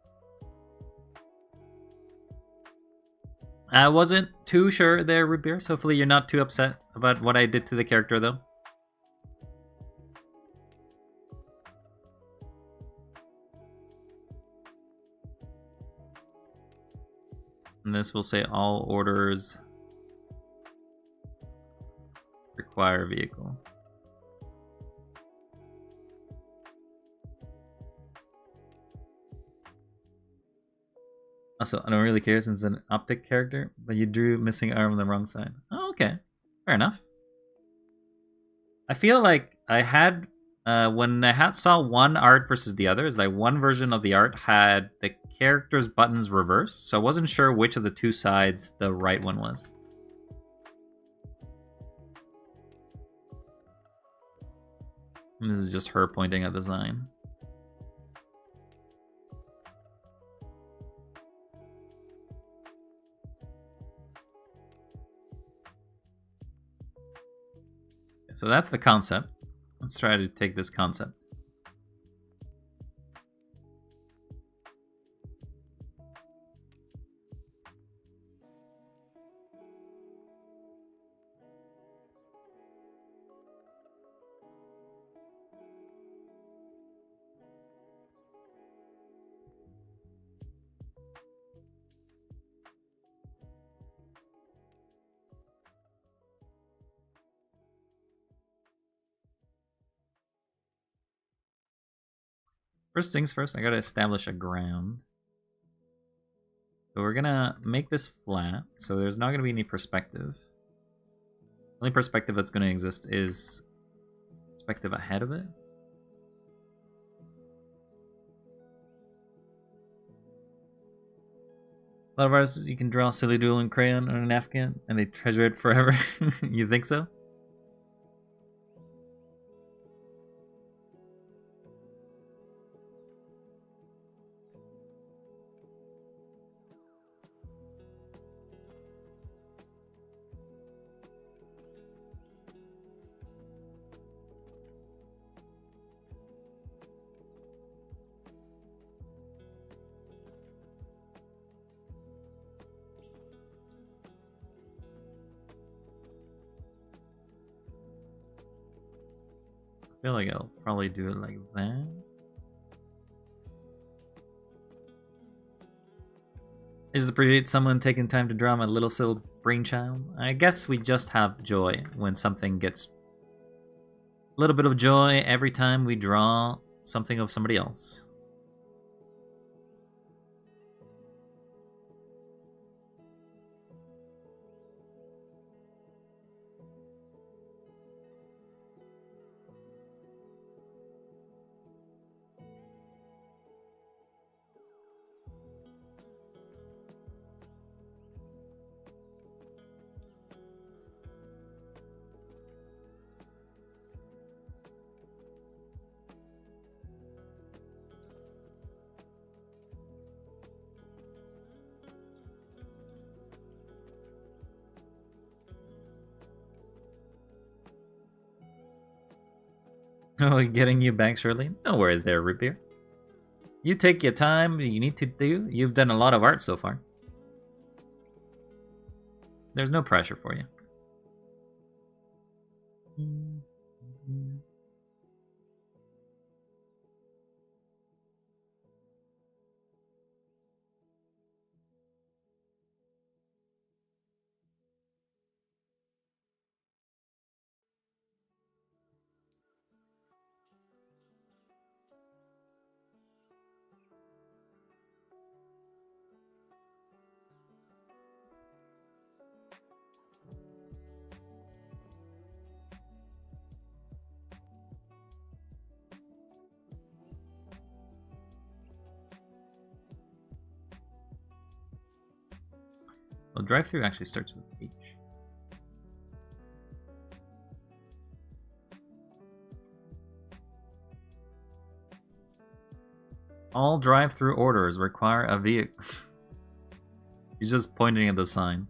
I wasn't too sure there, Root Beers. Hopefully you're not too upset about what I did to the character, though. And this will say all orders require vehicle. Also, I don't really care since it's an optic character, but you drew missing arm on the wrong side. Oh, okay. Fair enough. I feel like I had, when I saw one art versus the other, is like one version of the art had the character's buttons reversed, so I wasn't sure which of the two sides the right one was. And this is just her pointing at the sign. So that's the concept. Let's try to take this concept. First things first, I gotta establish a ground. So we're gonna make this flat, so there's not gonna be any perspective. The only perspective that's gonna exist is perspective ahead of it. A lot of artists, you can draw silly doodle in crayon on a napkin and they treasure it forever. You think so? I feel like I'll probably do it like that. I just appreciate someone taking time to draw my little silly brainchild. I guess we just have joy when something gets a little bit of joy every time we draw something of somebody else. Oh, getting you back shortly? No worries there, Root Beer. You take your time you need to do. You've done a lot of art so far. There's no pressure for you. Well, drive-through actually starts with H. All drive-through orders require a vehicle. He's just pointing at the sign.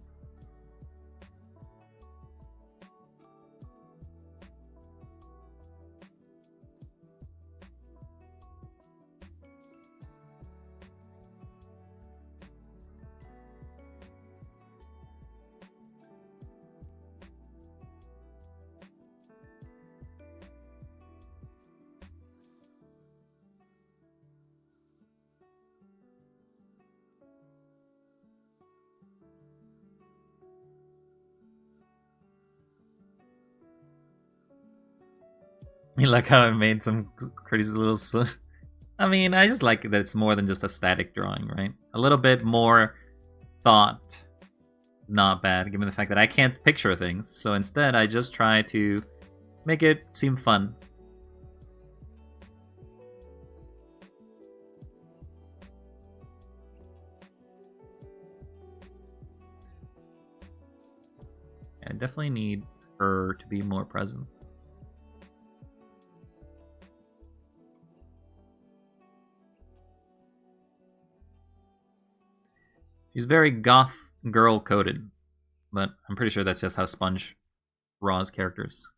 You like how I made some crazy little. I mean, I just like that it's more than just a static drawing, right? A little bit more thought is not bad, given the fact that I can't picture things. So instead, I just try to make it seem fun. I definitely need her to be more present. She's very goth girl coded, but I'm pretty sure that's just how Sponge draws characters.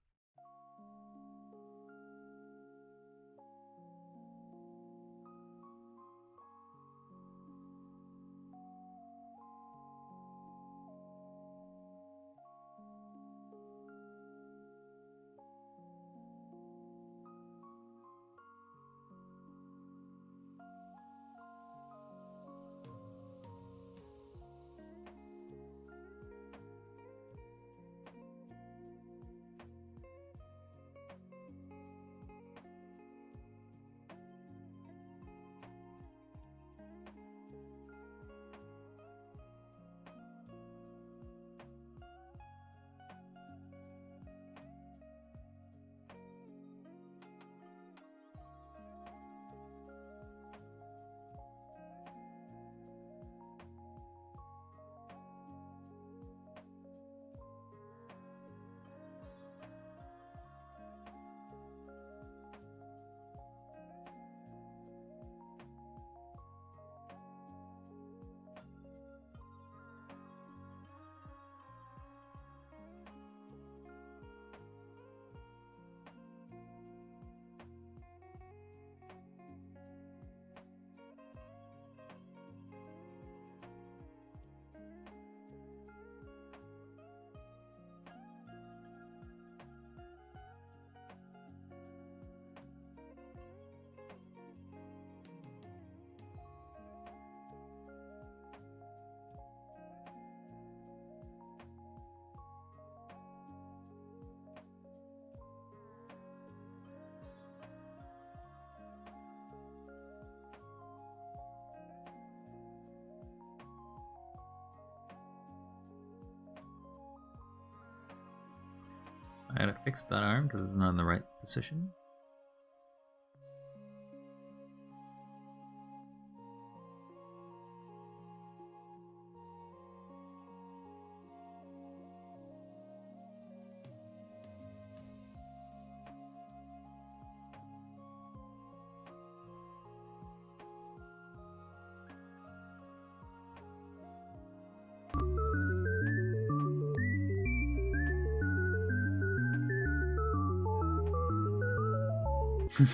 I gotta fix that arm because it's not in the right position.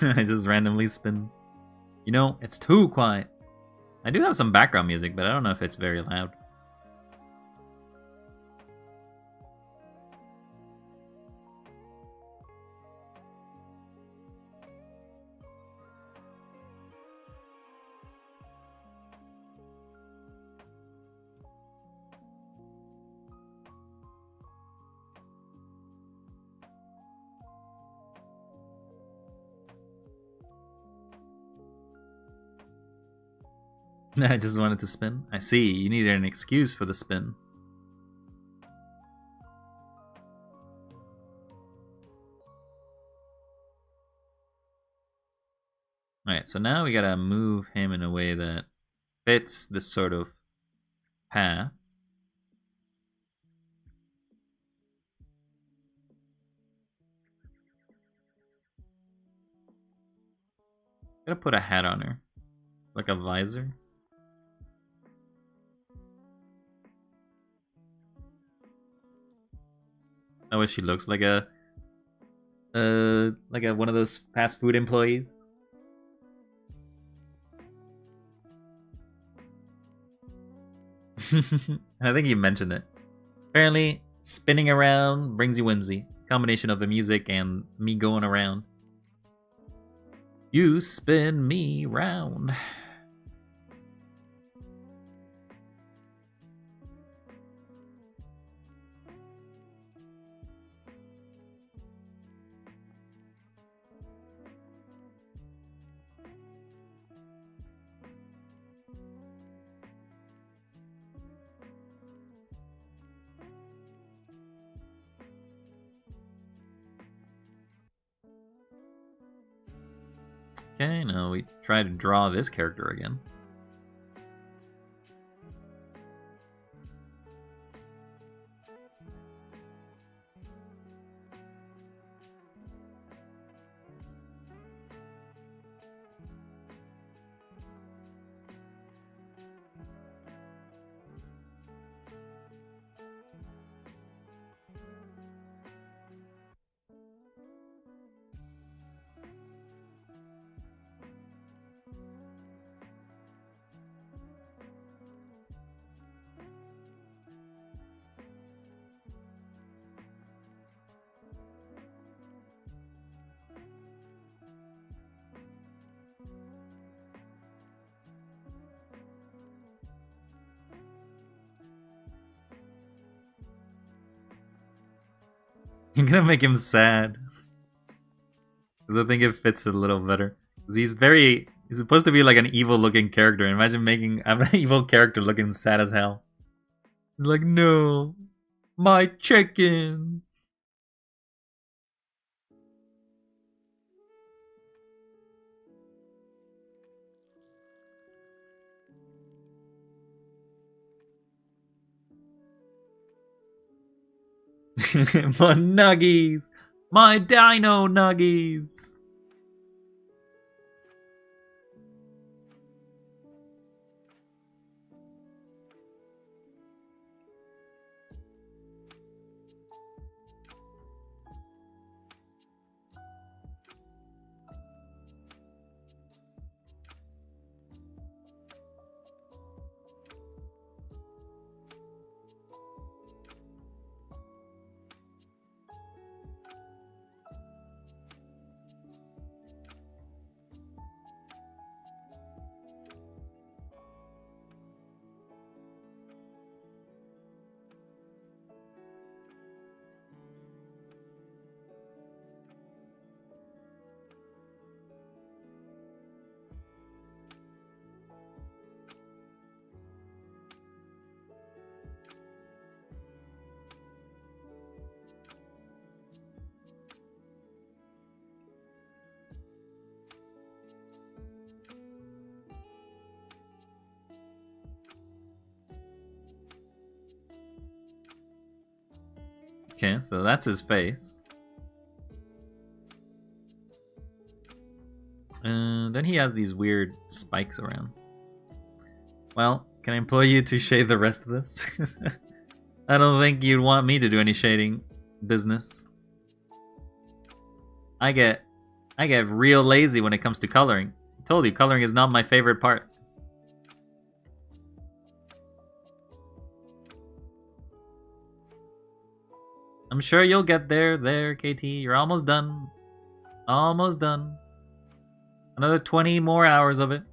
I just randomly spin. You know, it's too quiet. I do have some background music, but I don't know if it's very loud. I just wanted to spin. I see, you needed an excuse for the spin. Alright, so now we gotta move him in a way that fits this sort of path. Gotta put a hat on her. Like a visor. I wish she looks like a one of those fast food employees. I think you mentioned it. Apparently, spinning around brings you whimsy. Combination of the music and me going around. You spin me round. Okay, now we try to draw this character again. I'm gonna make him sad. Because I think it fits a little better. Because he's supposed to be like an evil looking character. Imagine making an evil character looking sad as hell. He's like, no, my chicken. My nuggies! My dino nuggies! Okay, so that's his face. Then he has these weird spikes around. Well, can I employ you to shade the rest of this? I don't think you'd want me to do any shading business. I get real lazy when it comes to coloring. I told you, coloring is not my favorite part. I'm sure you'll get there, KT. You're almost done. Almost done. Another 20 more hours of it.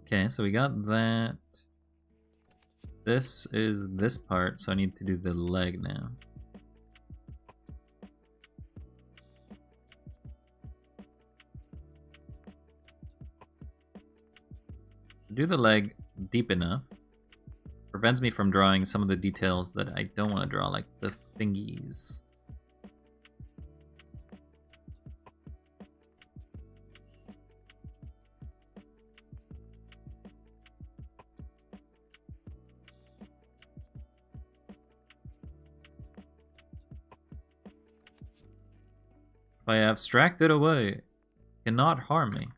Okay, so we got that. This is this part, so I need to do the leg now. Do the leg deep enough. Prevents me from drawing some of the details that I don't want to draw, like the fingies. If I abstract it away, it cannot harm me.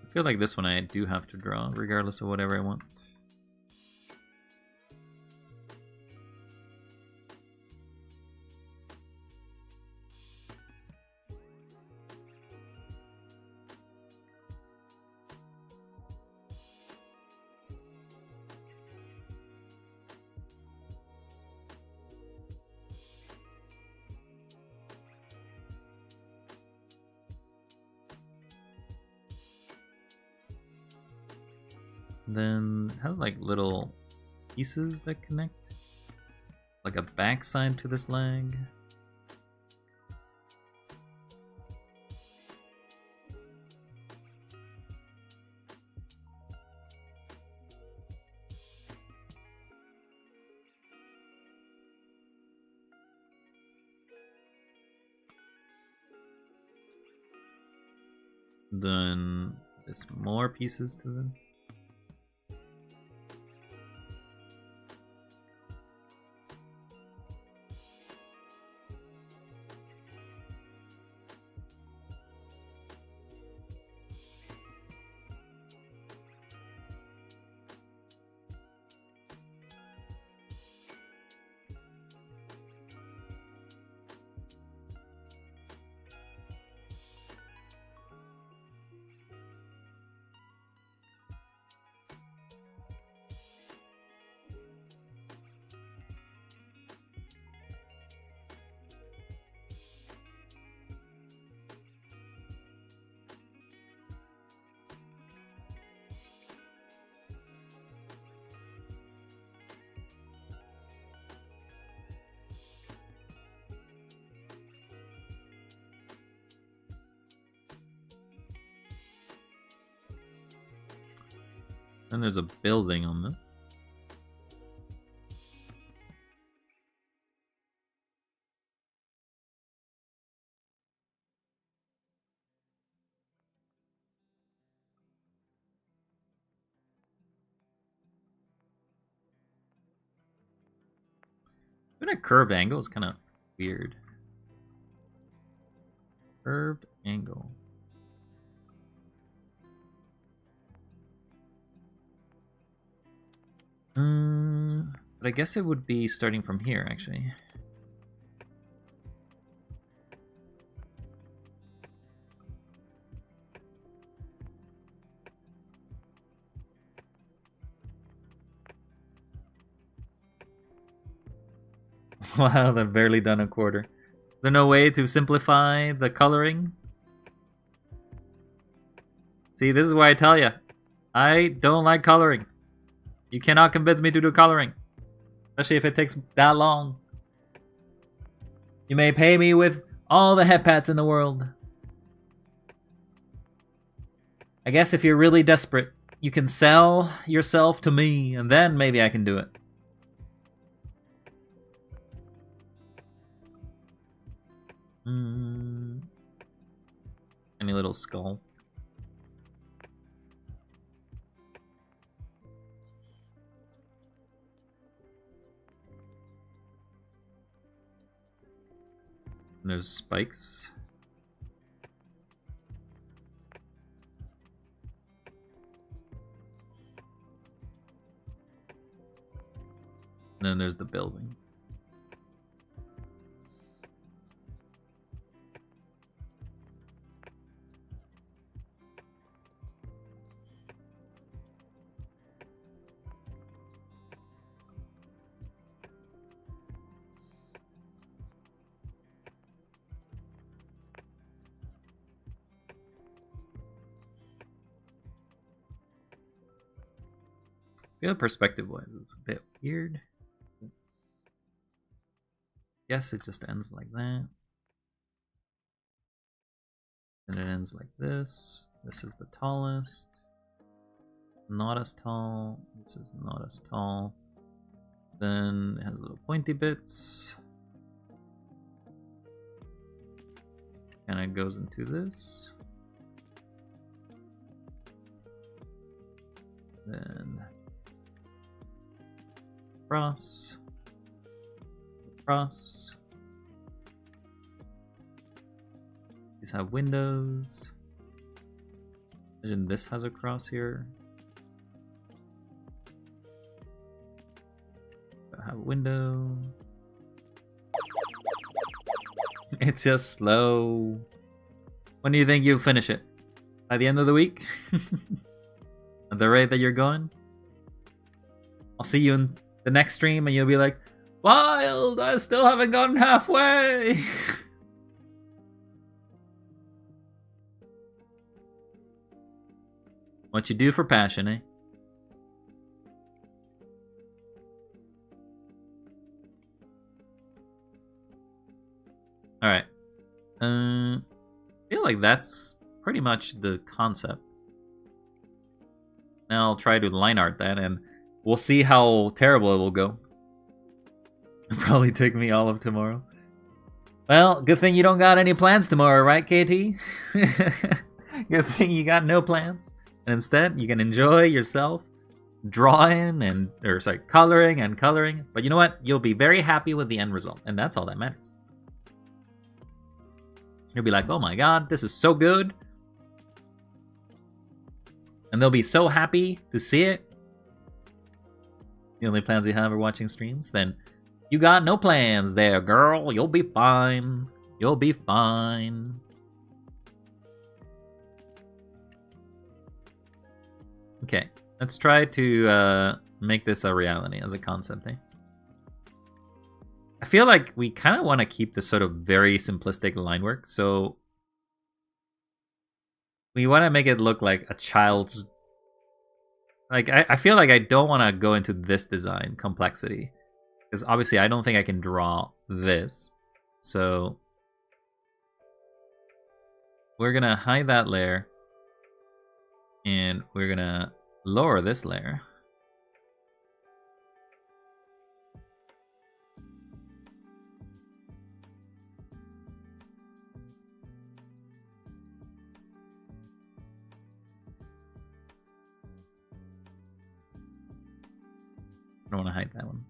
I feel like this one I do have to draw, regardless of whatever I want. Then it has like little pieces that connect, like a backside to this leg. Then there's more pieces to this. Then there's a building on this. Even a curved angle is kind of weird. Curved angle. But I guess it would be starting from here, actually. Wow, they've barely done a quarter. Is there no way to simplify the coloring? See, this is why I tell you. I don't like coloring. You cannot convince me to do coloring. Especially if it takes that long. You may pay me with all the head pats in the world. I guess if you're really desperate, you can sell yourself to me, and then maybe I can do it. Any little skulls? And there's spikes. And then there's the building. feel perspective-wise, it's a bit weird. Guess it just ends like that. And it ends like this. This is the tallest. Not as tall. This is not as tall. Then it has little pointy bits. And it goes into this. Then cross. Cross. These have windows. Imagine this has a cross here. I have a window. It's just slow. When do you think you'll finish it? By the end of the week? At the rate that you're going? I'll see you in the next stream and you'll be like, Wild! I still haven't gotten halfway! What you do for passion, eh? Alright. I feel like that's pretty much the concept. Now I'll try to line art that and we'll see how terrible it will go. It'll probably take me all of tomorrow. Well, good thing you don't got any plans tomorrow, right, KT? Good thing you got no plans. And instead, you can enjoy yourself drawing and, coloring and coloring. But you know what? You'll be very happy with the end result. And that's all that matters. You'll be like, oh my god, this is so good. And they'll be so happy to see it. The only plans you have are watching streams. Then you got no plans there, girl. You'll be fine. You'll be fine. Okay, let's try to make this a reality as a concept, eh? I feel like we kind of want to keep this sort of very simplistic line work, so we want to make it look like a child's... Like, I feel like I don't want to go into this design complexity, because obviously I don't think I can draw this, so we're going to hide that layer. And we're gonna lower this layer. I don't want to hide that one.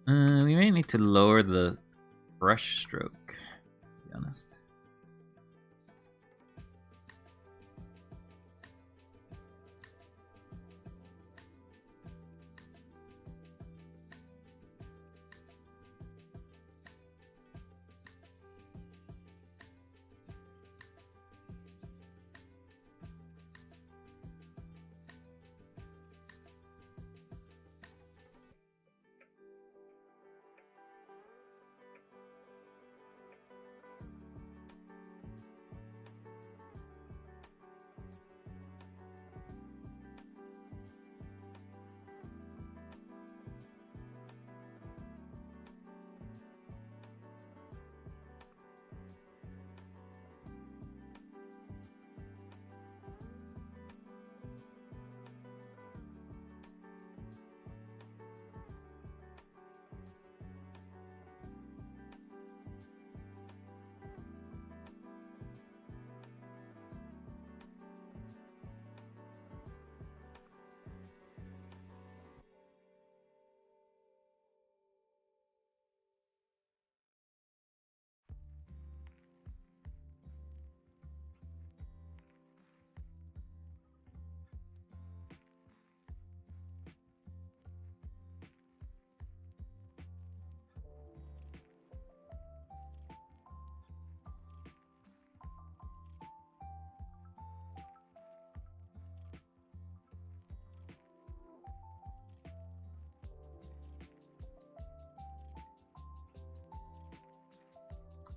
We may need to lower the brush stroke, to be honest.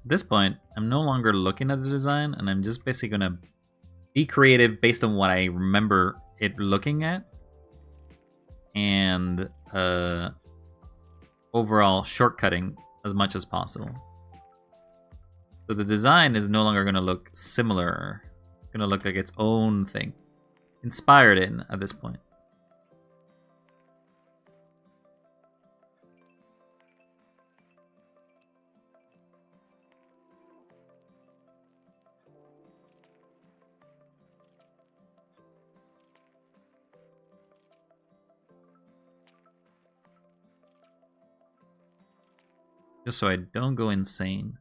this point, I'm no longer looking at the design, and I'm just basically gonna be creative based on what I remember it looking at, and overall shortcutting as much as possible. So the design is no longer gonna look similar. It's gonna look like its own thing, inspired in at this point. Just so I don't go insane.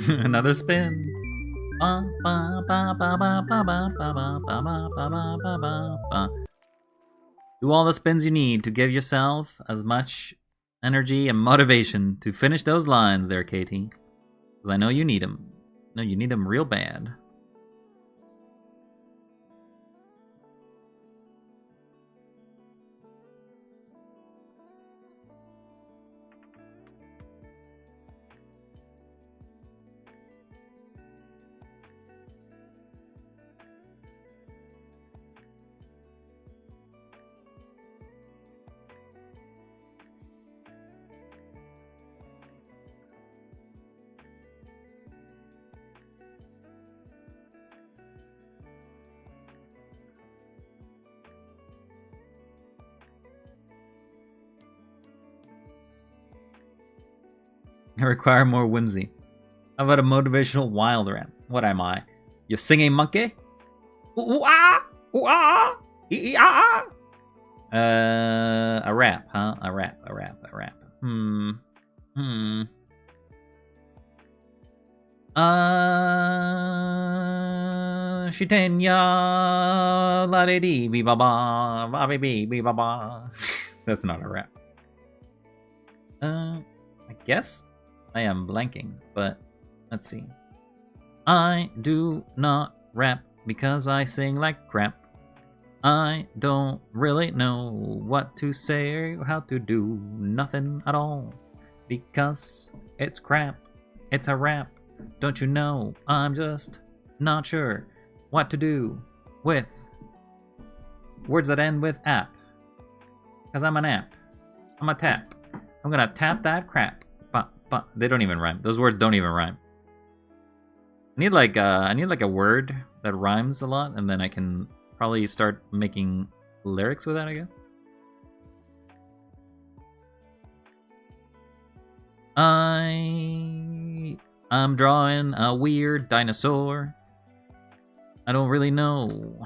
Another spin. Do all the spins you need to give yourself as much energy and motivation to finish those lines there, Katie. Because I know you need them. No, you need them real bad. I require more whimsy. How about a motivational wild rap? What am I? Your singing monkey? Ooh ah! Ooh ah! Ee ah! A rap, huh? A rap. Shitenya la de dee bee ba ba ba bee bee ba ba. That's not a rap. I guess I am blanking, but let's see. I do not rap because I sing like crap. I don't really know what to say or how to do nothing at all because it's crap. It's a rap. Don't you know? I'm just not sure what to do with words that end with app. Because I'm an app. I'm a tap. I'm gonna tap that crap. But they don't even rhyme. Those words don't even rhyme. I need like a word that rhymes a lot, and then I can probably start making lyrics with that, I guess. I'm drawing a weird dinosaur. I don't really know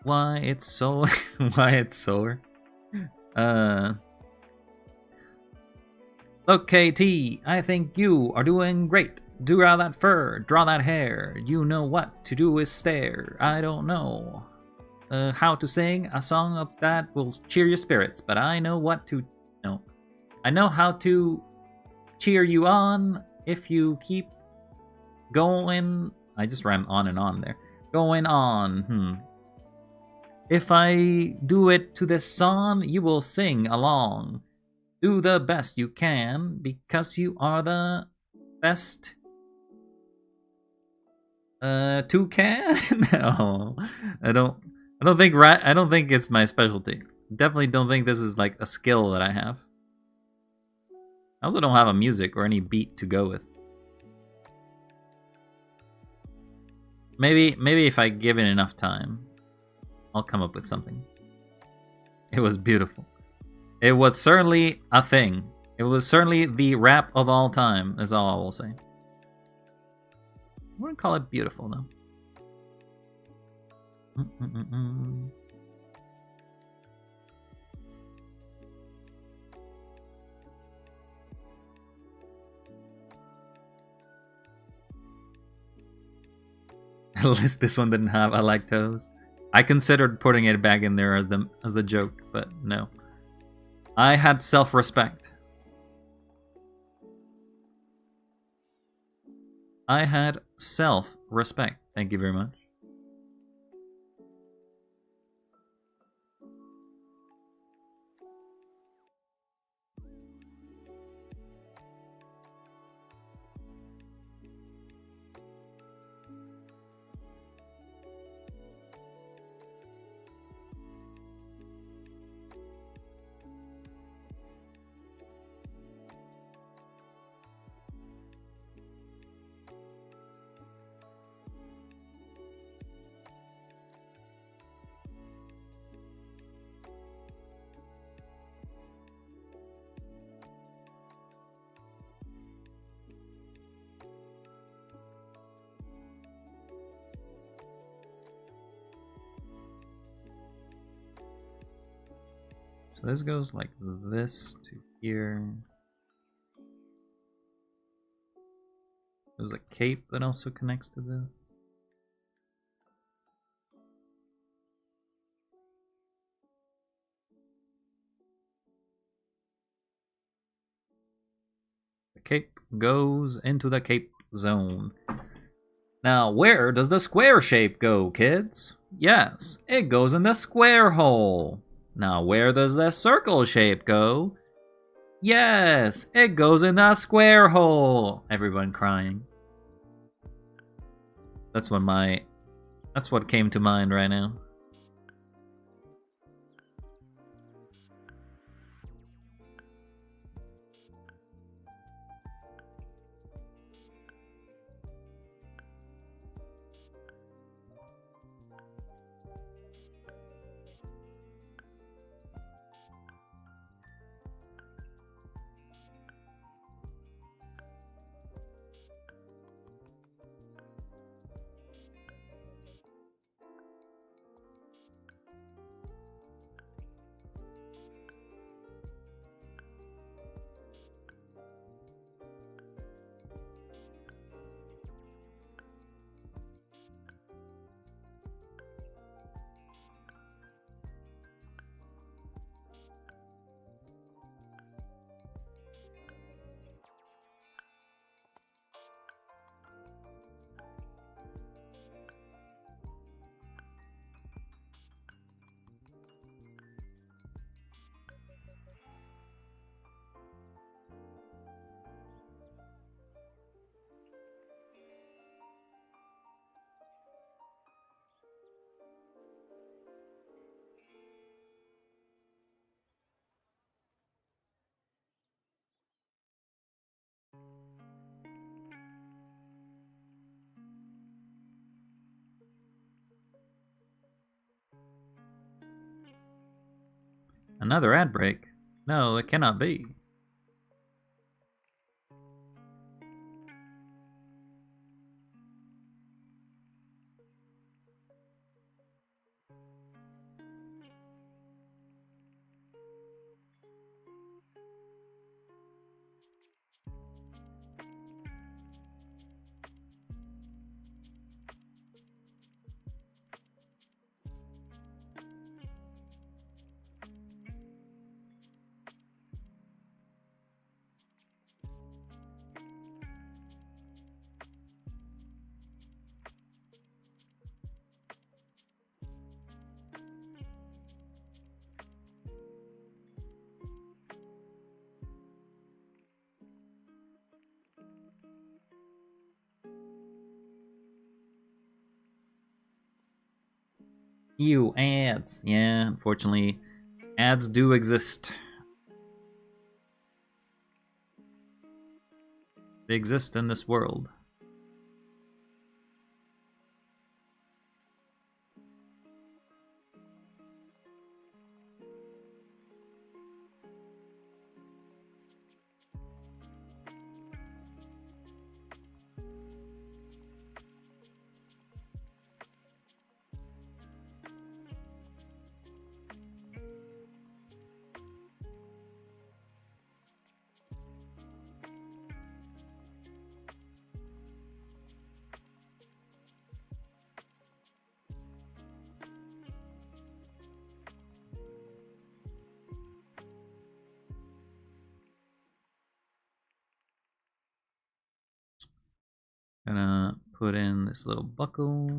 why it's so why it's sore. Look, KT, I think you are doing great. Draw that fur, draw that hair. You know what to do is stare. I don't know how to sing a song of that will cheer your spirits, but I know what to know. I know how to cheer you on if you keep going. I just rhymed on and on there. Going on. If I do it to this song, you will sing along. Do the best you can because you are the best. Toucan? No, I don't think it's my specialty. definitely don't think this is like a skill that I have. I also don't have a music or any beat to go with. Maybe if I give it enough time, I'll come up with something. It was beautiful. It was certainly a thing. It was certainly the rap of all time, is all I will say. I wouldn't call it beautiful, though. At least this one didn't have I like toes. I considered putting it back in there as the joke, but no. I had self-respect. I had self-respect. Thank you very much. So this goes like this to here. There's a cape that also connects to this. The cape goes into the cape zone. Now, where does the square shape go, kids? Yes, it goes in the square hole. Now, where does the circle shape go? Yes, it goes in the square hole. Everyone crying. That's what came to mind right now. Another ad break? No, it cannot be. You ads. Yeah, unfortunately, Ads do exist. They exist in this world. Gonna put in this little buckle.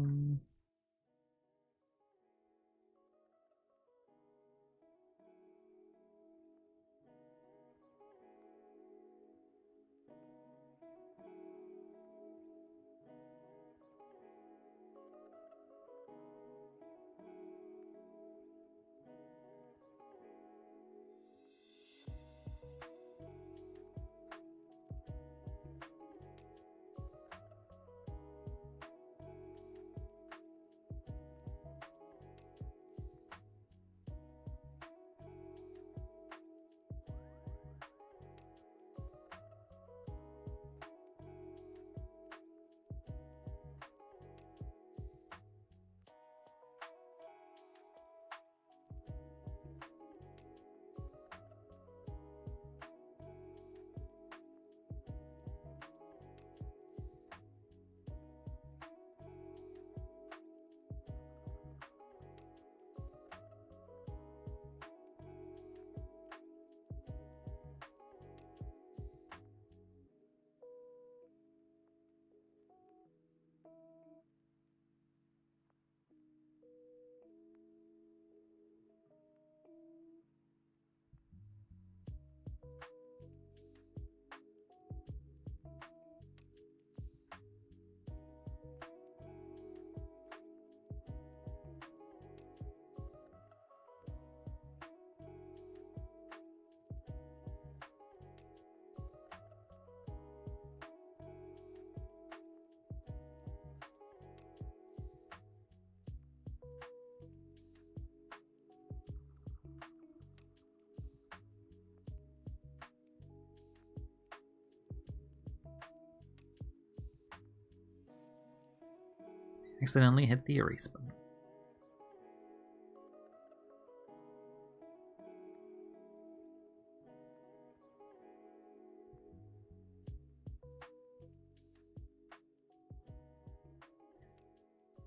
Accidentally hit the erase button.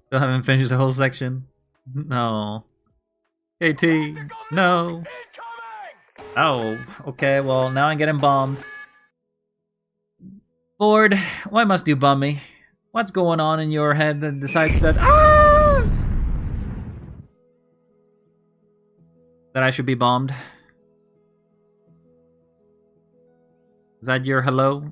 Still haven't finished the whole section. No. KT, no. Oh, okay, well, now I'm getting bombed. Bored, why must you bum me? What's going on in your head that decides that that I should be bombed? Is that your hello?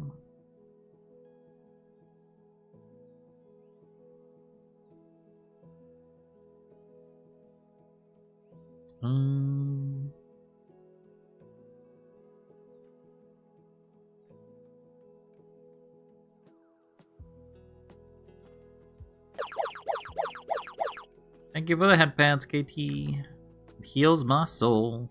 Thank you for the headpants, KT. It heals my soul.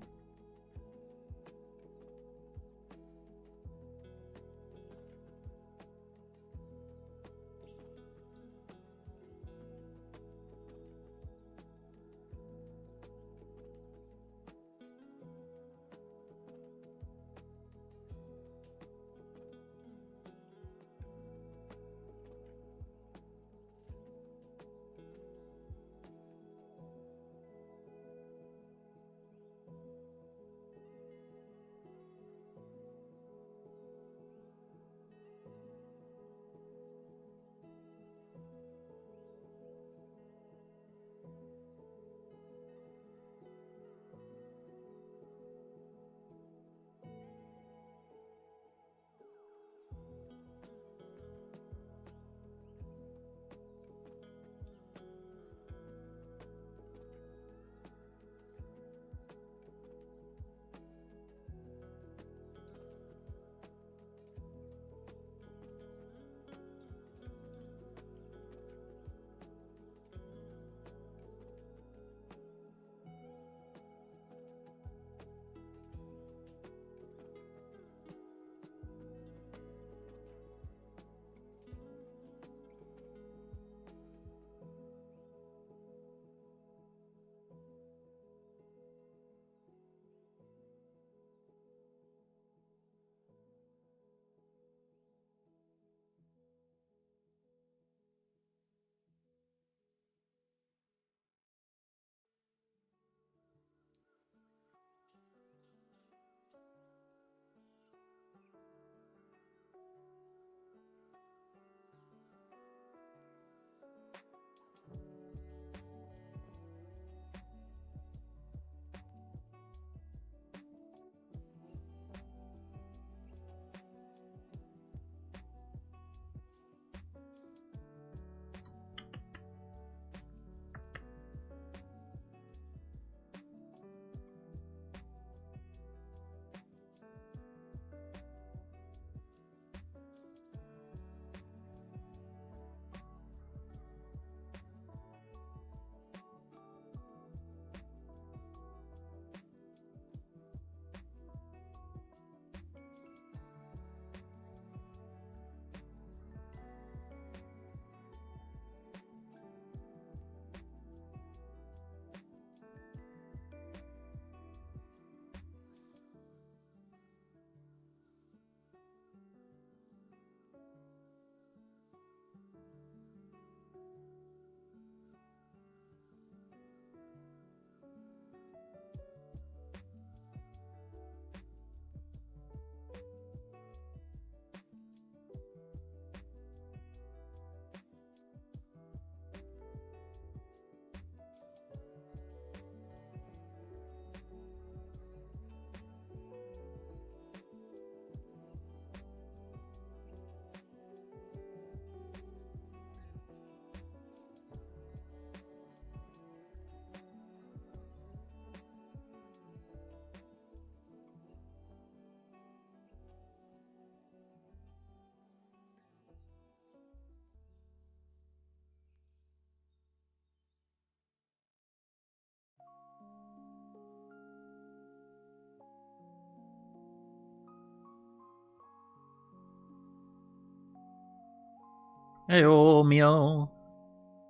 Hey, oh, Mio.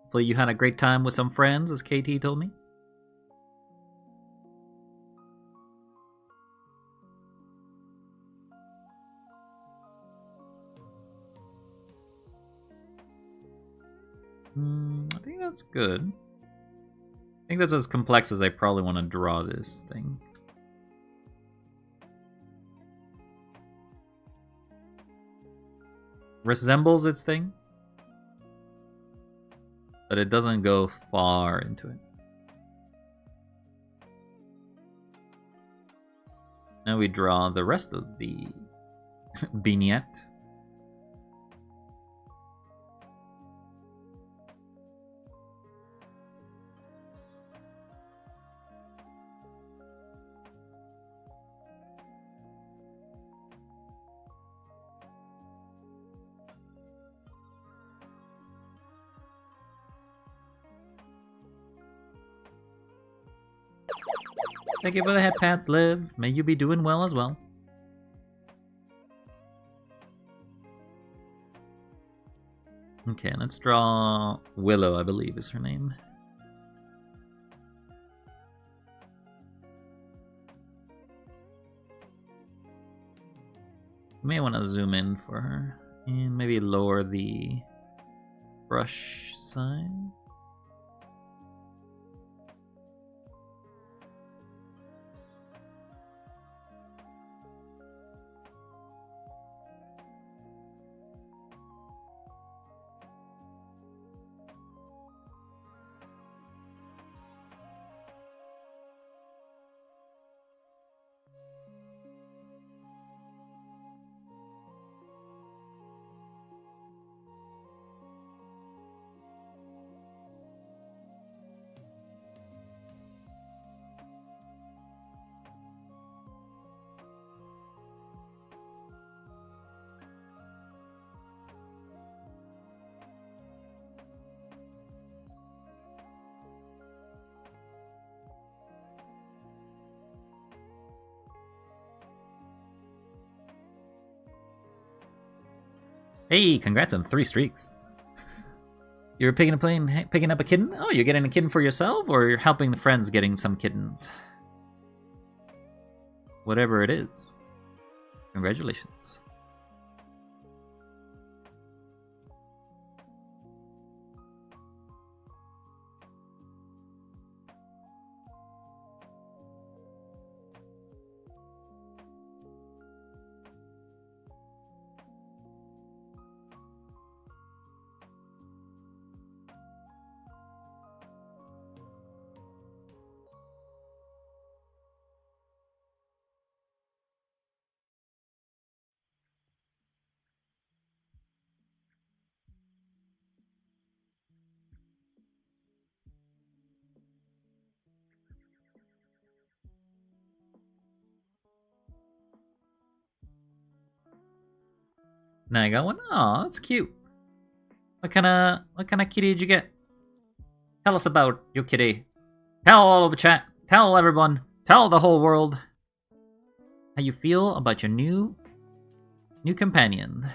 Hopefully you had a great time with some friends, as KT told me. I think that's good. I think that's as complex as I probably want to draw this thing. Resembles its thing, but it doesn't go far into it. Now we draw the rest of the vignette. Thank you for the head pats, Liv. May you be doing well as well. Okay, let's draw Willow, I believe is her name. May want to zoom in for her and maybe lower the brush size. Hey, congrats on 3 streaks. You're picking up a kitten? Oh, you're getting a kitten for yourself, or you're helping the friends getting some kittens? Whatever it is. Congratulations. Now I got one. Aw, that's cute. What kind of kitty did you get? Tell us about your kitty. Tell all of the chat. Tell everyone. Tell the whole world how you feel about your new companion.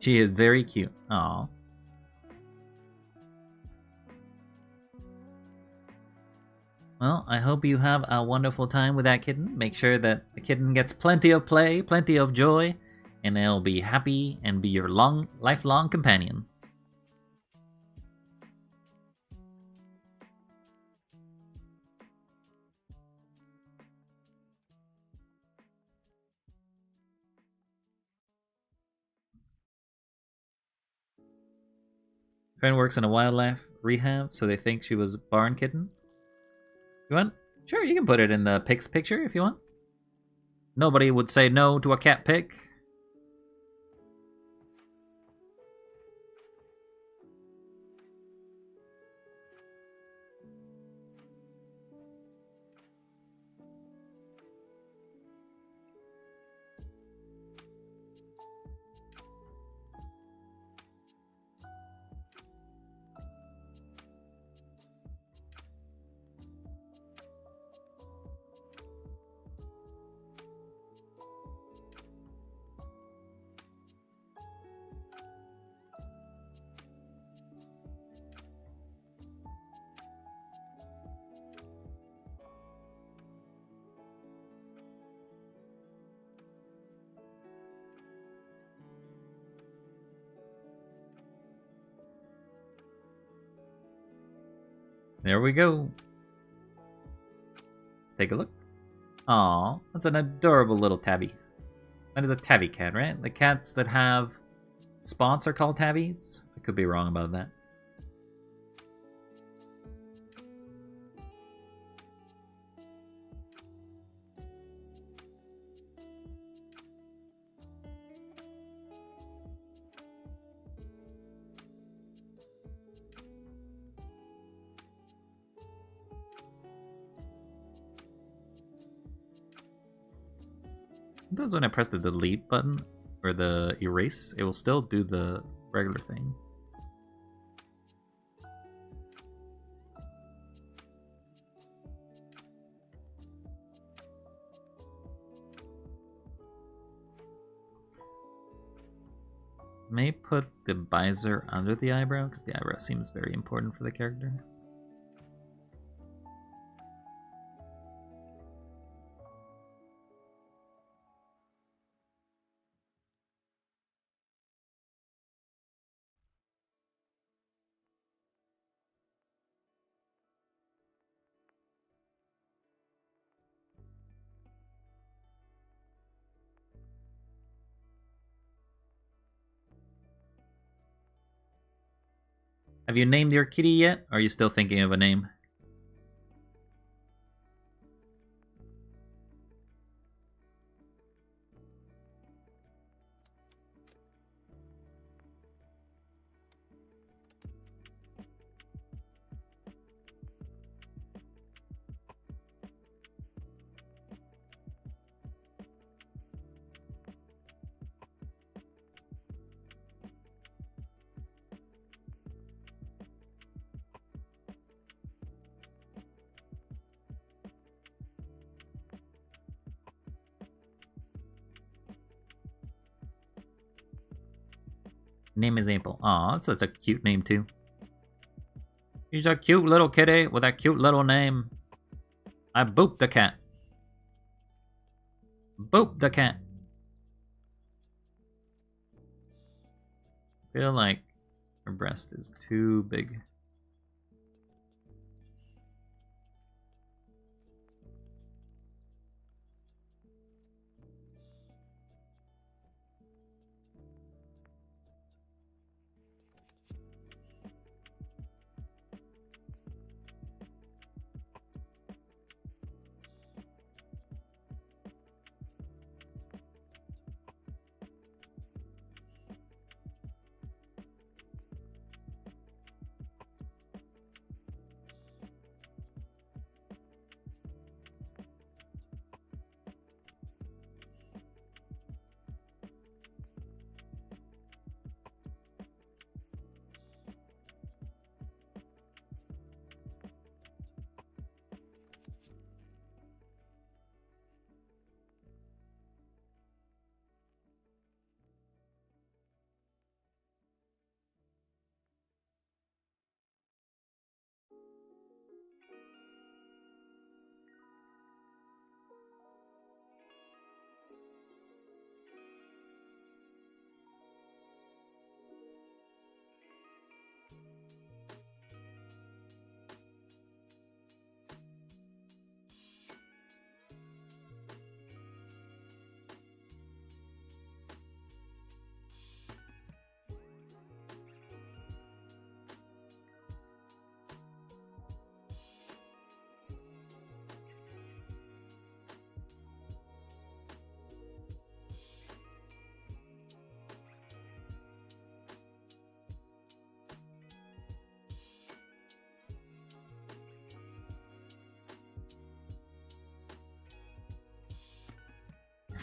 She is very cute. Aw. Well, I hope you have a wonderful time with that kitten. Make sure that the kitten gets plenty of play, plenty of joy, and it'll be happy and be your lifelong companion. Friend works in a wildlife rehab, so they think she was a barn kitten. You want? Sure, you can put it in the pic's picture if you want. Nobody would say no to a cat pic. There we go. Take a look. Aw, that's an adorable little tabby. That is a tabby cat, right? The cats that have spots are called tabbies? I could be wrong about that. Sometimes when I press the delete button or the erase, it will still do the regular thing. May put the visor under the eyebrow because the eyebrow seems very important for the character. Have you named your kitty yet? Or are you still thinking of a name? Name is Apple. Aw, that's such a cute name too. She's a cute little kitty with a cute little name. I booped the cat. Boop the cat. I feel like her breast is too big.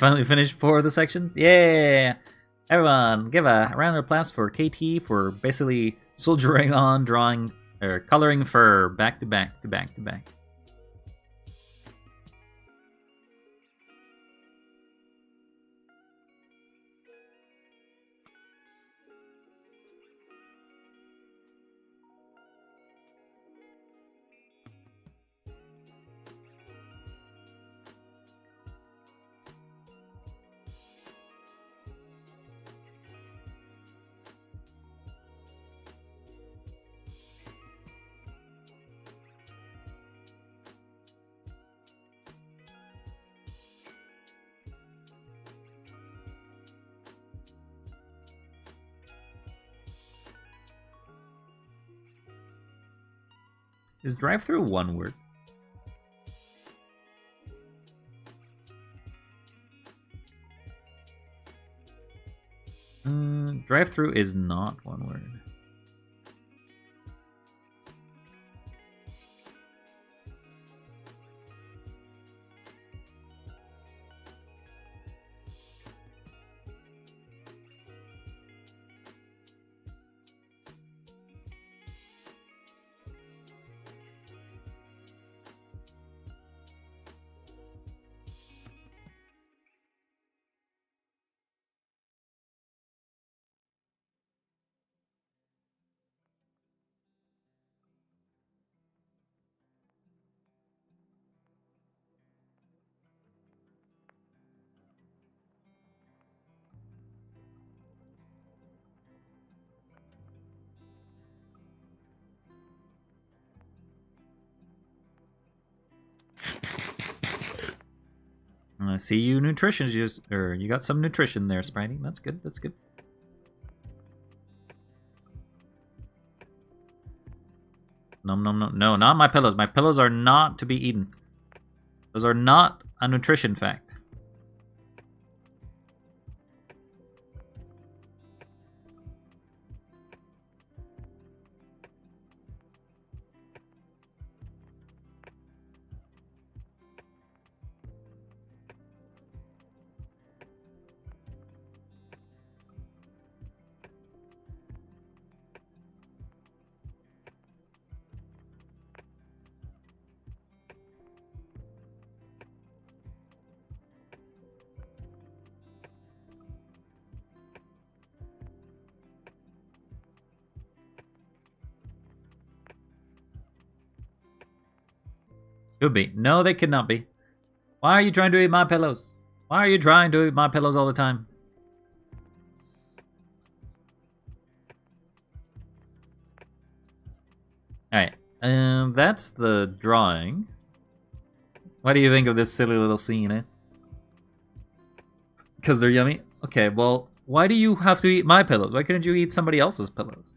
Finally finished 4 of the sections. Yeah! Everyone, give a round of applause for KT for basically soldiering on, drawing, or coloring fur back to back to back to back. Is drive-through one word? Drive-through is not one word. I see you nutrition or you got some nutrition there, Spidey. That's good. That's good. Nom nom nom. No, not my pillows. My pillows are not to be eaten. Those are not a nutrition fact. Could be. No, they could not be. Why are you trying to eat my pillows? Why are you trying to eat my pillows all the time? Alright. That's the drawing. What do you think of this silly little scene, eh? Because they're yummy? Okay, well, why do you have to eat my pillows? Why couldn't you eat somebody else's pillows?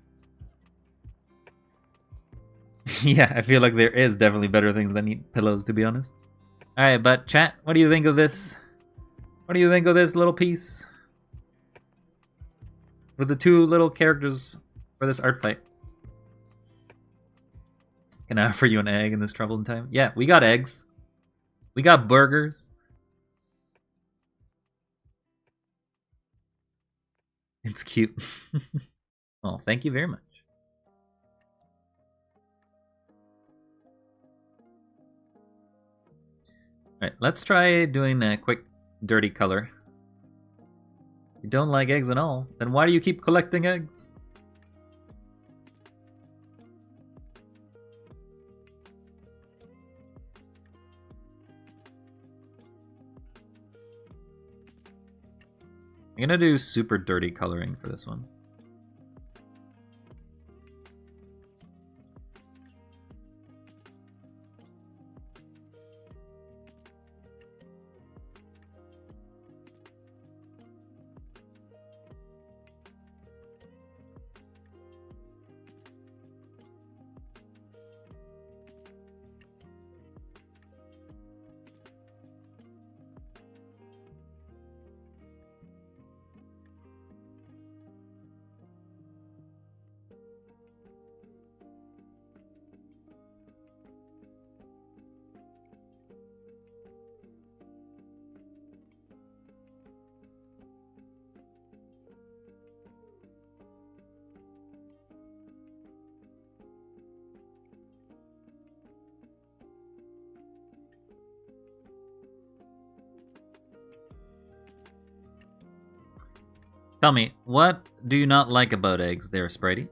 Yeah, I feel like there is definitely better things than eat pillows, to be honest. Alright, but chat, what do you think of this? What do you think of this little piece? With the 2 little characters for this art fight. Can I offer you an egg in this troubled time? Yeah, we got eggs. We got burgers. It's cute. Well, thank you very much. Alright, let's try doing a quick dirty color. If you don't like eggs at all, then why do you keep collecting eggs? I'm gonna do super dirty coloring for this one. Tell me, what do you not like about eggs there, Spritey?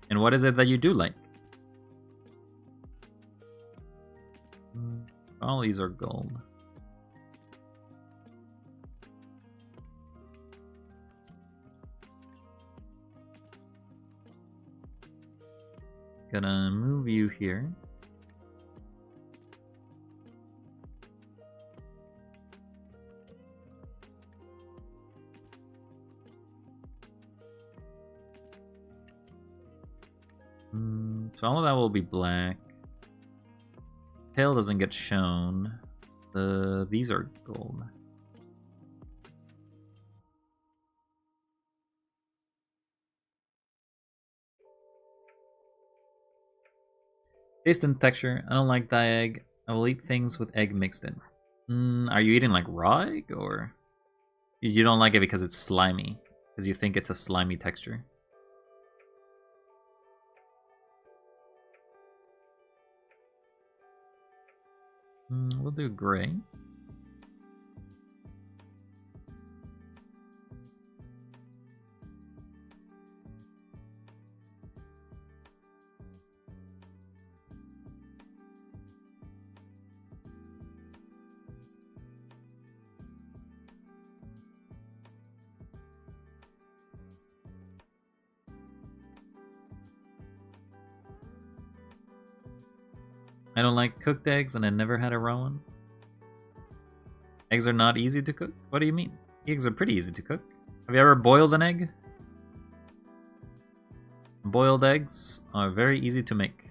And what is it that you do like? All these are gold. Gonna move you here. So all of that will be black. Tail doesn't get shown. These are gold. Taste and texture. I don't like dye egg. I will eat things with egg mixed in. Are you eating like raw egg, or you don't like it because it's slimy? Because you think it's a slimy texture? We'll do gray. I don't like cooked eggs, and I never had a raw one. Eggs are not easy to cook? What do you mean? Eggs are pretty easy to cook. Have you ever boiled an egg? Boiled eggs are very easy to make.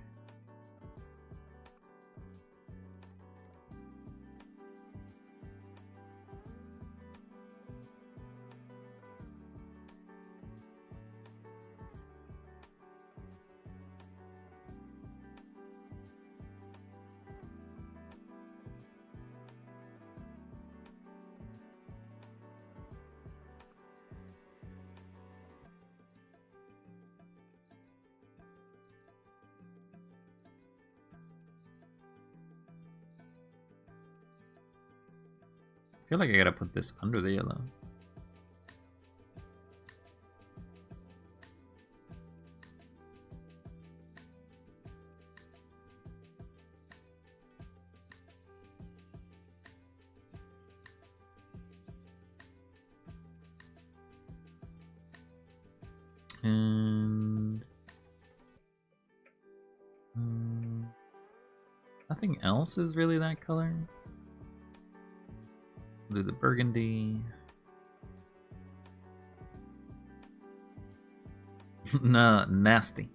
I feel like I gotta put this under the yellow. And nothing else is really that color. We'll do the burgundy. Nah, nasty.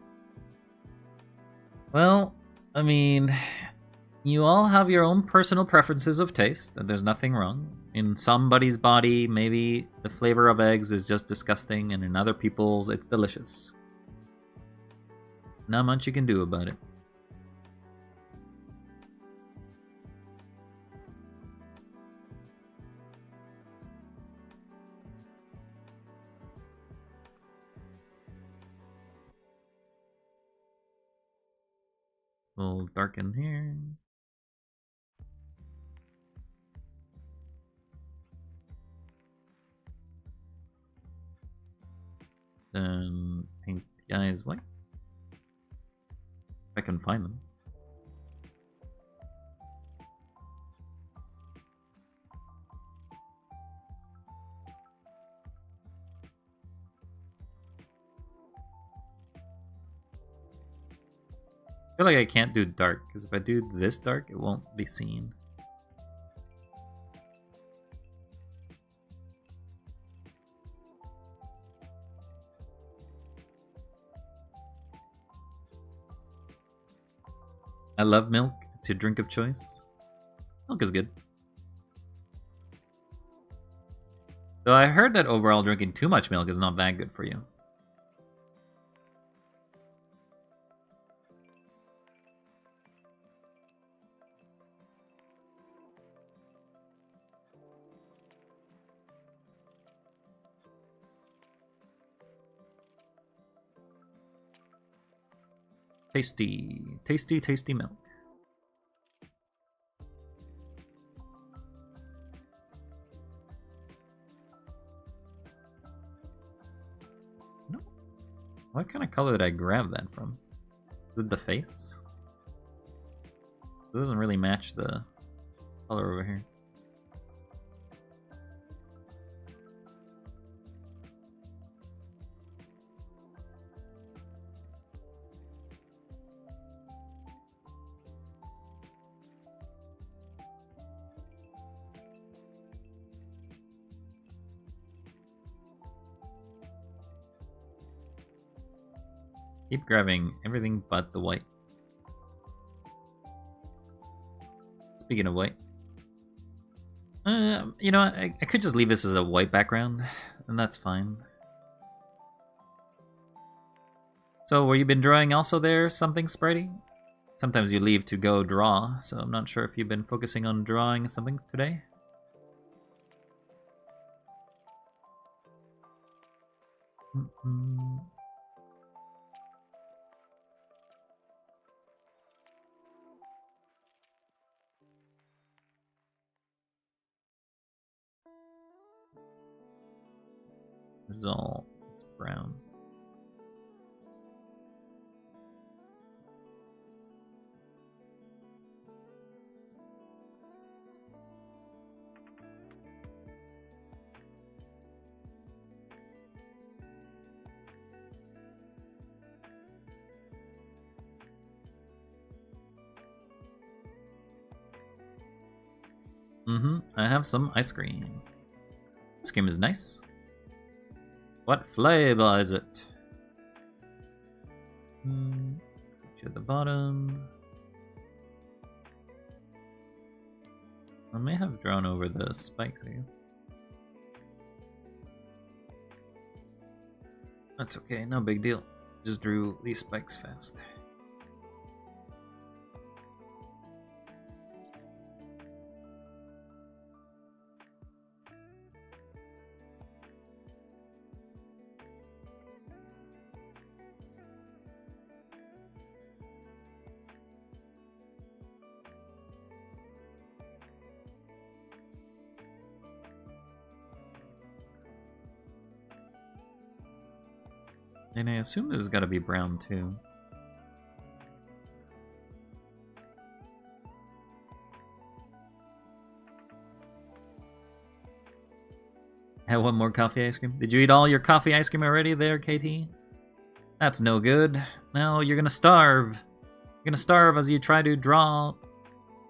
Well, I mean, you all have your own personal preferences of taste, and there's nothing wrong. In somebody's body, maybe the flavor of eggs is just disgusting, and in other people's, it's delicious. Not much you can do about it. We'll darken here. Then paint the eyes white. If I can find them. I feel like I can't do dark, because if I do this dark, it won't be seen. I love milk. It's your drink of choice. Milk is good. Though I heard that overall drinking too much milk is not that good for you. Tasty, tasty, tasty milk. What kind of color did I grab that from? Is it the face? It doesn't really match the color over here. Keep grabbing everything but the white. Speaking of white. You know what? I could just leave this as a white background, and that's fine. So, were you been drawing also there, something, Spritey? Sometimes you leave to go draw, so I'm not sure if you've been focusing on drawing something today. This is all it's brown. I have some ice cream. Ice cream is nice. What flavor is it? To the bottom. I may have drawn over the spikes, I guess. That's okay, no big deal. Just drew these spikes fast. And I assume this has got to be brown too. Have one more coffee ice cream. Did you eat all your coffee ice cream already there, KT? That's no good. Now you're gonna starve. You're gonna starve as you try to draw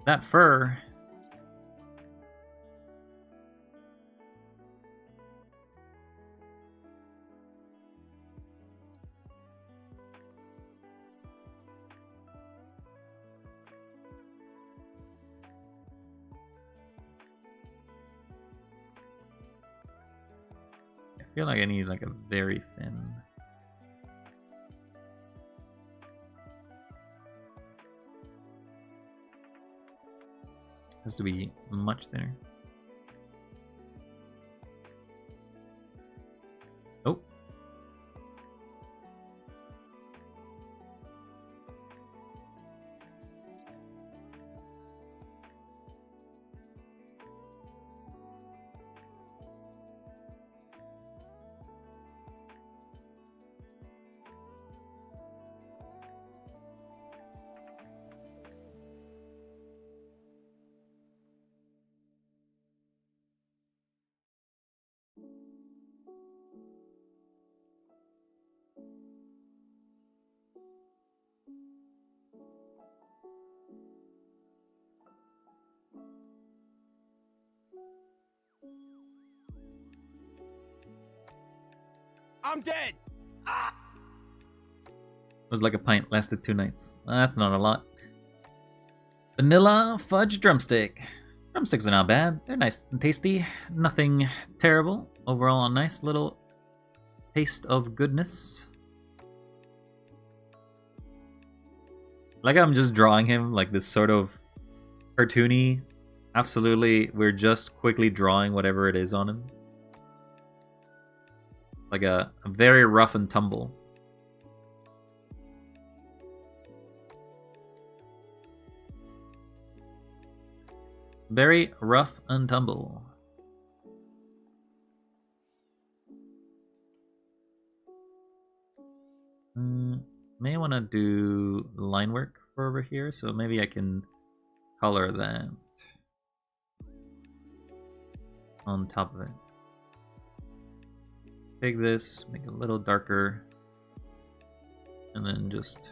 that fur. I feel like I need like a very thin. Has to be much thinner. Oh. I'm dead! It was like a pint, lasted 2 nights. Well, that's not a lot. Vanilla fudge drumstick. Drumsticks are not bad. They're nice and tasty. Nothing terrible. Overall, a nice little taste of goodness. Like I'm just drawing him like this sort of cartoony. Absolutely, we're just quickly drawing whatever it is on him. Like a very rough and tumble. Very rough and tumble. May want to do line work for over here, so maybe I can color that on top of it. Take this, make it a little darker, and then just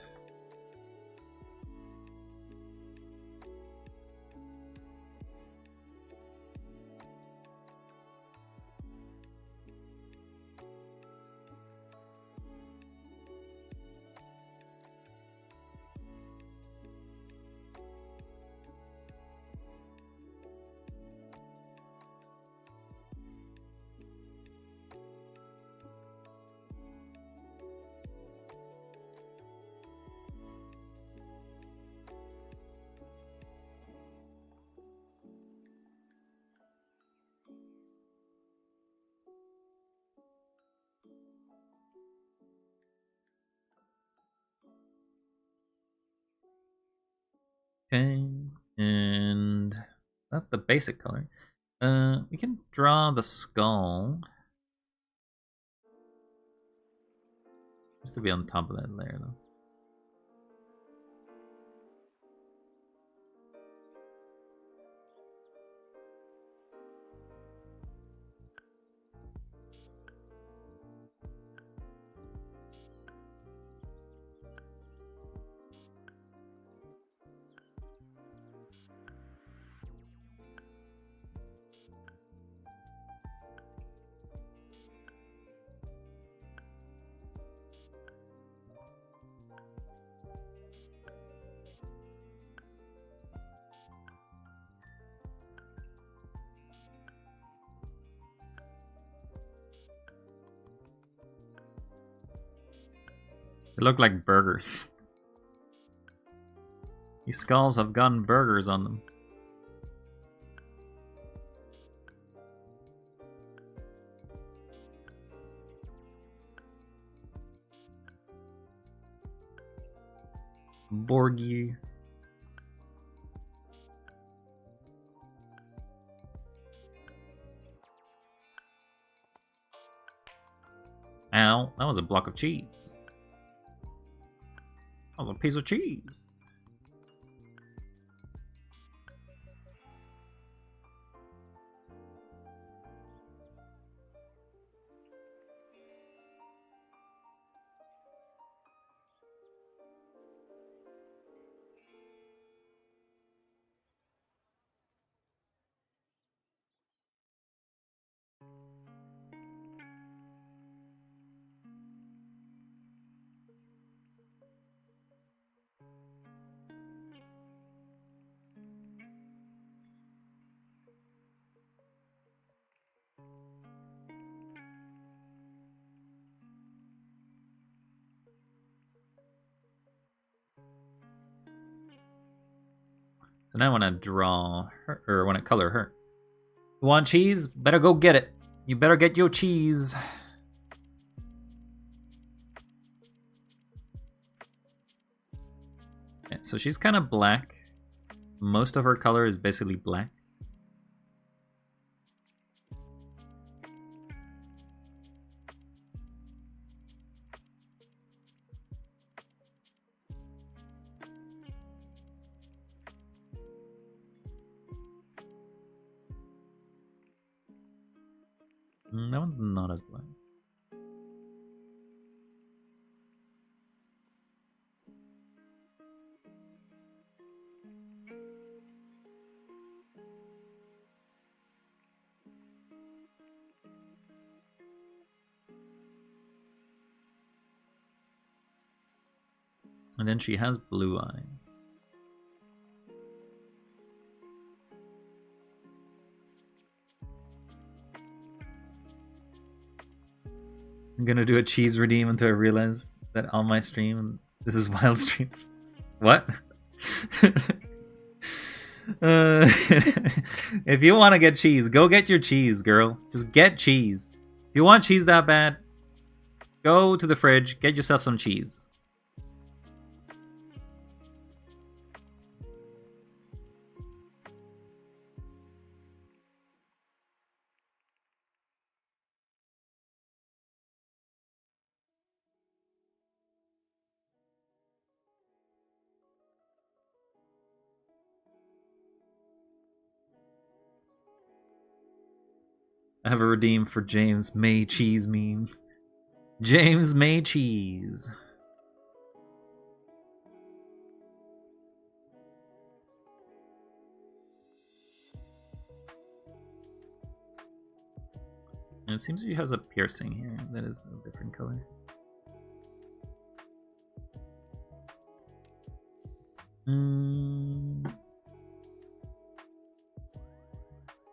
okay, and that's the basic color. We can draw the skull. Just to be on top of that layer, though. They look like burgers. These skulls have gotten burgers on them. Borgie. Ow, that was a block of cheese. That was a piece of cheese. So now I want to draw her, or want to color her. You want cheese? Better go get it. You better get your cheese. Okay, so she's kind of black. Most of her color is basically black. That one's not as black. And then she has blue eyes. I'm gonna do a cheese redeem until I realize that on my stream, this is wild stream. What? If you want to get cheese, go get your cheese, girl. Just get cheese. If you want cheese that bad, go to the fridge, get yourself some cheese. I have a redeem for James May Cheese meme. James May Cheese. And it seems he has a piercing here that is a different color.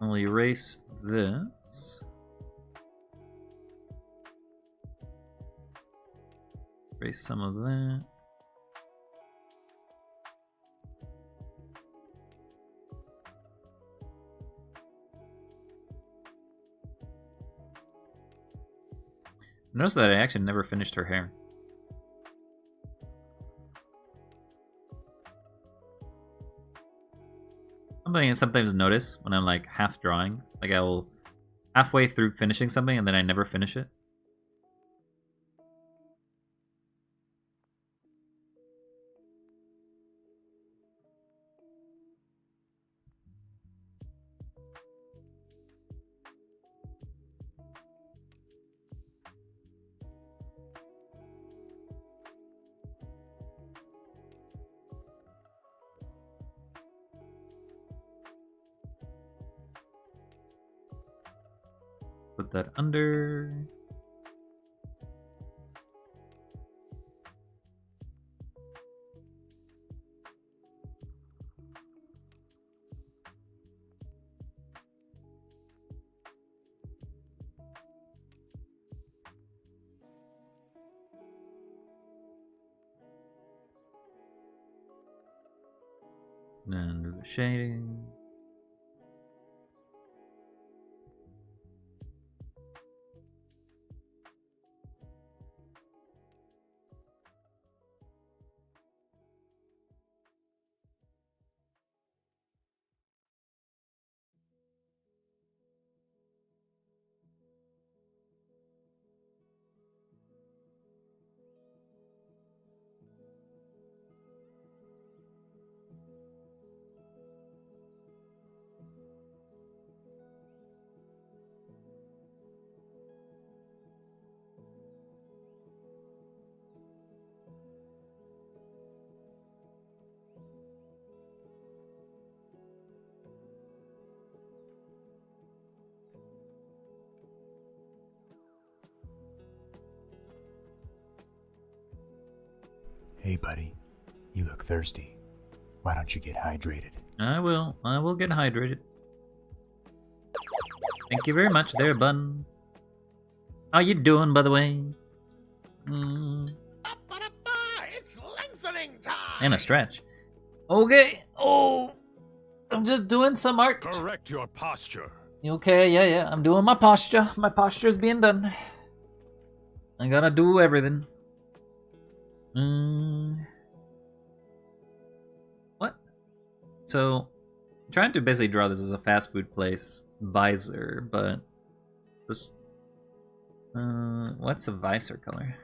I'll erase this. Erase some of that. Notice that I actually never finished her hair. Something I sometimes notice when I'm like half drawing. Like I'll halfway through finishing something and then I never finish it. Put that under. Then do the shading. Hey, buddy. You look thirsty. Why don't you get hydrated? I will. I will get hydrated. Thank you very much there, bun. How you doing, by the way? It's lengthening time. And a stretch. Okay. Oh, I'm just doing some art. Correct your posture. Okay, yeah. I'm doing my posture. My posture's being done. I gotta do everything. What? So, I'm trying to basically draw this as a fast food place visor, but this. What's a visor color?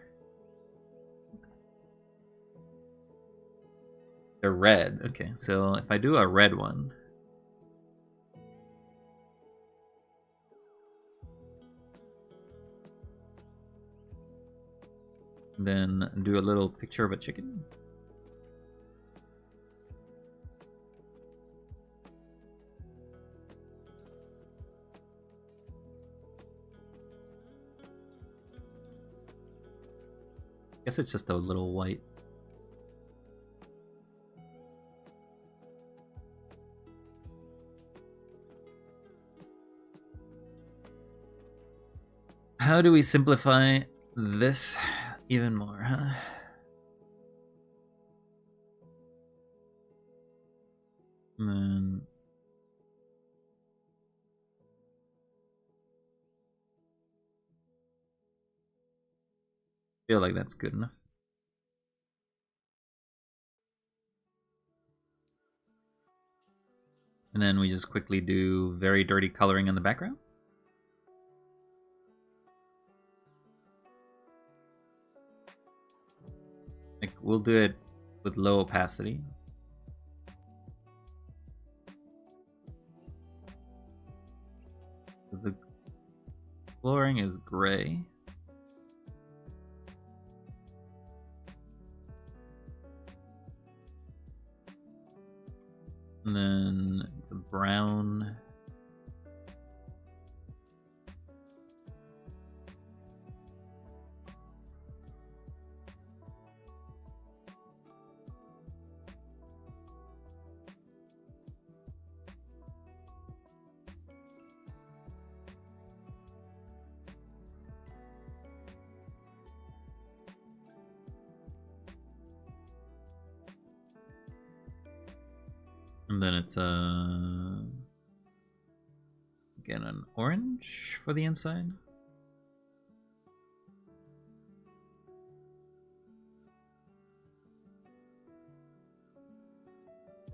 They're red. Okay, so if I do a red one. Then do a little picture of a chicken. Guess it's just a little white. How do we simplify this even more, huh? And feel like that's good enough. And then we just quickly do very dirty coloring in the background. Like, we'll do it with low opacity. Flooring is gray. And then it's a brown. And then it's again an orange for the inside.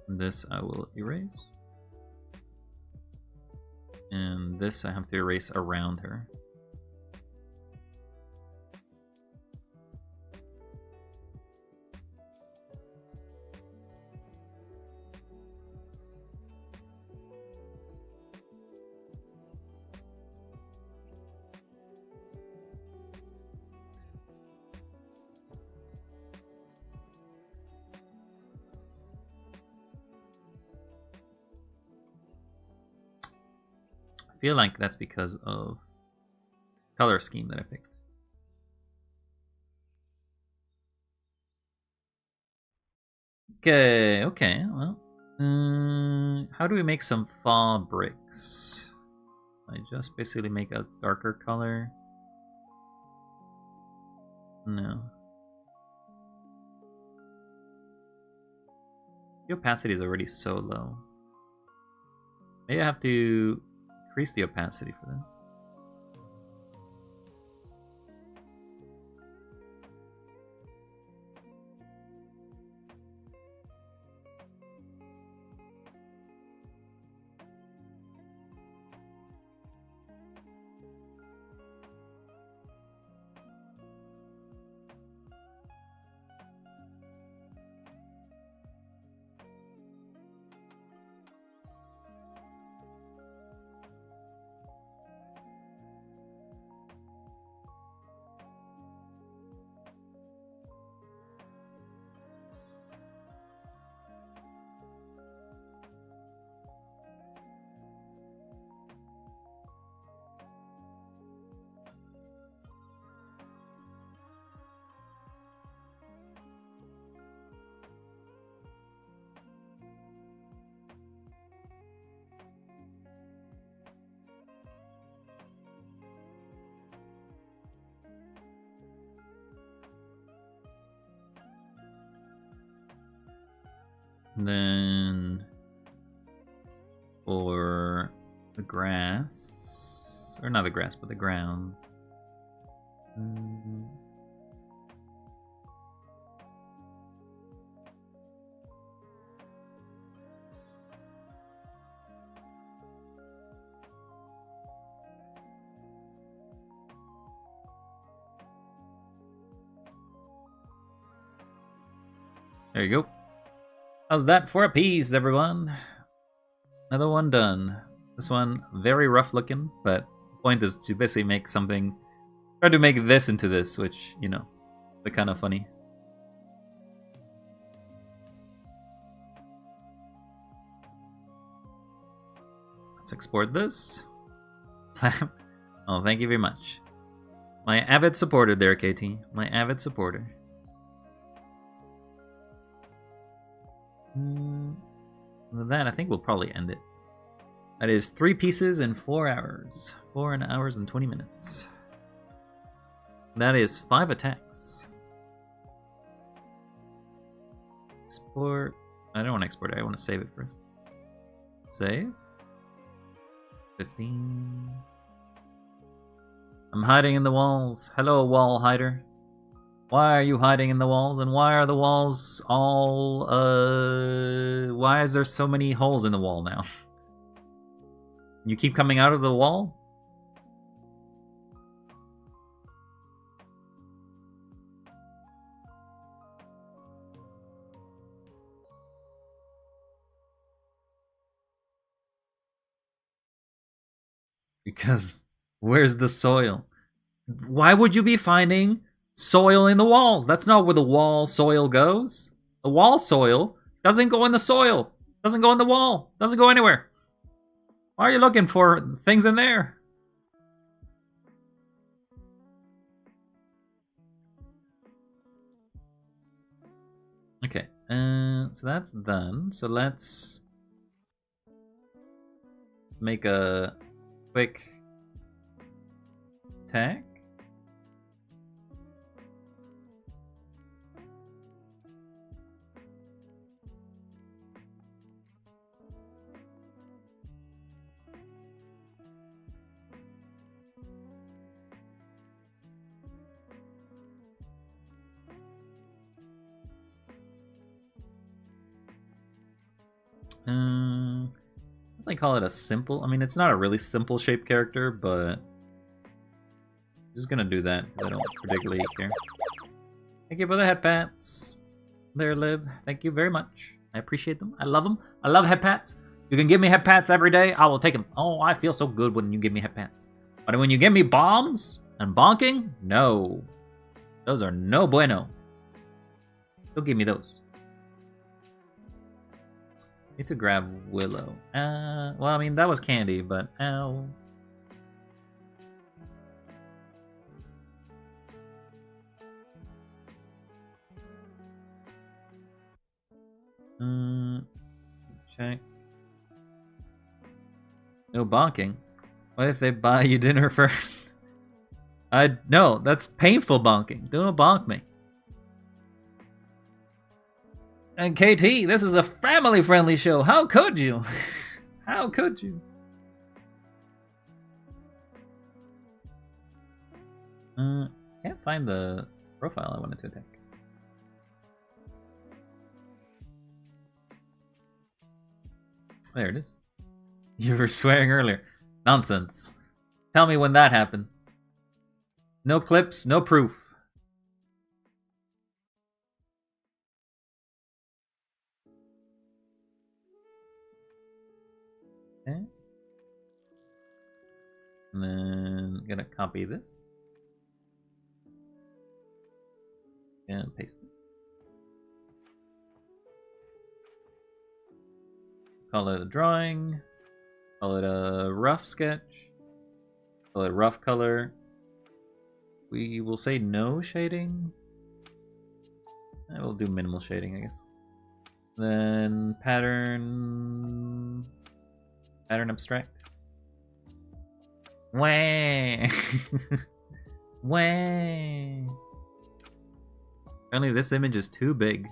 And this I will erase. And this I have to erase around her. I feel like that's because of color scheme that I picked. Okay, well. How do we make some fall bricks? I just basically make a darker color. No. The opacity is already so low. Maybe I have to increase the opacity for this. And then for the grass, or not the grass, but the ground. There you go. How's that for a piece, everyone? Another one done. This one, very rough looking, but the point is to basically make something... Try to make this into this, which, you know, they're kind of funny. Let's export this. Oh, thank you very much. My avid supporter there, KT. My avid supporter. With that, I think we'll probably end it. That is 3 pieces in 4 hours. 4 hours and 20 minutes. That is 5 attacks. Export. I don't want to export it. I want to save it first. Save. 15. I'm hiding in the walls. Hello, wall hider. Why are you hiding in the walls? And why are the walls all, why is there so many holes in the wall now? You keep coming out of the wall? Because Where's the soil? Why would you be finding soil in the walls? That's not where the wall soil goes. The wall soil doesn't go in the soil. Doesn't go in the wall. Doesn't go anywhere. Why are you looking for things in there? Okay, so that's done. So let's make a quick attack. I call it a simple. I mean, it's not a really simple shaped character, but I'm just gonna do that because I don't particularly care. Thank you for the head pats. There, Liv. Thank you very much. I appreciate them. I love them. I love head pats. You can give me head pats every day. I will take them. Oh, I feel so good when you give me head pats. But when you give me bombs and bonking, no. Those are no bueno. Don't give me those. Need to grab Willow. Well, I mean, that was Candy, but ow. Check. No bonking. What if they buy you dinner first? No, that's painful bonking. Don't bonk me. And KT, this is a family-friendly show. How could you? How could you? Can't find the profile I wanted to attack. There it is. You were swearing earlier. Nonsense. Tell me when that happened. No clips, no proof. Okay. And then I'm gonna copy this. And paste this. Call it a drawing. Call it a rough sketch. Call it rough color. We will say no shading. I will do minimal shading, I guess. Then pattern abstract. Wah! Wah! Apparently this image is too big.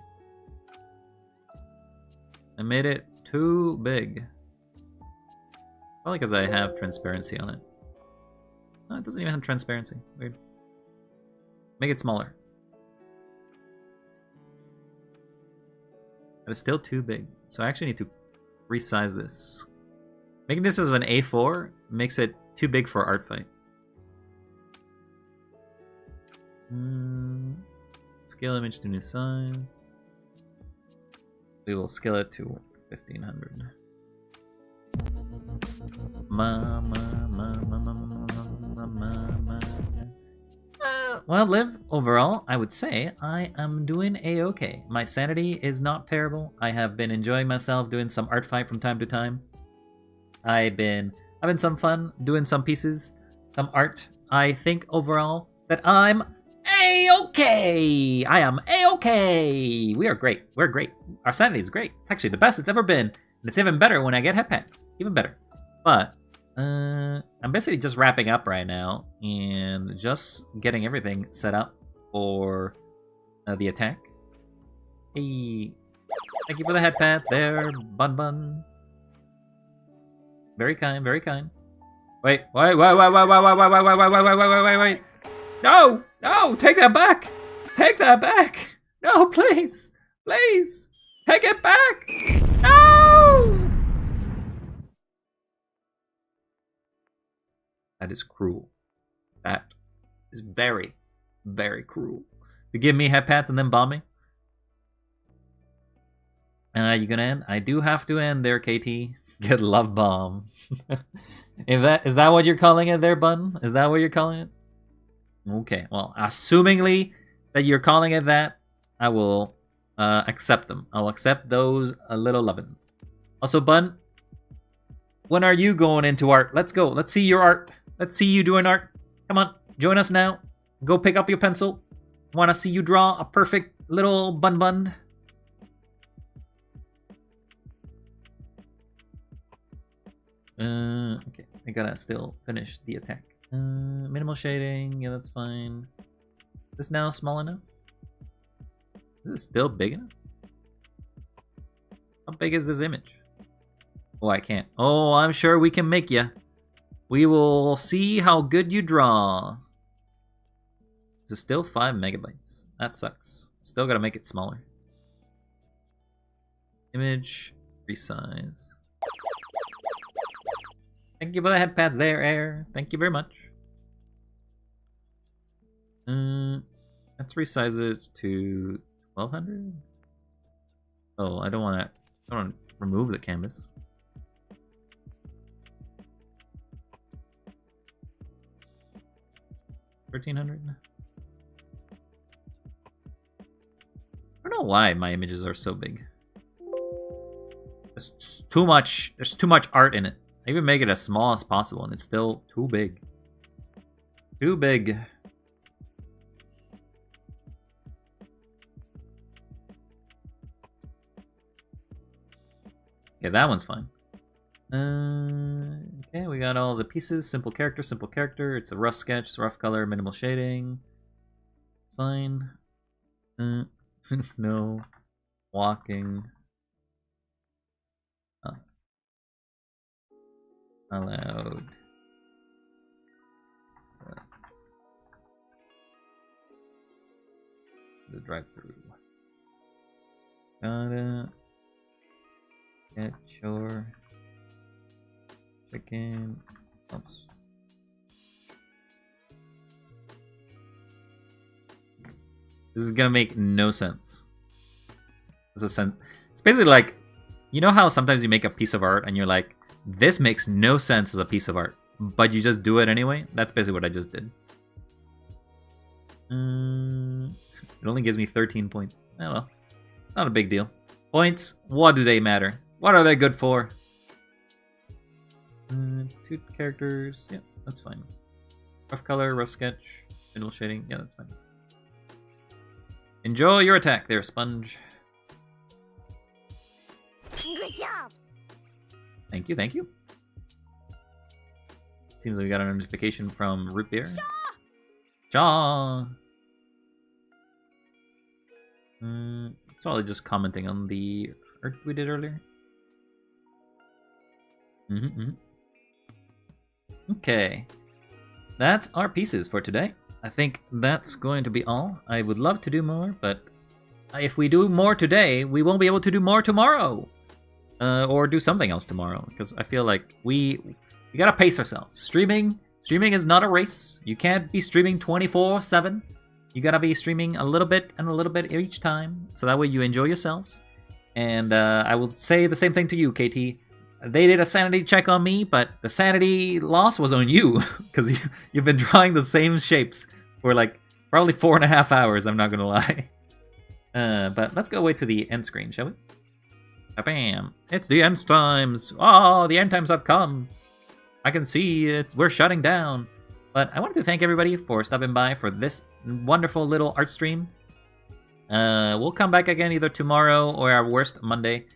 I made it too big. Probably because I have transparency on it. No, it doesn't even have transparency. Weird. Make it smaller. But it's still too big. So I actually need to resize this. Making this as an A4 makes it too big for art fight. Scale image to new size. We will scale it to 1500. Well, Liv, overall, I would say I am doing a-okay. My sanity is not terrible. I have been enjoying myself doing some art fight from time to time. I've been having some fun doing some pieces, some art. I think overall that I'm a-okay. I am a-okay. We are great. We're great. Our sanity is great. It's actually the best it's ever been. And it's even better when I get headpats. Even better. But I'm basically just wrapping up right now and just getting everything set up for the attack. Hey, thank you for the headpat there, Bun Bun. Very kind, very kind. Wait. No! No! Take that back! Take that back! No, please! Please! Take it back! No! That is cruel. That is very, very cruel. To give me headpats and then bomb me? You gonna end? I do have to end there, KT. Get love bomb. Is that what you're calling it there, Bun? Is that what you're calling it? Okay, well, assumingly that you're calling it that, I will accept them. I'll accept those little lovin's. Also, Bun, when are you going into art? Let's go. Let's see your art. Let's see you doing art. Come on, join us now. Go pick up your pencil. Want to see you draw a perfect little bun. Okay, I gotta still finish the attack. Minimal shading, yeah, that's fine. Is this now small enough? Is it still big enough? How big is this image? Oh, I can't. Oh, I'm sure we can make ya. We will see how good you draw. Is it still 5 megabytes? That sucks. Still gotta make it smaller. Image, resize. Thank you for the head pads there, Air. Thank you very much. Let's resize it to 1200. Oh, I don't want to remove the canvas. 1300. I don't know why my images are so big. There's too much art in it. I even make it as small as possible and it's still too big. Too big. Yeah, that one's fine. Okay, we got all the pieces. Simple character. It's a rough sketch, rough color, minimal shading. Fine. No. Walking. Oh. Allowed. The drive-through. Gotta get your chicken. Let's. This is gonna make no sense. It's basically like, you know how sometimes you make a piece of art and you're like, this makes no sense as a piece of art, but you just do it anyway? That's basically what I just did. It only gives me 13 points. Oh well, not a big deal. Points, what do they matter? What are they good for? 2 characters, yeah, that's fine. Rough color, rough sketch, minimal shading, yeah, that's fine. Enjoy your attack there, Sponge. Good job. Thank you. Seems like we got a notification from Root Beer. Shaw! It's probably just commenting on the art we did earlier. Okay. That's our pieces for today. I think that's going to be all. I would love to do more, but if we do more today, we won't be able to do more tomorrow. Or do something else tomorrow, because I feel like we gotta pace ourselves. Streaming is not a race. You can't be streaming 24/7. You gotta be streaming a little bit and a little bit each time, so that way you enjoy yourselves. And I will say the same thing to you, KT. They did a sanity check on me, but the sanity loss was on you, because you've been drawing the same shapes for like probably 4.5 hours, I'm not gonna lie. But let's go away to the end screen, shall we? Bam! It's the end times! Oh, the end times have come! I can see it. We're shutting down. But I wanted to thank everybody for stopping by for this wonderful little art stream. We'll come back again either tomorrow or our worst Monday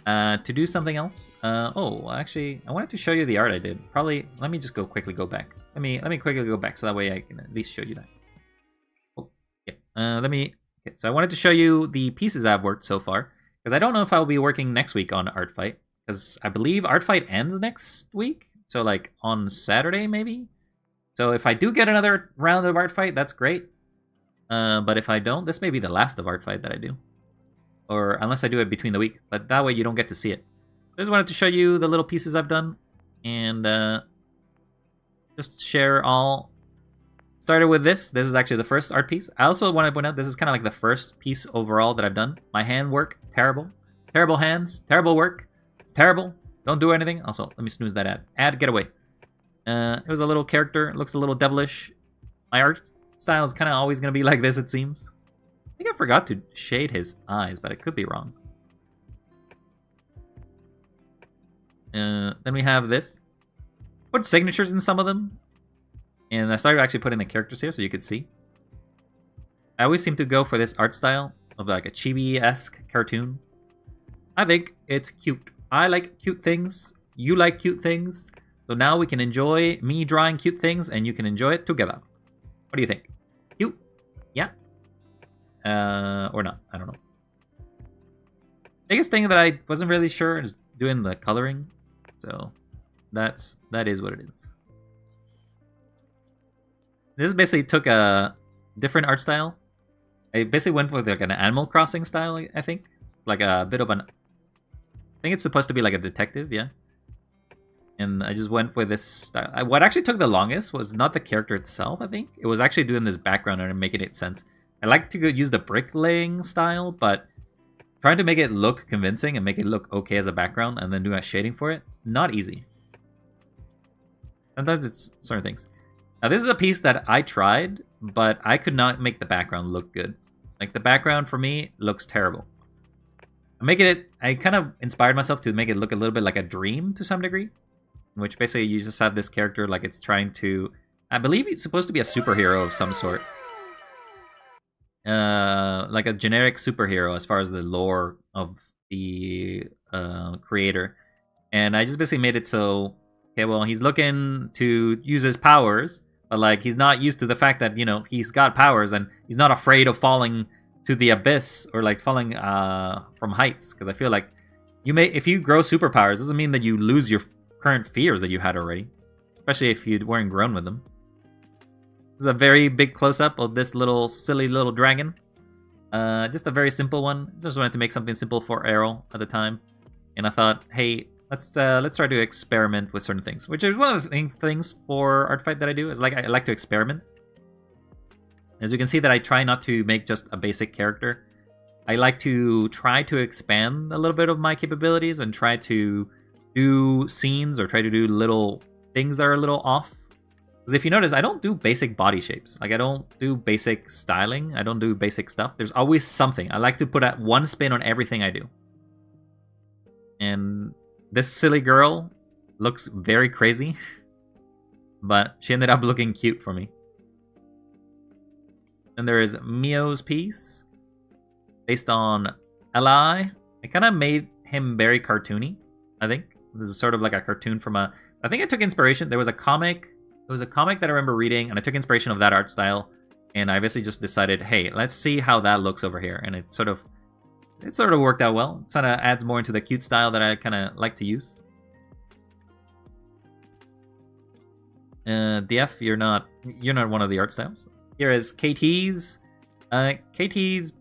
to do something else. Oh, actually, I wanted to show you the art I did. Probably, let me just quickly go back. Let me quickly go back so that way I can at least show you that. Oh, yeah. Okay, so I wanted to show you the pieces I've worked so far. Because I don't know if I'll be working next week on Art Fight. Because I believe Art Fight ends next week. So like on Saturday maybe? So if I do get another round of Art Fight, that's great. But if I don't, this may be the last of Art Fight that I do. Or unless I do it between the week. But that way you don't get to see it. I just wanted to show you the little pieces I've done. And just share all. Started with this. This is actually the first art piece. I also want to point out this is kind of like the first piece overall that I've done. My hand work, terrible. Terrible hands, terrible work. It's terrible. Don't do anything. Also, let me snooze that ad. Ad, get away. It was a little character. It looks a little devilish. My art style is kind of always going to be like this, it seems. I think I forgot to shade his eyes, but I could be wrong. Then we have this. Put signatures in some of them. And I started actually putting the characters here so you could see. I always seem to go for this art style of like a chibi-esque cartoon. I think it's cute. I like cute things. You like cute things. So now we can enjoy me drawing cute things and you can enjoy it together. What do you think? Cute? Yeah? Or not. I don't know. Biggest thing that I wasn't really sure is doing the coloring. So that is what it is. This basically took a different art style. I basically went with like an Animal Crossing style, I think. Like a bit of an... I think it's supposed to be like a detective, yeah. And I just went with this style. What actually took the longest was not the character itself, I think. It was actually doing this background and making it sense. I like to use the bricklaying style, but trying to make it look convincing and make it look okay as a background and then doing a shading for it, not easy. Sometimes it's certain things. Now this is a piece that I tried, but I could not make the background look good. Like the background for me looks terrible. I kind of inspired myself to make it look a little bit like a dream to some degree. In which basically you just have this character like it's trying to... I believe it's supposed to be a superhero of some sort. Like a generic superhero as far as the lore of the creator. And I just basically made it so... Okay, well, he's looking to use his powers, but like he's not used to the fact that, you know, he's got powers and he's not afraid of falling to the abyss or like falling from heights. Because I feel like if you grow superpowers, doesn't mean that you lose your current fears that you had already, especially if you weren't grown with them. This is a very big close-up of this little silly little dragon. Just a very simple one. Just wanted to make something simple for Errol at the time, and I thought, hey, let's try to experiment with certain things, which is one of the things for art fight that I do. Is like I like to experiment. As you can see, that I try not to make just a basic character. I like to try to expand a little bit of my capabilities and try to do scenes or try to do little things that are a little off. Because if you notice, I don't do basic body shapes. Like I don't do basic styling. I don't do basic stuff. There's always something. I like to put one spin on everything I do. And this silly girl looks very crazy, but she ended up looking cute for me. And there is Mio's piece based on Eli. I kind of made him very cartoony, I think. This is sort of like a cartoon from a... I think I took inspiration. There was a comic. It was a comic that I remember reading, and I took inspiration of that art style. And I basically just decided, hey, let's see how that looks over here. And it sort of worked out well. It kind of adds more into the cute style that I kind of like to use. DF, you're not one of the art styles. Here is KT's. KT's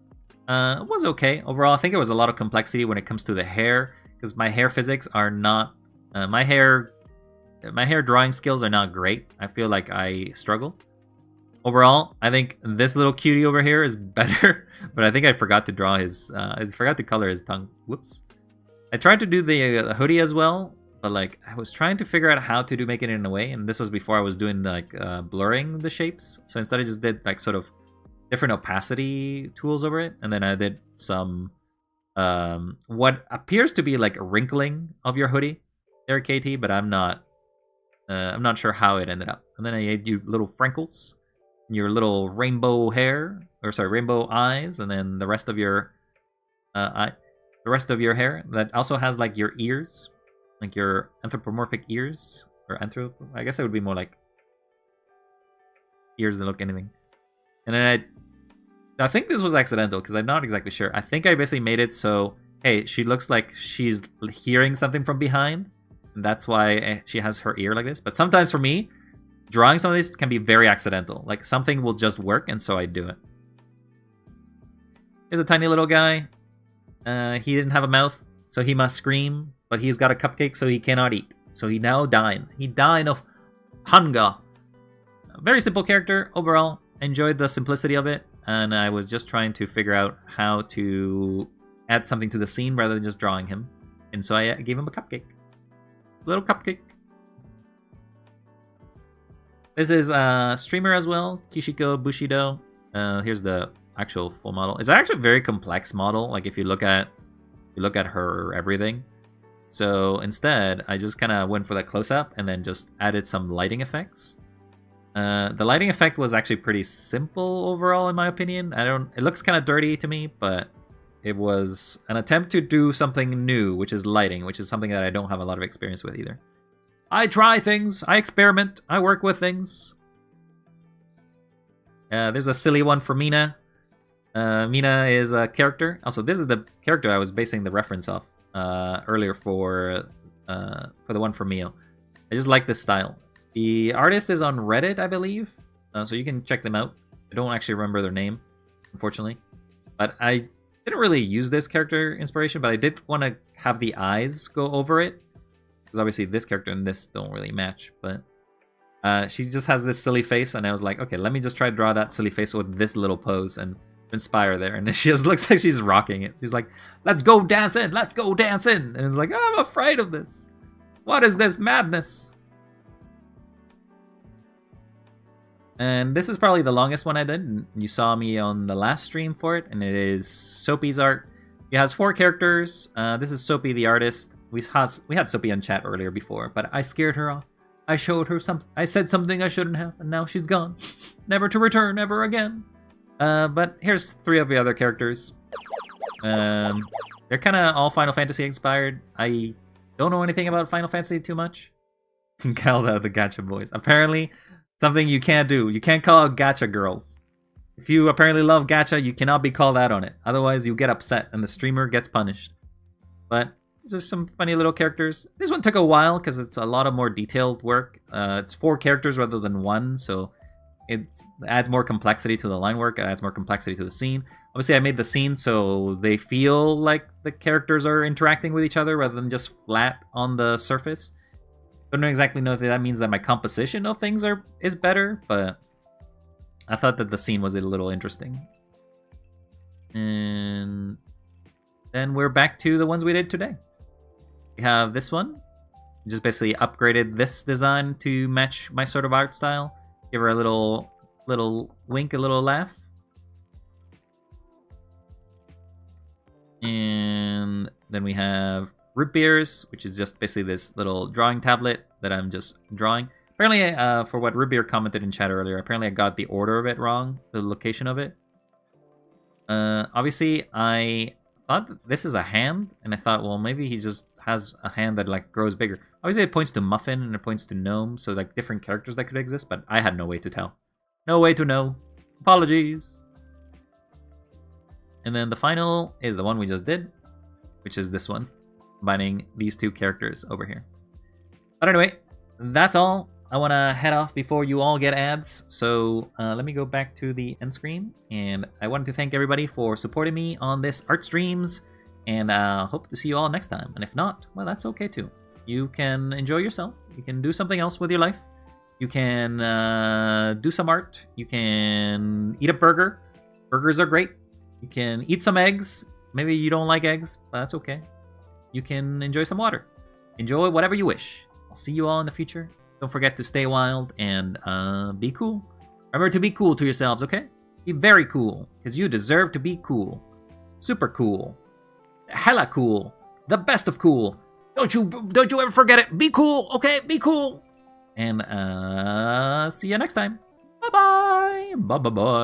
was okay overall. I think there was a lot of complexity when it comes to the hair, because my hair physics are not my hair drawing skills are not great. I feel like I struggle. Overall, I think this little cutie over here is better, but I think I forgot to draw his I forgot to color his tongue. Whoops. I tried to do the hoodie as well, but like I was trying to figure out how to make it in a way, and this was before I was doing like blurring the shapes. So instead I just did like sort of different opacity tools over it, and then I did some what appears to be like a wrinkling of your hoodie there, KT, but I'm not sure how it ended up. And then I made you little freckles, your little rainbow hair, or sorry, rainbow eyes, and then the rest of your hair that also has like your ears, like your anthropomorphic ears, or I guess it would be more like ears that look anything. And then I think this was accidental because I'm not exactly sure. I think I basically made it so, hey, she looks like she's hearing something from behind. And that's why she has her ear like this. But sometimes for me, drawing some of these can be very accidental. Like something will just work, and so I do it. Here's a tiny little guy. He didn't have a mouth, so he must scream. But he's got a cupcake, so he cannot eat. So he now died. He died of hunger. A very simple character overall. Enjoyed the simplicity of it. And I was just trying to figure out how to add something to the scene rather than just drawing him. And so I gave him a cupcake. Little cupcake. This is a streamer as well, Kishiko Bushido. Here's the actual full model. It's actually a very complex model. Like if you look at her everything. So instead, I just kind of went for that close-up and then just added some lighting effects. The lighting effect was actually pretty simple overall, in my opinion. It looks kind of dirty to me, but it was an attempt to do something new, which is lighting, which is something that I don't have a lot of experience with either. I try things, I experiment, I work with things. There's a silly one for Mina. Mina is a character. Also, this is the character I was basing the reference off earlier for the one for Mio. I just like this style. The artist is on Reddit, I believe, so you can check them out. I don't actually remember their name, unfortunately. But I didn't really use this character inspiration, but I did want to have the eyes go over it. Because obviously this character and this don't really match, but she just has this silly face, and I was like, okay, let me just try to draw that silly face with this little pose and inspire there. And she just looks like she's rocking it. She's like, let's go dancing, let's go dancing. And it's like, oh, I'm afraid of this. What is this madness? And this is probably the longest one I did. You saw me on the last stream for it, and it is Soapy's art. It has 4 characters. This is Soapy the artist. We had Soapy on chat earlier before, but I scared her off. I showed her something. I said something I shouldn't have, and now she's gone. Never to return ever again. But here's 3 of the other characters. They're kind of all Final Fantasy inspired. I don't know anything about Final Fantasy too much. Called out the gacha boys. Apparently, something you can't do. You can't call out gacha girls. If you apparently love gacha, you cannot be called out on it. Otherwise, you get upset and the streamer gets punished. But these are some funny little characters. This one took a while because it's a lot of more detailed work. It's 4 characters rather than 1, so it adds more complexity to the line work. It adds more complexity to the scene. Obviously, I made the scene so they feel like the characters are interacting with each other rather than just flat on the surface. Don't exactly know if that means that my composition of things is better, but I thought that the scene was a little interesting. And then we're back to the ones we did today. We have this one. Just basically upgraded this design to match my sort of art style. Give her a little wink, a little laugh. And then we have root beers, which is just basically this little drawing tablet that I'm just drawing. Apparently, for what Root Beer commented in chat earlier, apparently I got the order of it wrong, the location of it. Obviously, I thought that this is a hand, and I thought, well, maybe he just has a hand that like grows bigger. Obviously, it points to Muffin and it points to Gnome, so like different characters that could exist, but I had no way to tell. No way to know. Apologies. And then the final is the one we just did, which is this one, combining these 2 characters over here. But anyway, that's all. I want to head off before you all get ads, so let me go back to the end screen, and I wanted to thank everybody for supporting me on this art streams, and hope to see you all next time. And if not, well, that's okay too. You can enjoy yourself, you can do something else with your life, you can do some art, you can eat a burger. Burgers are great. You can eat some eggs. Maybe you don't like eggs, but that's okay. You can enjoy some water. Enjoy whatever you wish. I'll see you all in the future. Don't forget to stay wild and be cool. Remember to be cool to yourselves, okay? Be very cool, because you deserve to be cool. Super cool. Hella cool. The best of cool. Don't you ever forget it. Be cool, okay? Be cool. And see you next time. Bye-bye. Bye-bye-bye.